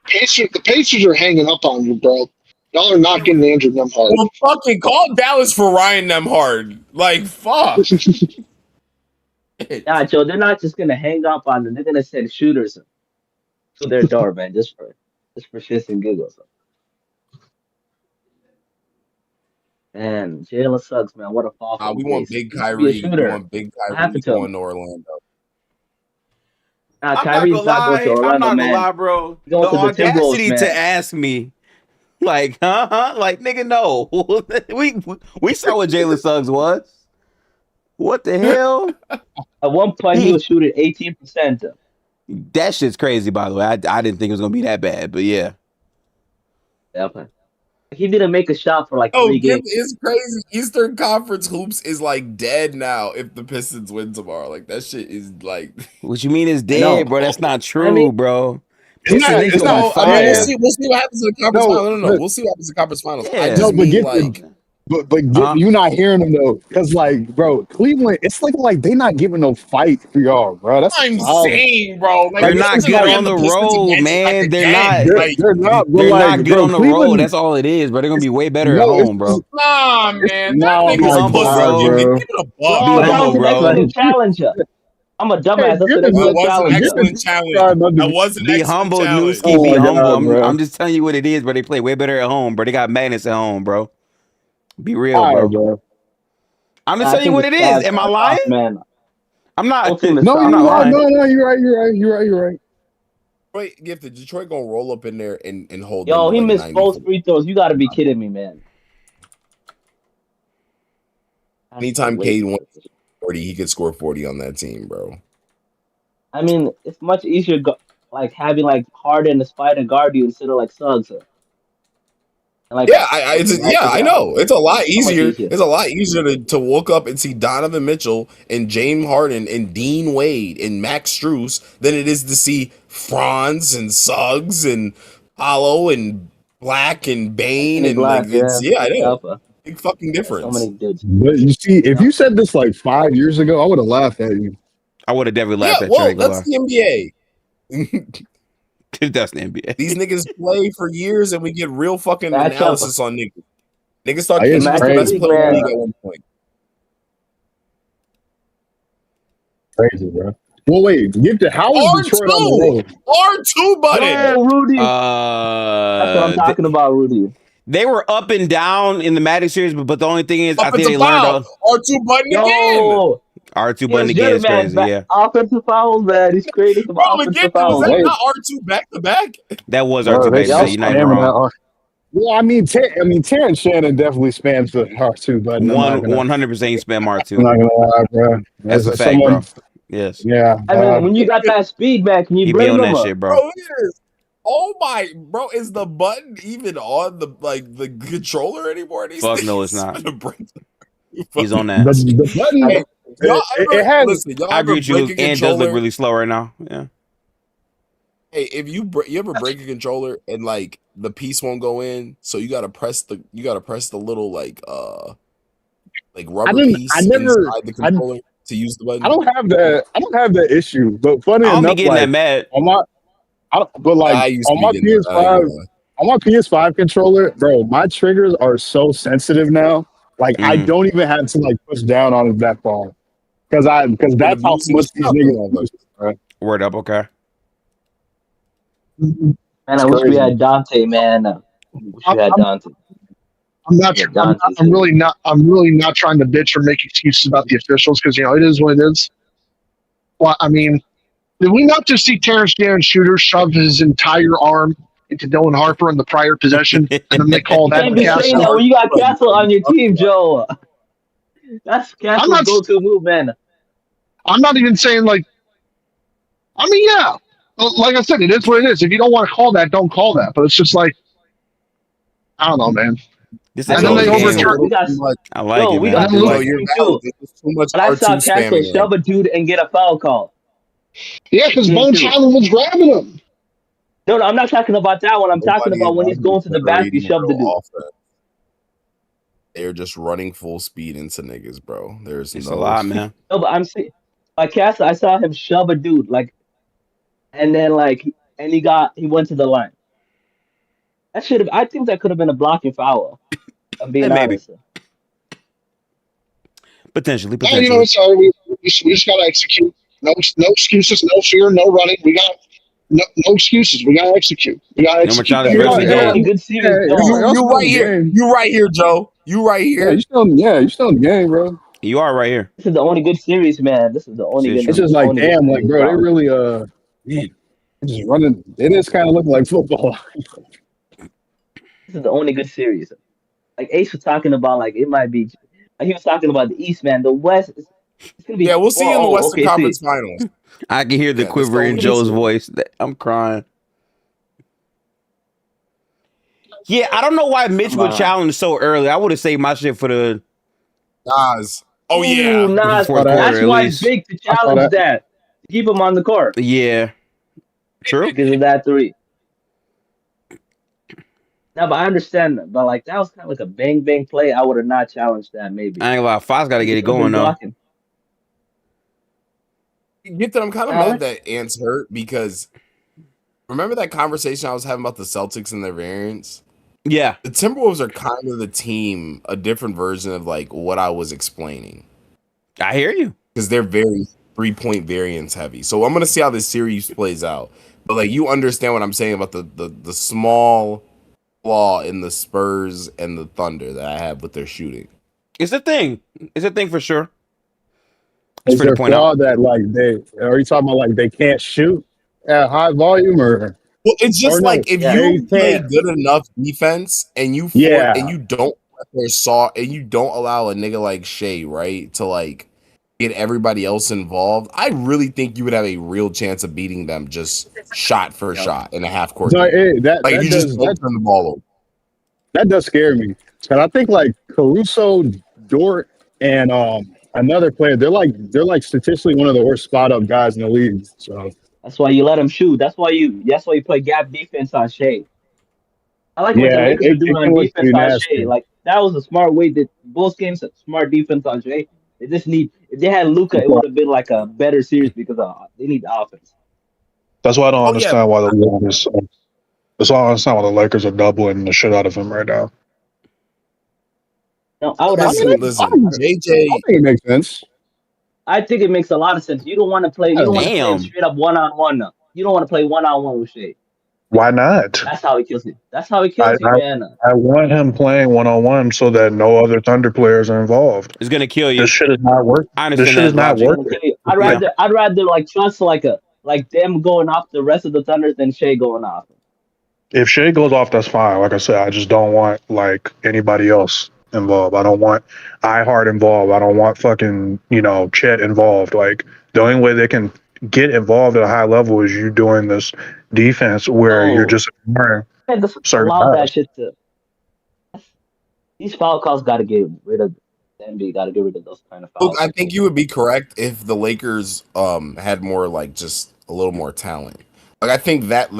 The Pacers are hanging up on you, bro. Y'all are not getting Andrew Nembhard. Well, fucking call Dallas for Ryan Nembhard. Like, fuck. Nah, Joe, they're not just gonna hang up on them. They're gonna send shooters to their door, man, just for shits and giggles. And Jalen Suggs, man, what a fall. We want big Kyrie. We want big Kyrie going to Orlando. Kyrie's not going to Orlando, I'm not man. Gonna lie, bro. The audacity to ask me, like, like, nigga, no. we saw what Jalen Suggs was. What the hell? At one point, he was shooting 18%. That shit's crazy, by the way. I didn't think it was gonna be that bad, but yeah. Yeah. He didn't make a shot for like 3 games. It's crazy. Eastern Conference hoops is like dead now if the Pistons win tomorrow. Like that shit is like. What you mean is dead, bro? That's not true, bro. It's not. We'll see what happens in the conference finals. No. We'll see what happens in the conference finals. Yeah. I just mean like. But you not hearing them though, because like, bro, Cleveland, it's like they not giving no fight for y'all, bro. That's I'm saying, bro. Like, they're not good on the road, man. They're not. They're not good on the road. That's all it is, but they're gonna be way better at home, bro. Nah, man. Be humble, bro. Be humble, bro. Challenger. I'm a dumbass. That was an excellent challenge. That was an be humble, Newski. Be humble. I'm just telling you what it is, bro. They play way better at home, bro. They got madness at home, bro. Be real, bro. I'm just telling you what it is. Am I lying? Man. I'm not. No, you're right. Wait, Gifted, Detroit gonna roll up in there and hold. Yo, he missed both free throws. You gotta be kidding me, man. Anytime Cade wants 40, he could score 40 on that team, bro. I mean, it's much easier, like having like Harden to spy and guard you instead of like Suggs. Like, I know. It's a lot easier. It's a lot easier to woke up and see Donovan Mitchell and James Harden and Dean Wade and Max Strus than it is to see Franz and Suggs and Hollow and Black and Bane and Black, like I know. Big fucking difference. So many dudes. But you see, if you said this like 5 years ago, I would have laughed at you. I would have definitely laughed at you. Well, that's the NBA. That's the NBA. These niggas play for years and we get real fucking analysis on niggas. Niggas start getting the best player in the league at one point. Crazy, bro. Well, wait, how is Detroit on the road? R2 button. Oh, Rudy. That's what I'm talking about, Rudy. They were up and down in the Magic series, but the only thing is, I think they learned R2 button again. R2 button again is crazy, yeah. Offensive fouls, man. He's creating some offensive fouls. Was that not R2 back to back? That was R2 back to back. You're not even wrong. Well, I mean, Terrence Shannon definitely spams the R2 button. 100% spam R2. I'm not gonna lie, bro. That's a fact, bro. Yes. Yeah. I mean, when you got that speed back, can you bring them that up? shit, bro? Oh my, bro! Is the button even on the controller anymore? Fuck no, it's not. He's on that. The button. It has. I agree with you, Luke. And does look really slow right now. Yeah. Hey, if you ever break a controller and like the piece won't go in, so you gotta press the little like rubber piece inside the controller to use the button. I don't have that issue. But funny I don't be enough, getting that like mad. on my, but like I used to on be my getting that. I ain't PS5, gonna lie. on my PS5 controller, bro, my triggers are so sensitive now. Like I don't even have to like push down on it that far because It's been that's how abusing the much shit these out them niggas push, motherfuckers. bro. Word up, okay. Man, It's I wish we crazy. had Dante, man. Wish we had Dante. I'm not. Yeah, I'm, Dante's I'm here. really not. I'm really not trying to bitch or make excuses about the officials because it is what it is. Well, I mean, did we not just see Terrence Shannon Shooter shove his entire arm into Dylan Harper in the prior possession, and then they call You that can't the be saying castle? that when you got Castle on your team, Joe. That's I'm Castle's not. go-to move, man. I'm not even saying like. I mean, yeah. Like I said, it is what it is. If you don't want to call that, don't call that. But it's just like I don't know, man. This I a And then told they close you, game. we overturn. got I like Joe. it, We man. I got do this Joe, like on it. you're team valid. too. There's too much But I saw R2 Castle spamming there. shove a dude and get a foul call. Yeah, because Game Bones two. Hyland was grabbing him. No, I'm not talking about that one. I'm talking about when he's Nobody's going to the basket, he generating shoved the dude. real offense. They're just running full speed into niggas, bro. There's It's a no. lot, man. No, but I'm saying, like Castle, I saw him shove a dude, like, and then and he went to the line. That should have. I think that could have been a blocking foul. I'm Hey, being maybe. honest. Potentially. Sorry, we just got to execute. No excuses, no fear, no running. We got no excuses. We got to execute. We got to No more execute. childish That's versus all. the It's the only game. good series going. Y'all You still in right the here. game. You right here, Joe. You right here. You still in the game, bro. You are right here. This is the only good series, man. This is the only Shit, good. It's true. This is just the like, only good damn, like, series bro, they going. really, man, just running. It is kind of looking like football. This is the only good series. Like Ace was talking about, like it might be. Like he was talking about the East, man. The West, it's gonna be Yeah, we'll see you in the 4-0 Western OKC. Conference Finals. I can hear the Yeah, that's the quiver in only good Joe's series. voice. I'm crying. Yeah, I don't know why Mitch would challenge so early. I would have saved my shit for the Nas. Oh Ooh, yeah. Nas. fourth quarter That's at why it's least. big to I saw challenge that. that. To keep him on the court Yeah. True. because of that three. Now, but I understand that. But like that was kind of like a bang bang play. I would have not challenged that. Maybe I ain't gonna lie. Fox got to get it could have going been though. blocking. Get that I'm kind of Now, mad that Ant's hurt because remember that conversation I was having about the Celtics and their variants? Yeah. The Timberwolves are kind of the team, a different version of like what I was explaining. I hear you. Because they're very 3-point variance heavy. So I'm gonna see how this series plays out. But like you understand what I'm saying about the small flaw in the Spurs and the Thunder that I have with their shooting. It's a thing. It's a thing for sure. Is there flaw that like are you talking about like they can't shoot at high volume or? Well, it's just like if you play can't. good enough defense and you and you don't and you don't allow a nigga like Shea, right, to like get everybody else involved, I really think you would have a real chance of beating them just shot for shot in a half court. So, you just don't turn the ball over. That does scare me. And I think like Caruso, Dort, and another player, they're like statistically one of the worst spot up guys in the league. So that's why you let him shoot. That's why you play gap defense on Shea. I like what the Lakers are doing on defense on Shea. Like that was a smart way that both games smart defense on Shea. They just need if they had Luka, it would have been like a better series because they need the offense. That's why I don't understand why the Lakers. That's why I don't understand why the Lakers are doubling the shit out of him right now. No, I would listen. JJ, I think it makes sense. I think it makes a lot of sense. You don't want to play. You don't want to play him straight up 1-on-1. You don't want to play 1-on-1 with Shea. Why not? That's how he kills you. That's how he kills you, man. I want him playing 1-on-1 so that no other Thunder players are involved. It's gonna kill you. This shit is not working. I understand this shit is not working. I'd rather like trust like them going off the rest of the Thunder than Shea going off. If Shea goes off, that's fine. Like I said, I just don't want like anybody else involved. I don't want iHeart involved. I don't want fucking, Chet involved. Like the only way they can get involved at a high level is you doing this defense where you're just ignoring certain allow that guys. shit to. These foul calls got to get rid of. The NBA got to get rid of those kind of fouls. Look, I think you would be correct if the Lakers had more like just a little more talent. Like I think that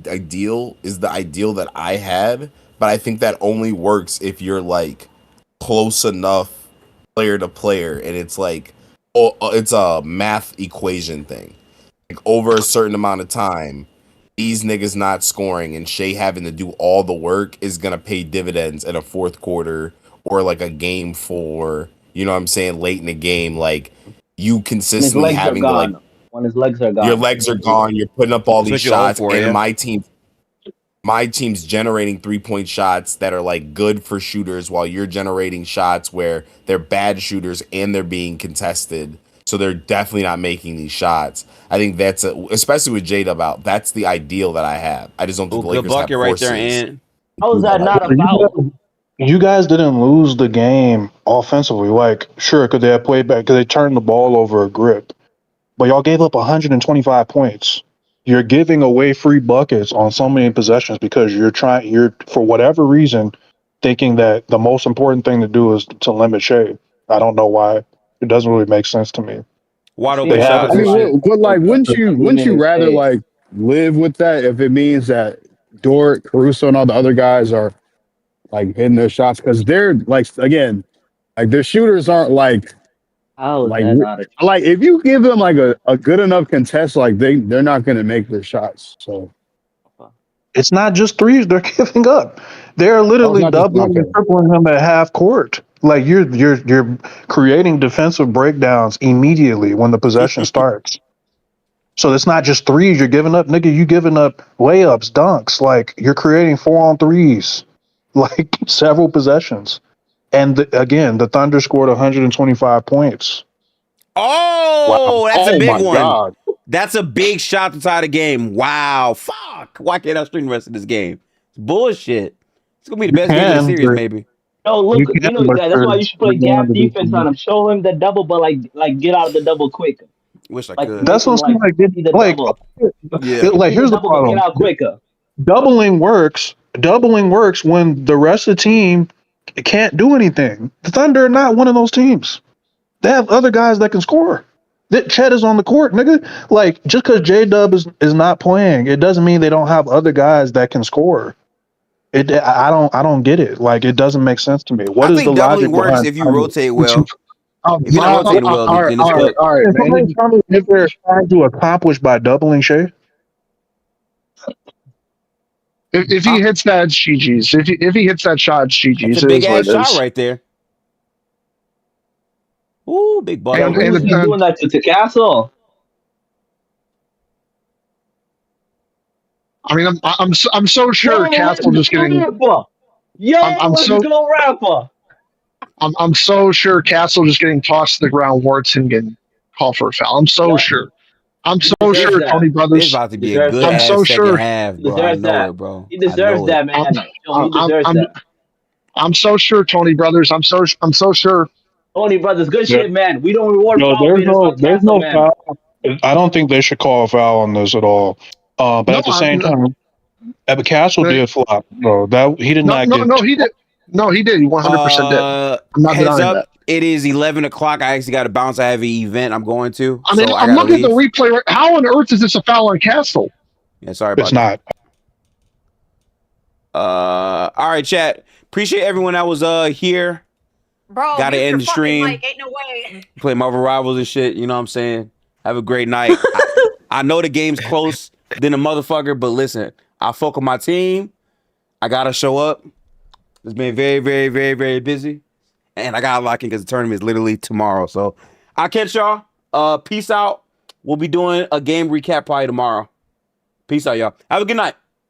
ideal is the ideal that I had, but I think that only works if you're like close enough player to player, and it's like it's a math equation thing. Like over a certain amount of time, these niggas not scoring and Shea having to do all the work is gonna pay dividends in a fourth quarter or like a game 4. You know what I'm saying? Late in the game, like you consistently having to like when his legs are gone, your legs are gone. You're putting up all these shots, and my team's generating 3-point shots that are like good for shooters, while you're generating shots where they're bad shooters and they're being contested. So they're definitely not making these shots. I think that's especially with J-Dub out. That's the ideal that I have. I just don't think the Lakers have right there, and how is that not a foul? You guys didn't lose the game offensively. Like, sure, could they have played back? Because they turned the ball over a grip, but y'all gave up 125 points. You're giving away free buckets on so many possessions because you're for whatever reason thinking that the most important thing to do is to limit Shea. I don't know why. It doesn't really make sense to me. Wide open shots. I mean, but like, wouldn't you rather like live with that if it means that Dort, Caruso, and all the other guys are like hitting their shots? Because they're like, again, like their shooters aren't like if you give them like a good enough contest, like they're not going to make their shots. So it's not just threes they're giving up. They're literally doubling and tripling them at half court. Like you're creating defensive breakdowns immediately when the possession starts. So it's not just threes you're giving up, nigga. You giving up layups, dunks. Like you're creating 4-on-3s, like several possessions. And again, the Thunder scored 125 points. Oh, wow. That's a big one. God. That's a big shot to tie the game. Wow, fuck. Why can't I string the rest of this game? It's bullshit. It's gonna be the best game of the series, maybe. No, look, that's why you should play gap defense on him. Show him the double, but like get out of the double quicker. Wish I could. That's what I'm like. Here's the problem. Get out quicker. Doubling works when the rest of the team can't do anything. The Thunder are not one of those teams. They have other guys that can score. That Chet is on the court, nigga. Like just because J-Dub is not playing, it doesn't mean they don't have other guys that can score. I don't get it. Like it doesn't make sense to me. What is the logic works if you rotate well? If you rotate well, all right, man. If they're trying to accomplish by doubling Shea. If he hits that, it's GG's. If he hits that shot, it's GG's. It's a big ass shot right there. Ooh, big bucket. And he's doing that to Castle. I mean, I'm so sure Castle just getting. I'm so sure Castle just getting tossed to the ground. Wharton getting called for a foul. I'm so sure. I'm so sure that. Tony Brothers. It's about to be a good ass second half, bro. I know it, bro. He deserves that, man. He deserves that. I'm so sure, Tony Brothers. I'm so sure. Tony Brothers, good shit, man. We don't reward. There's no foul. I don't think they should call a foul on this at all. But at the same time, Evan Castle did flop, bro. He did not get. No, he did. No, he did. He 100% did. I'm not denying that. It is 11 o'clock. I actually got to bounce. I have an event I'm going to. I mean, I'm looking at the replay. How on earth is this a foul on Castle? Yeah, sorry about that. It's not. All right, chat. Appreciate everyone that was here. Bro, gotta end the stream. Ain't no way. Play Marvel Rivals and shit. You know what I'm saying? Have a great night. I know the game's close than a motherfucker, but listen, I fuck with my team. I gotta show up. It's been very, very, very, very busy. And I gotta lock in because the tournament is literally tomorrow. So I'll catch y'all. Peace out. We'll be doing a game recap probably tomorrow. Peace out, y'all. Have a good night.